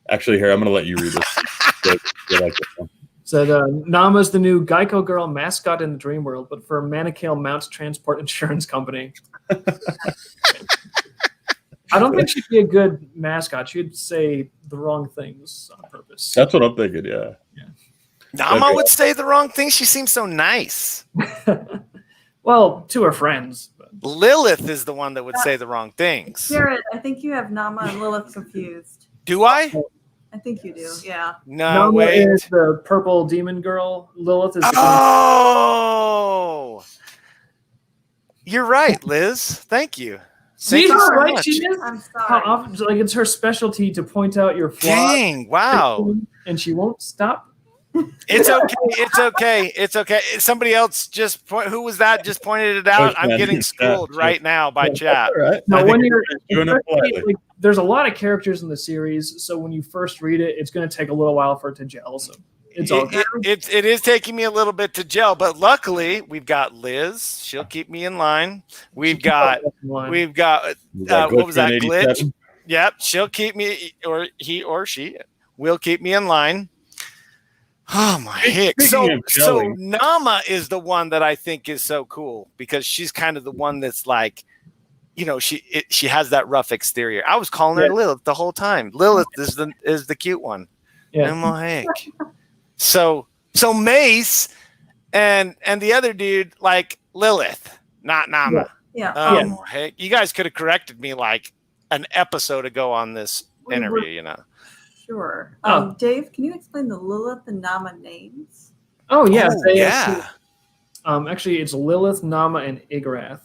Actually, here, I'm gonna let you read this. You like this one. Said Nama's the new Geico Girl mascot in the dream world, but for Manukale Mounts Transport Insurance Company. I don't think she'd be a good mascot. She'd say the wrong things on purpose. That's what I'm thinking. Yeah. Nama Okay. would say the wrong thing. She seems so nice. Well, to her friends. But. Lilith is the one that would say the wrong things. Jared, I think you have Nama and Lilith confused. Do I? I think you do. Yeah. No, Nama wait. is the purple demon girl. Lilith is the Oh, you're right, Liz. Thank you. Thank See, you so right? much. She is. I'm How sorry. often, like it's her specialty to point out your flaws. Dang! Wow. And she won't stop. It's okay. It's okay. It's okay. Somebody else who was that? Just pointed it out. I'm getting schooled right now by chat. All right. No, I think when you're doing it especially, politely. like, there's a lot of characters in the series, so when you first read it, it's going to take a little while for it to gel. So it's all good. It is taking me a little bit to gel, but luckily we've got Liz. She'll keep me in line. We've got what was that, Glitch? Yep, she'll keep me, or he or she will keep me in line. Oh my heck! So Nama is the one that I think is so cool because she's kind of the one that's like, she has that rough exterior. I was calling her Lilith the whole time. Lilith is the cute one. Yeah. Oh my heck! So Mace and the other dude like Lilith, not Nama. Yeah. Oh heck! You guys could have corrected me like an episode ago on this interview. Sure. Oh. Dave, can you explain the Lilith and Nama names? Oh yeah, Oh, yeah. Actually, it's Lilith, Nama, and Igrath.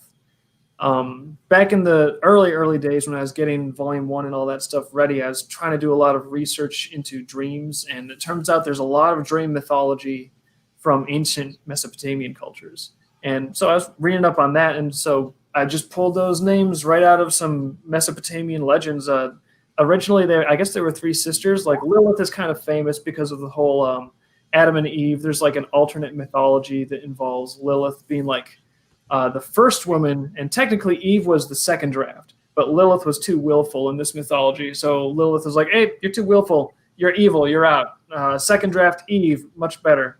Back in the early days when I was getting Volume 1 and all that stuff ready, I was trying to do a lot of research into dreams, and it turns out there's a lot of dream mythology from ancient Mesopotamian cultures. And so I was reading up on that, and so I just pulled those names right out of some Mesopotamian legends. Originally, I guess there were three sisters. Like Lilith is kind of famous because of the whole Adam and Eve. There's like an alternate mythology that involves Lilith being like the first woman, and technically Eve was the second draft, but Lilith was too willful in this mythology. So Lilith is like, hey, you're too willful. You're evil. You're out. Second draft Eve, much better.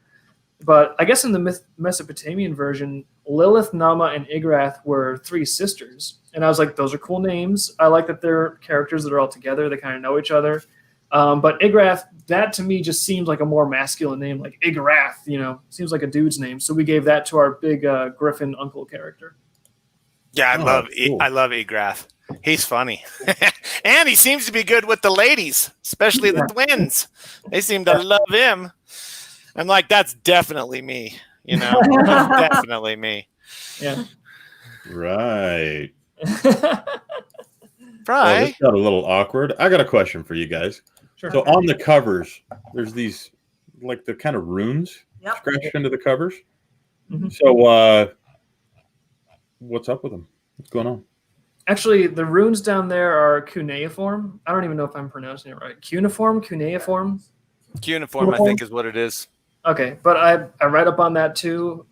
But I guess in the Mesopotamian version, Lilith, Nama, and Igrath were three sisters. And I was like, those are cool names. I like that they're characters that are all together. They kind of know each other. But Igrath, that to me just seems like a more masculine name, like Igrath, seems like a dude's name. So we gave that to our big Griffin uncle character. Yeah, Cool. I love Igrath. He's funny. And he seems to be good with the ladies, especially the twins. They seem to love him. I'm like, that's definitely me, That's definitely me. Yeah. Right. Fry. Well, this got a little awkward. I got a question for you guys. Sure. So on the covers, there's these like the kind of runes Yep. scratched into the covers. Mhm. So what's up with them? What's going on? Actually, the runes down there are cuneiform. I don't even know if I'm pronouncing it right. Cuneiform. Cuneiform, I think, is what it is. Okay, but I read up on that too,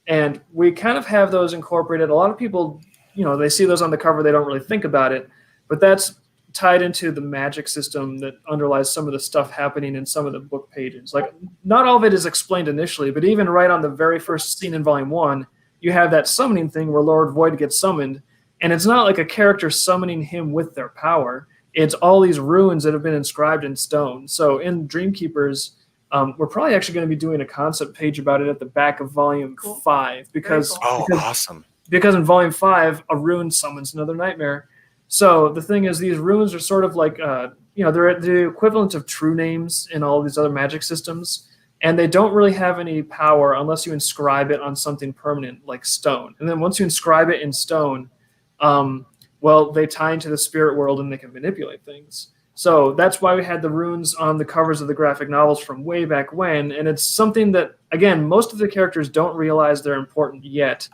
and we kind of have those incorporated. A lot of people, they see those on the cover, they don't really think about it, but that's tied into the magic system that underlies some of the stuff happening in some of the book pages. Like, not all of it is explained initially, but even right on the very first scene in Volume 1, you have that summoning thing where Lord Void gets summoned, and it's not like a character summoning him with their power. It's all these runes that have been inscribed in stone. So in Dreamkeepers, we're probably actually going to be doing a concept page about it at the back of Volume 5 because Awesome. because in Volume 5 a rune summons another nightmare. So the thing is, these runes are sort of like they're the equivalent of true names in all these other magic systems, and they don't really have any power unless you inscribe it on something permanent like stone. And then once you inscribe it in stone, they tie into the spirit world and they can manipulate things. So that's why we had the runes on the covers of the graphic novels from way back when. And it's something that, again, most of the characters don't realize they're important yet,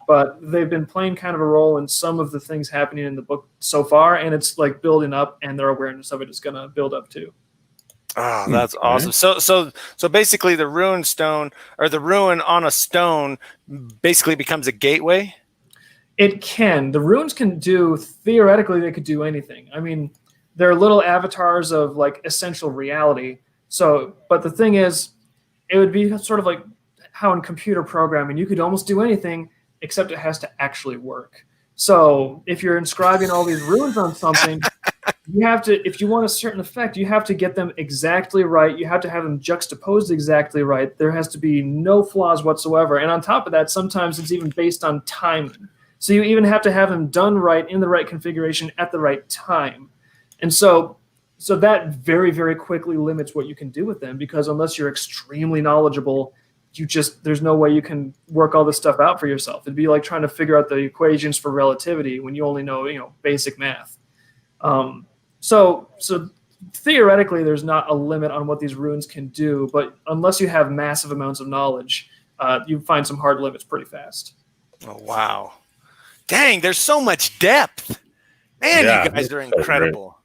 but they've been playing kind of a role in some of the things happening in the book so far. And it's like building up, and their awareness of it is going to build up too. Oh, that's awesome. So basically the rune stone, or the rune on a stone, basically becomes a gateway? It can. The runes can do, theoretically, they could do anything. I mean, they're little avatars of like essential reality. So, but the thing is, it would be sort of like how in computer programming, you could almost do anything except it has to actually work. So if you're inscribing all these runes on something, you have to, if you want a certain effect, you have to get them exactly right. You have to have them juxtaposed exactly right. There has to be no flaws whatsoever. And on top of that, sometimes it's even based on timing. So you even have to have them done right in the right configuration at the right time. And so that very, very quickly limits what you can do with them, because unless you're extremely knowledgeable, there's no way you can work all this stuff out for yourself. It'd be like trying to figure out the equations for relativity when you only know, basic math. So theoretically, there's not a limit on what these runes can do, but unless you have massive amounts of knowledge, you find some hard limits pretty fast. Oh, wow. Dang, there's so much depth. Man, Yeah, you guys are incredible.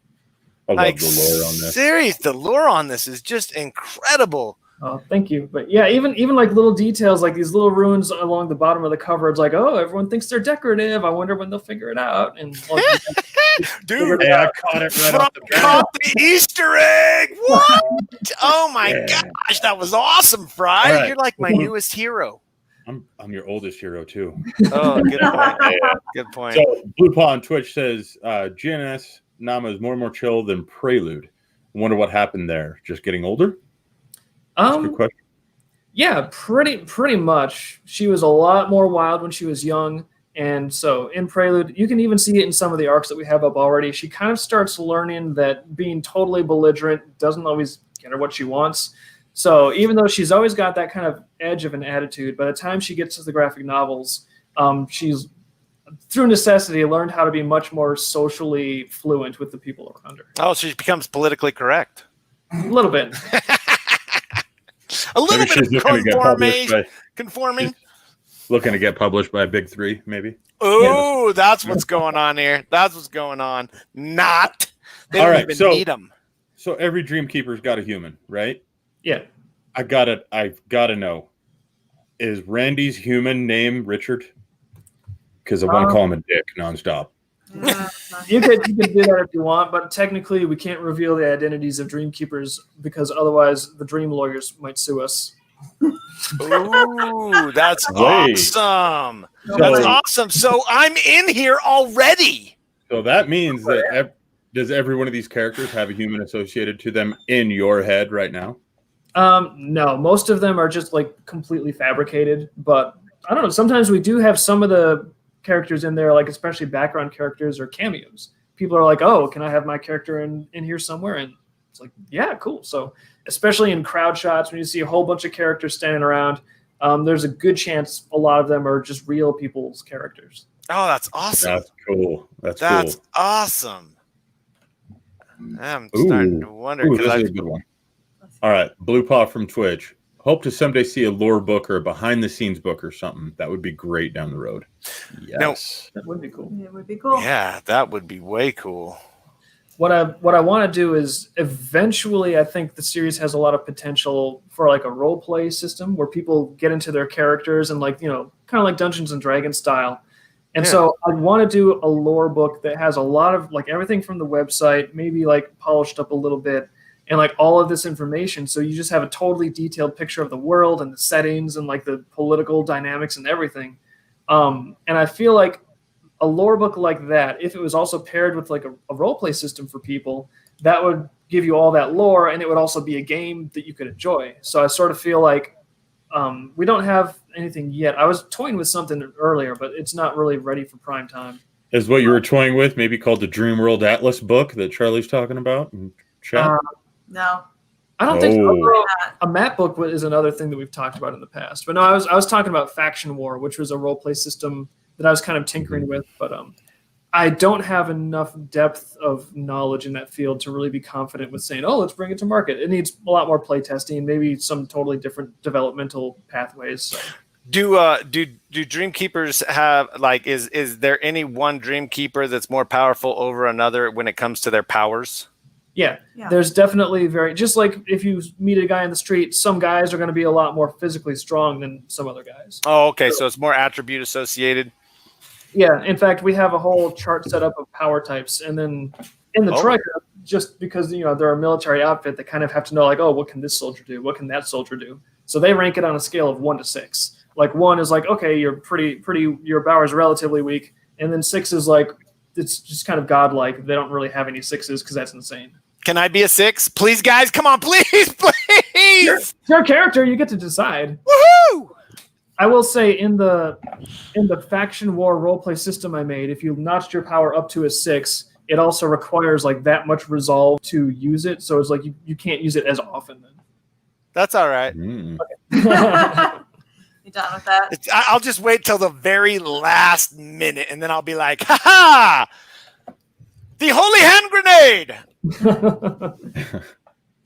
I love the lore on this. Serious, the lore on this is just incredible. Oh, thank you. But yeah, even like little details, like these little runes along the bottom of the cover. It's like, oh, everyone thinks they're decorative. I wonder when they'll figure it out. And Dude, Hey, I caught it right off the bat. caught the Easter egg. What? Oh my gosh, that was awesome, Fry. All right. You're like my newest hero. I'm your oldest hero too. Oh, good point. Good point. So Blue Paw on Twitch says GNS Nama is more and more chill than Prelude. I wonder what happened there. Just getting older? That's a good question. Yeah, pretty much. She was a lot more wild when she was young. And so in Prelude, you can even see it in some of the arcs that we have up already. She kind of starts learning that being totally belligerent doesn't always get her what she wants. So even though she's always got that kind of edge of an attitude, by the time she gets to the graphic novels, she's, through necessity, learned how to be much more socially fluent with the people around her. Oh, so she becomes politically correct. A little bit. A little Maybe bit she's looking to get published conforming. Looking to get published by Big Three, maybe. Oh, that's what's going on here. That's what's going on. Not. They All don't right, even so- need them. So every Dreamkeeper's got a human, right? Yeah. I've got to know. Is Randy's human name Richard? Because I want to call him a dick nonstop. You could do that if you want, but technically we can't reveal the identities of Dreamkeepers because otherwise the Dream lawyers might sue us. Ooh, that's Wait. awesome. That's awesome. So I'm in here already. So that means that does every one of these characters have a human associated to them in your head right now? No, most of them are just like completely fabricated, but I don't know. Sometimes we do have some of the characters in there, like especially background characters or cameos. People are like, oh, can I have my character in here somewhere? And it's like, yeah, cool. So especially in crowd shots, when you see a whole bunch of characters standing around, there's a good chance a lot of them are just real people's characters. Oh, that's awesome. That's cool. That's cool. Awesome. I'm starting to wonder. Ooh, this is a good one. All right, Blue Paw from Twitch. Hope to someday see a lore book or a behind-the-scenes book or something. That would be great down the road. Yes. That would be cool. It would be cool. Yeah, that would be way cool. What I want to do is eventually, I think the series has a lot of potential for like a role play system where people get into their characters and like, you know, kind of like Dungeons and Dragons style. And so I want to do a lore book that has a lot of like everything from the website, maybe like polished up a little bit, and like all of this information. So you just have a totally detailed picture of the world and the settings and like the political dynamics and everything. And I feel like a lore book like that, if it was also paired with like a role play system for people, that would give you all that lore, and it would also be a game that you could enjoy. So I sort of feel like we don't have anything yet. I was toying with something earlier, but it's not really ready for prime time. Is what you were toying with maybe called the Dream World Atlas book that Charlie's talking about in chat? No. I don't think so. A map book is another thing that we've talked about in the past. But no, I was talking about Faction War, which was a role play system that I was kind of tinkering with. But I don't have enough depth of knowledge in that field to really be confident with saying, oh, let's bring it to market. It needs a lot more play testing, maybe some totally different developmental pathways. So. Do Dreamkeepers have like is there any one Dreamkeeper that's more powerful over another when it comes to their powers? Yeah, there's definitely just like if you meet a guy in the street, some guys are going to be a lot more physically strong than some other guys. Oh, okay. So it's more attribute associated. Yeah. In fact, we have a whole chart set up of power types. And then in the Troika, just because, you know, they're a military outfit, they kind of have to know like, oh, what can this soldier do? What can that soldier do? So they rank it on a scale of 1 to 6. Like 1 is like, okay, you're pretty, your power is relatively weak. And then 6 is like, it's just kind of godlike. They don't really have any 6s because that's insane. Can I be a 6? Please, guys, come on, please, please. It's your character. You get to decide. Woohoo! I will say in the Faction War roleplay system I made, if you notched your power up to a 6, it also requires like that much resolve to use it. So it's like you can't use it as often then. That's all right. You done with that? I'll just wait till the very last minute, and then I'll be like, ha ha! The holy hand grenade!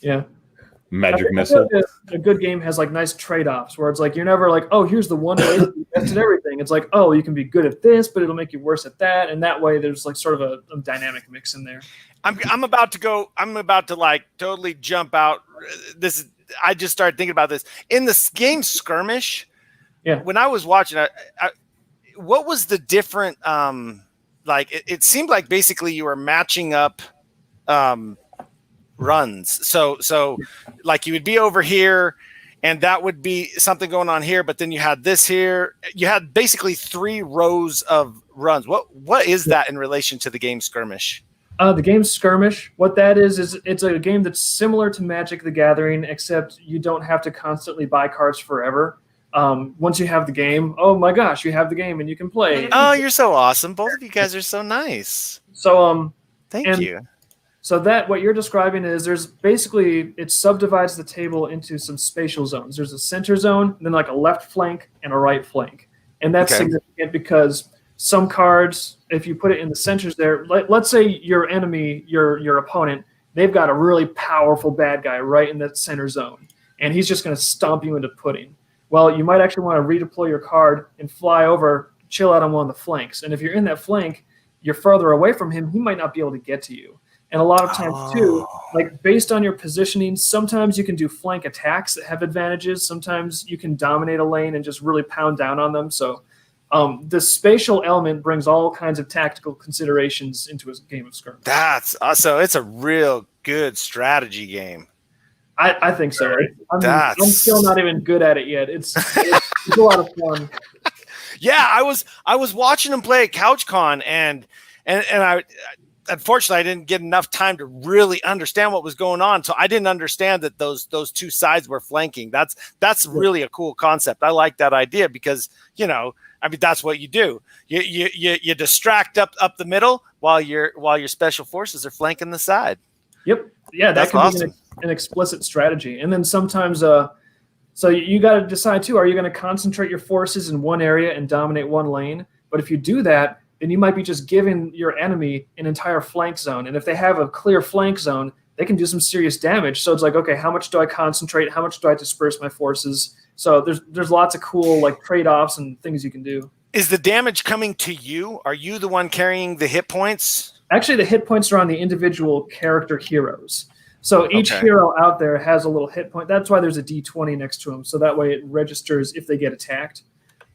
Yeah. Magic missile. A good game has like nice trade-offs where it's like you're never like, oh, here's the one way to be best at everything. It's like, oh, you can be good at this, but it'll make you worse at that, and that way there's like sort of a dynamic mix in there. I'm about to like totally jump out. I just started thinking about this in the game Skirmish. Yeah. When I was watching, what was the different? Like it seemed like basically you were matching up. Runs. So like you would be over here and that would be something going on here, but then you had this here. You had basically 3 rows of runs. What is that in relation to the game Skirmish? The game Skirmish, what that is it's a game that's similar to Magic the Gathering, except you don't have to constantly buy cards forever. Once you have the game, oh my gosh, you have the game and you can play. Oh, you're so awesome. Both of you guys are so nice. So thank you. So that what you're describing is there's basically it subdivides the table into some spatial zones. There's a center zone, and then like a left flank and a right flank. And that's significant because some cards, if you put it in the centers there, let's say your enemy, your opponent, they've got a really powerful bad guy right in that center zone, and he's just going to stomp you into pudding. Well, you might actually want to redeploy your card and fly over, chill out on one of the flanks. And if you're in that flank, you're further away from him, he might not be able to get to you. And a lot of times, too, like based on your positioning, sometimes you can do flank attacks that have advantages. Sometimes you can dominate a lane and just really pound down on them. So the spatial element brings all kinds of tactical considerations into a game of Skirmish. So it's a real good strategy game. I think so. I'm still not even good at it yet. It's a lot of fun. Yeah, I was watching him play at CouchCon, and I unfortunately I didn't get enough time to really understand what was going on. So I didn't understand that those 2 sides were flanking. That's really a cool concept. I like that idea because, you know, I mean, that's what you do. You distract up the middle while your special forces are flanking the side. Yep. Yeah, that's can awesome. Be an explicit strategy. And then sometimes So you got to decide too, are you going to concentrate your forces in one area and dominate one lane? But if you do that, then you might be just giving your enemy an entire flank zone. And if they have a clear flank zone, they can do some serious damage. So it's like, okay, how much do I concentrate? How much do I disperse my forces? So there's lots of cool like trade-offs and things you can do. Is the damage coming to you? Are you the one carrying the hit points? Actually, the hit points are on the individual character heroes. So each hero out there has a little hit point. That's why there's a D20 next to them. So that way it registers if they get attacked.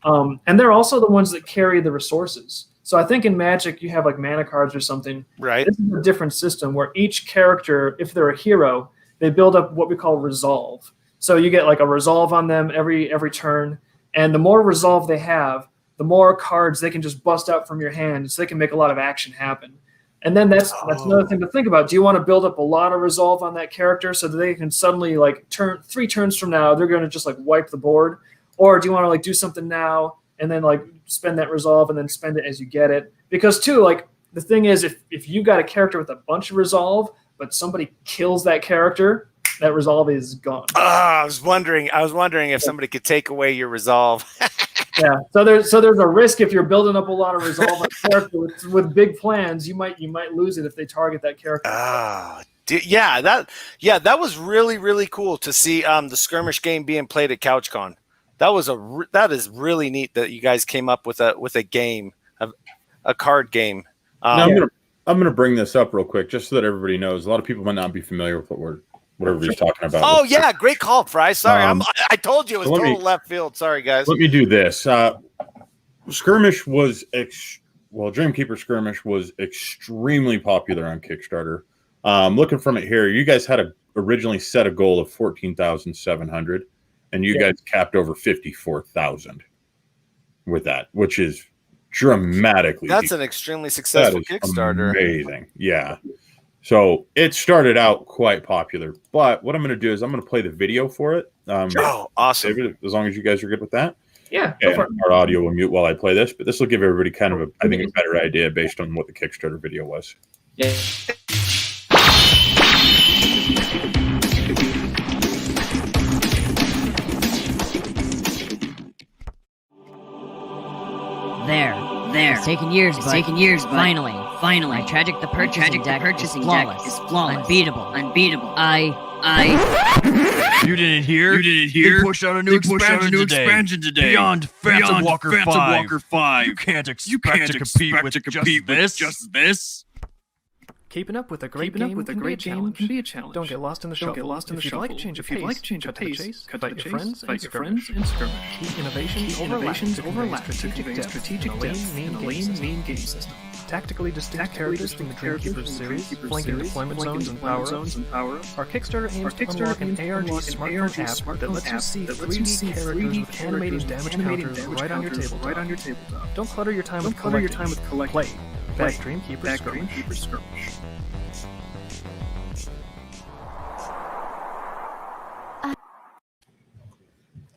And they're also the ones that carry the resources. So I think in Magic you have like mana cards or something. Right. This is a different system where each character, if they're a hero, they build up what we call resolve. So you get like a resolve on them every turn. And the more resolve they have, the more cards they can just bust out from your hand, so they can make a lot of action happen. And then that's another thing to think about. Do you want to build up a lot of resolve on that character so that they can suddenly like 3 turns from now they're going to just like wipe the board, or do you want to like do something now and then like spend that resolve and then spend it as you get it? Because too, like the thing is, if you got a character with a bunch of resolve but somebody kills that character, that resolve is gone. I was wondering if somebody could take away your resolve. Yeah, so there's a risk if you're building up a lot of resolve on a character with big plans, you might lose it if they target that character. That was really, really cool to see the skirmish game being played at CouchCon. That is really neat that you guys came up with a game, a card game. Now I'm gonna bring this up real quick just so that everybody knows. A lot of people might not be familiar with whatever he's talking about. Oh yeah, great call, Fry. Sorry, I told you it was total left field. Sorry, guys. Let me do this. Skirmish was Dreamkeeper Skirmish was extremely popular on Kickstarter. Looking from it here, you guys had originally set a goal of 14,700, and you guys capped over 54,000 with that, which is dramatically. That's an extremely successful Kickstarter. Amazing, yeah. So it started out quite popular, but what I'm going to do is I'm going to play the video for it. Awesome! David, as long as you guys are good with that. Yeah. Our audio will mute while I play this, but this will give everybody kind of a better idea based on what the Kickstarter video was. Yeah. There. It's taken years, but finally. My Tragic the Purchasing deck is flawless. Unbeatable. You didn't hear? They pushed out a new expansion today. Beyond Phantom Walker 5. You can't expect to compete with just this. Keeping up with a great game can be a challenge. Don't get lost in the shuffle. If you'd like to change the pace, cut to the chase, fight your friends in skirmish. Key innovations overlap to convey strategic depth in a lean game system. Tactically distinct characters from the Dreamkeepers series, flanking deployment zones and power-ups. Our Kickstarter aims to unlock an ARG smartphone app that lets you see 3D characters with animated damage counters right on your tabletop. Don't clutter your time with collecting. Play. Back Dreamkeepers Skirmish.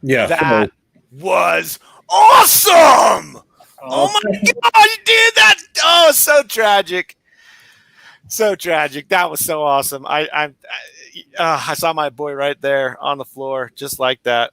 Yeah, that was awesome. Oh my God, you did that! Oh, so tragic. That was so awesome. I saw my boy right there on the floor, just like that.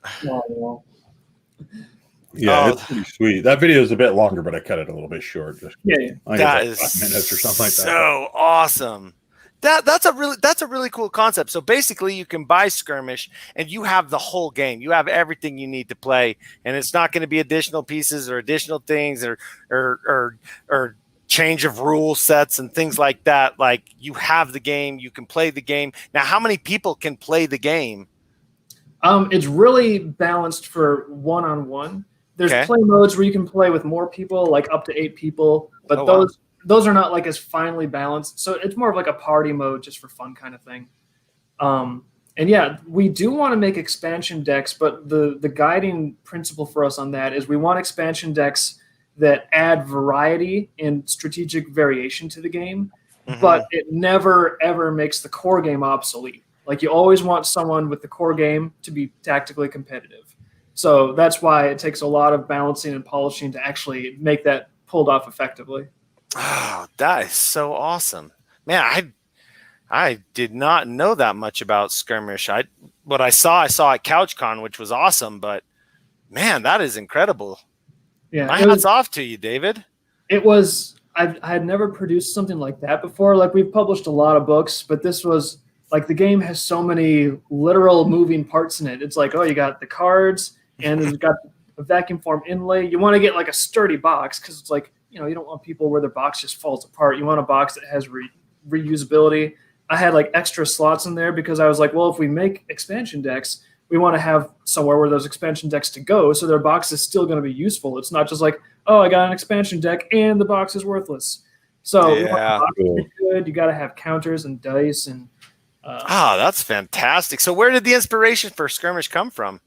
Yeah, it's pretty sweet. That video is a bit longer, but I cut it a little bit short. That is 5 minutes or something like that. So awesome. That's a really cool concept. So basically, you can buy Skirmish, and you have the whole game. You have everything you need to play, and it's not going to be additional pieces or additional things or change of rule sets and things like that. Like, you have the game, you can play the game. Now, how many people can play the game? It's really balanced for one-on-one. There's play modes where you can play with more people, like up to 8 people, but those are not like as finely balanced. So it's more of like a party mode just for fun kind of thing. And yeah, we do want to make expansion decks, but the guiding principle for us on that is we want expansion decks that add variety and strategic variation to the game, but it never, ever makes the core game obsolete. Like, you always want someone with the core game to be tactically competitive. So that's why it takes a lot of balancing and polishing to actually make that pulled off effectively. Oh, that is so awesome. Man, I did not know that much about Skirmish. what I saw at CouchCon, which was awesome. But man, that is incredible. Yeah, My hat's off to you, David. It was. I had never produced something like that before. Like, we've published a lot of books, but this was like, the game has so many literal moving parts in it. It's like, oh, you got the cards, and it's got a vacuum form inlay. You want to get like a sturdy box because it's like, you don't want people where their box just falls apart. You want a box that has reusability. I had like extra slots in there because I was like, well, if we make expansion decks, we want to have somewhere where those expansion decks to go, so their box is still going to be useful. It's not just like, oh, I got an expansion deck and the box is worthless. So you want the box to be good. You got to have counters and dice and. That's fantastic. So where did the inspiration for Skirmish come from?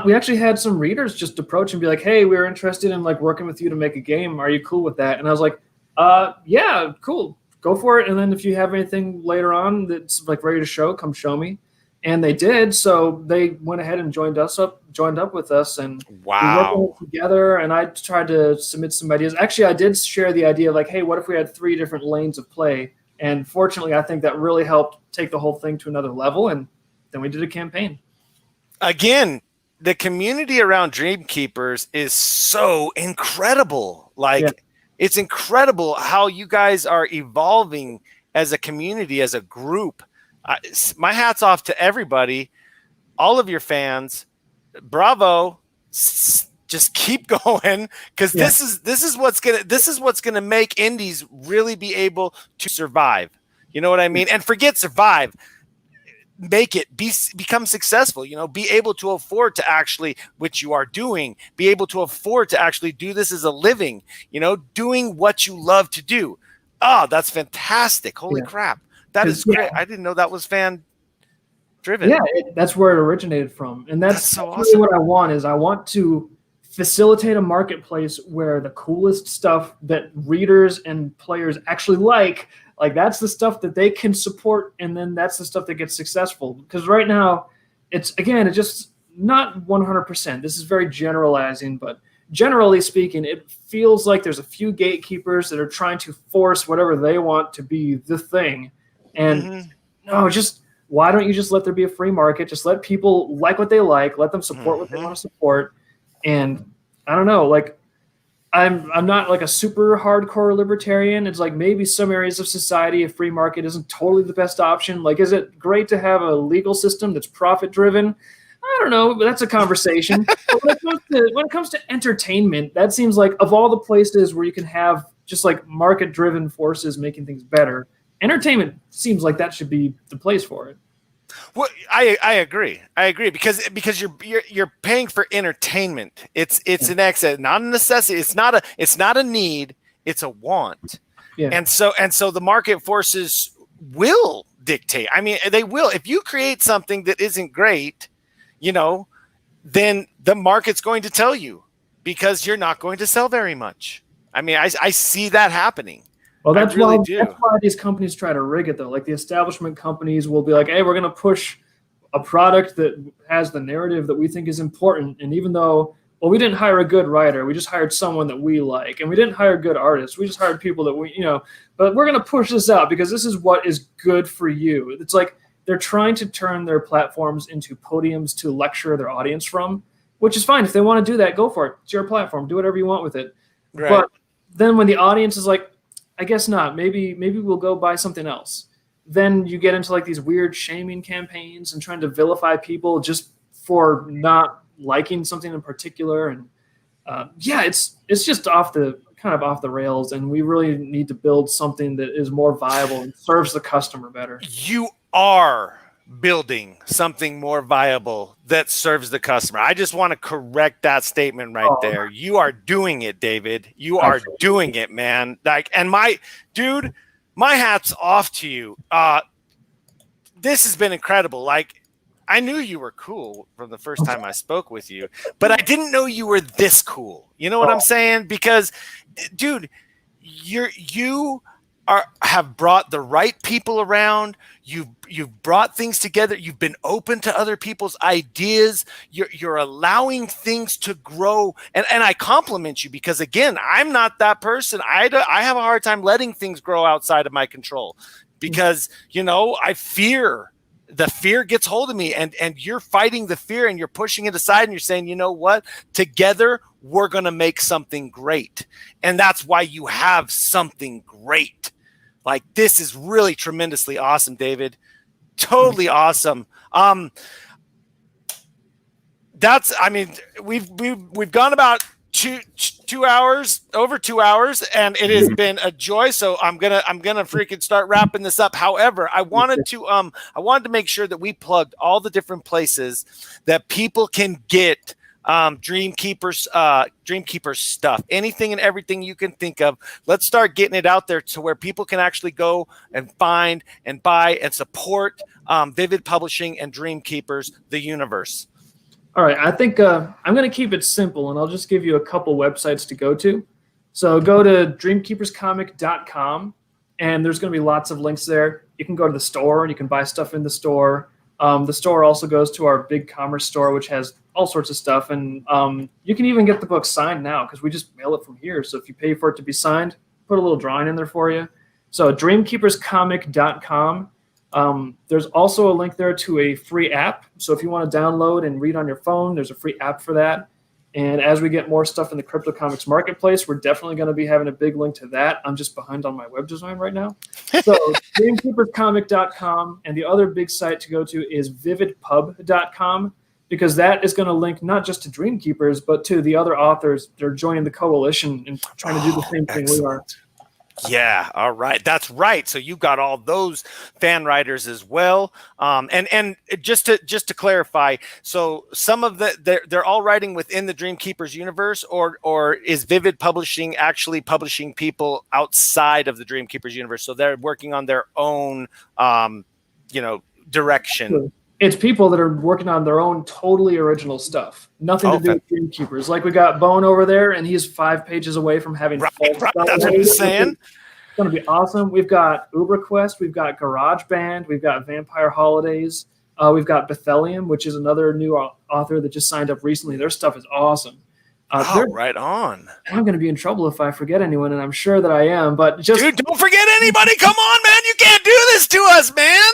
We actually had some readers just approach and be like, hey, we're interested in like working with you to make a game. Are you cool with that? And I was like, yeah, cool. Go for it. And then if you have anything later on that's like ready to show, come show me. And they did. So they went ahead and joined up with us, and wow, we worked together. And I tried to submit some ideas. Actually, I did share the idea of like, hey, what if we had 3 different lanes of play? And fortunately, I think that really helped take the whole thing to another level. And then we did a campaign. Again, the community around Dreamkeepers is so incredible. It's incredible how you guys are evolving as a community, as a group. My hat's off to everybody, all of your fans. Bravo. Just keep going, because this is what's gonna make indies really be able to survive. You know what I mean? And forget survive. Make it become successful, be able to afford to actually, which you are doing, be able to afford to actually do this as a living, doing what you love to do. Oh, that's fantastic. Holy crap. That is great. I didn't know that was fan driven. Yeah, that's where it originated from. And that's so really awesome. what I want is I want to facilitate a marketplace where the coolest stuff that readers and players actually like that's the stuff that they can support, and then that's the stuff that gets successful. Because right now, it's just not 100%. This is very generalizing, but generally speaking, it feels like there's a few gatekeepers that are trying to force whatever they want to be the thing. And no, why don't you just let there be a free market? Just let people like what they like, let them support what they want to support. And I don't know, like, I'm not like a super hardcore libertarian. It's like maybe some areas of society, a free market isn't totally the best option. Like, is it great to have a legal system that's profit driven? I don't know, but that's a conversation. But when it comes to entertainment, that seems like of all the places where you can have just like market driven forces making things better, entertainment seems like that should be the place for it. Well, I agree because you're paying for entertainment. It's an excess, not a necessity. It's not a need. It's a want. Yeah. And so the market forces will dictate. I mean, they will. If you create something that isn't great, then the market's going to tell you, because you're not going to sell very much. I mean, I see that happening. Well, that's really why these companies try to rig it, though. Like, the establishment companies will be like, hey, we're going to push a product that has the narrative that we think is important. And even though, well, we didn't hire a good writer, we just hired someone that we like. And we didn't hire good artists. We just hired people that but we're going to push this out because this is what is good for you. It's like they're trying to turn their platforms into podiums to lecture their audience from, which is fine. If they want to do that, go for it. It's your platform. Do whatever you want with it. Right. But then when the audience is like, I guess not. Maybe we'll go buy something else. Then you get into like these weird shaming campaigns and trying to vilify people just for not liking something in particular. And it's just off the rails. And we really need to build something that is more viable and serves the customer better. You are building something more viable that serves the customer. I just want to correct that statement right there. You are doing it, David. You are doing it, man. My hat's off to you. This has been incredible. Like, I knew you were cool from the first time I spoke with you, but I didn't know you were this cool. You know what I'm saying? Because, dude, you have brought the right people around. You've brought things together. You've been open to other people's ideas. You're allowing things to grow. And I compliment you because, again, I'm not that person. I have a hard time letting things grow outside of my control because, I fear the fear gets hold of me, and you're fighting the fear and you're pushing it aside and you're saying, you know what, together we're going to make something great. And that's why you have something great. Like, this is really tremendously awesome, David. Totally awesome. We've gone about 2 hours, over 2 hours, and it has been a joy. So I'm gonna freaking start wrapping this up. However, I wanted to make sure that we plugged all the different places that people can get Dreamkeepers stuff, anything and everything you can think of. Let's start getting it out there to where people can actually go and find and buy and support Vivid Publishing and Dreamkeepers, the universe. All right, I think I'm going to keep it simple, and I'll just give you a couple websites to go to. So go to dreamkeeperscomic.com, and there's going to be lots of links there. You can go to the store, and you can buy stuff in the store. The store also goes to our big commerce store, which has all sorts of stuff. And you can even get the book signed now because we just mail it from here. So if you pay for it to be signed, put a little drawing in there for you. So dreamkeeperscomic.com. There's also a link there to a free app. So if you want to download and read on your phone, there's a free app for that. And as we get more stuff in the Crypto Comics marketplace, we're definitely going to be having a big link to that. I'm just behind on my web design right now. So dreamkeeperscomic.com, and the other big site to go to is vividpub.com, because that is going to link not just to Dreamkeepers, but to the other authors that are joining the coalition and trying to do the same thing we are. Yeah, all right. That's right. So you got all those fan writers as well. And just to clarify, so some of they're all writing within the Dreamkeepers universe, or is Vivid Publishing actually publishing people outside of the Dreamkeepers universe? So they're working on their own direction. It's people that are working on their own totally original stuff. Nothing to do with Dreamkeepers. Like we got Bone over there, and he's 5 pages away from having right. That's what I'm saying. It's going to be awesome. We've got UberQuest. We've got GarageBand. We've got Vampire Holidays. We've got Bethelium, which is another new author that just signed up recently. Their stuff is awesome. Right on. I'm going to be in trouble if I forget anyone, and I'm sure that I am. But dude, don't forget anybody. Come on, man. You can't do this to us, man.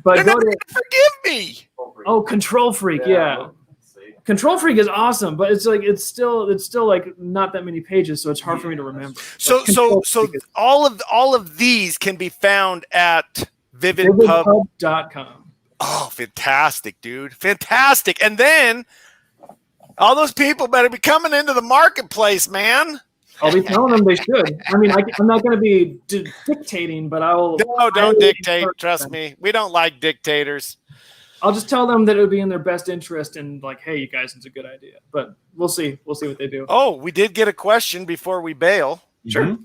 But they're not going to forgive me. Oh, Control Freak, yeah. Control Freak is awesome, but it's still like not that many pages, so it's hard for me to remember. So all of these can be found at vividpub.com. Oh, fantastic, dude. Fantastic. And then all those people better be coming into the marketplace, man. I'll be telling them they should. I mean, I'm not going to be dictating, but I will. No, don't dictate. Trust me. We don't like dictators. I'll just tell them that it would be in their best interest and like, hey, you guys, it's a good idea. But we'll see. We'll see what they do. Oh, we did get a question before we bail. Sure.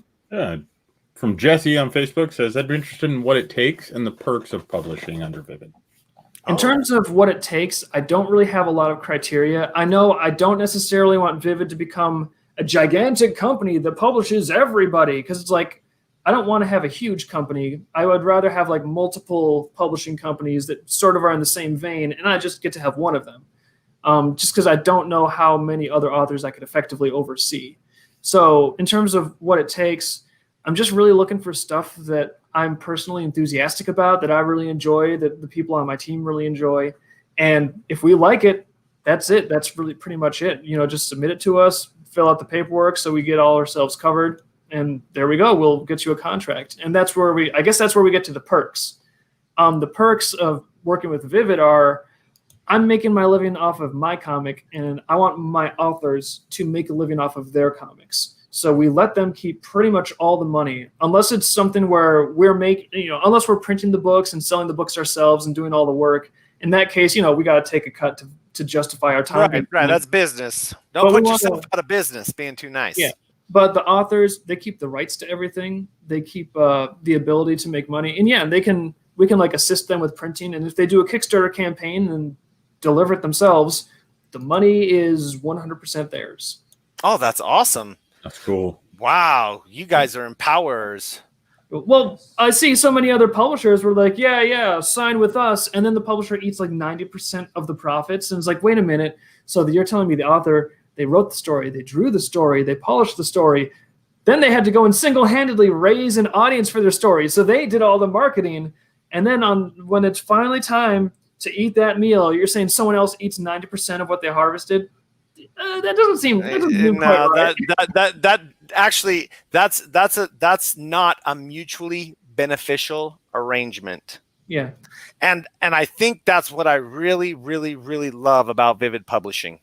From Jesse on Facebook says, I'd be interested in what it takes and the perks of publishing under Vivid. In terms of what it takes, I don't really have a lot of criteria. I know I don't necessarily want Vivid to become a gigantic company that publishes everybody, because it's like, I don't want to have a huge company. I would rather have like multiple publishing companies that sort of are in the same vein, and I just get to have one of them. Just because I don't know how many other authors I could effectively oversee. So in terms of what it takes, I'm just really looking for stuff that I'm personally enthusiastic about, that I really enjoy, that the people on my team really enjoy. And if we like it, that's it. That's really pretty much it. Just submit it to us, fill out the paperwork so we get all ourselves covered. And there we go. We'll get you a contract. And that's where we get to the perks. The perks of working with Vivid are I'm making my living off of my comic, and I want my authors to make a living off of their comics. So we let them keep pretty much all the money, unless it's something where unless we're printing the books and selling the books ourselves and doing all the work. In that case, we got to take a cut to justify our time. Right. That's business. Don't put yourself out of business being too nice. Yeah. But the authors, they keep the rights to everything. They keep the ability to make money. And yeah, we can like assist them with printing. And if they do a Kickstarter campaign and deliver it themselves, the money is 100% theirs. Oh, that's awesome. That's cool. Wow. You guys are empowerers. Well, I see so many other publishers were like, yeah, sign with us. And then the publisher eats like 90% of the profits. And it's like, wait a minute. So you're telling me the author, they wrote the story, they drew the story, they polished the story. Then they had to go and single-handedly raise an audience for their story. So they did all the marketing. And then when it's finally time to eat that meal, you're saying someone else eats 90% of what they harvested. That doesn't seem quite right. That's not a mutually beneficial arrangement. Yeah. And I think that's what I really, really, really love about Vivid Publishing.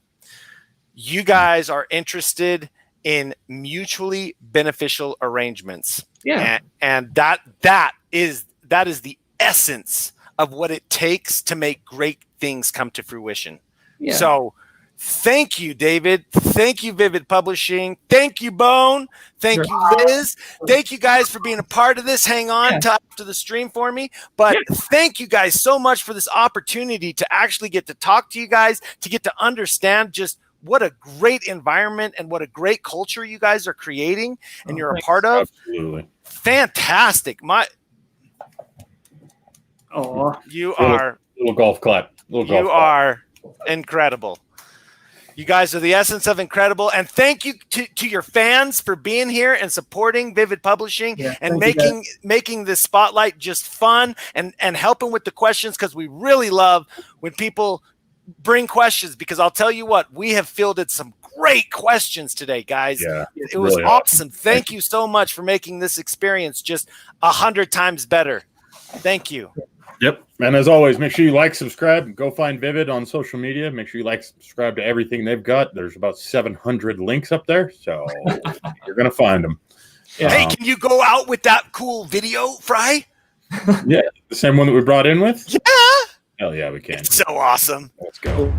You guys are interested in mutually beneficial arrangements. Yeah. And that is the essence of what it takes to make great things come to fruition. Yeah. So thank you, David. Thank you, Vivid Publishing. Thank you, Bone. Thank you, Liz. Thank you guys for being a part of this. Hang on to after the stream for me. But thank you guys so much for this opportunity to actually get to talk to you guys, to get to understand just what a great environment and what a great culture you guys are creating and you're a part of. Absolutely. Fantastic. You are little golf clap. You are incredible. You guys are the essence of incredible. And thank you to your fans for being here and supporting Vivid Publishing and making this spotlight just fun and helping with the questions, because we really love when people bring questions, because I'll tell you what, we have fielded some great questions today, guys. Yeah, it was really awesome. Thank you so much for making this experience just 100 times better. Thank you. Yep. And as always, make sure you like, subscribe, go find Vivid on social media. Make sure you like, subscribe to everything they've got. There's about 700 links up there, so you're going to find them. Hey, can you go out with that cool video, Fry? Yeah, the same one that we brought in with? Yeah. Hell yeah, we can. It's so awesome. Let's go.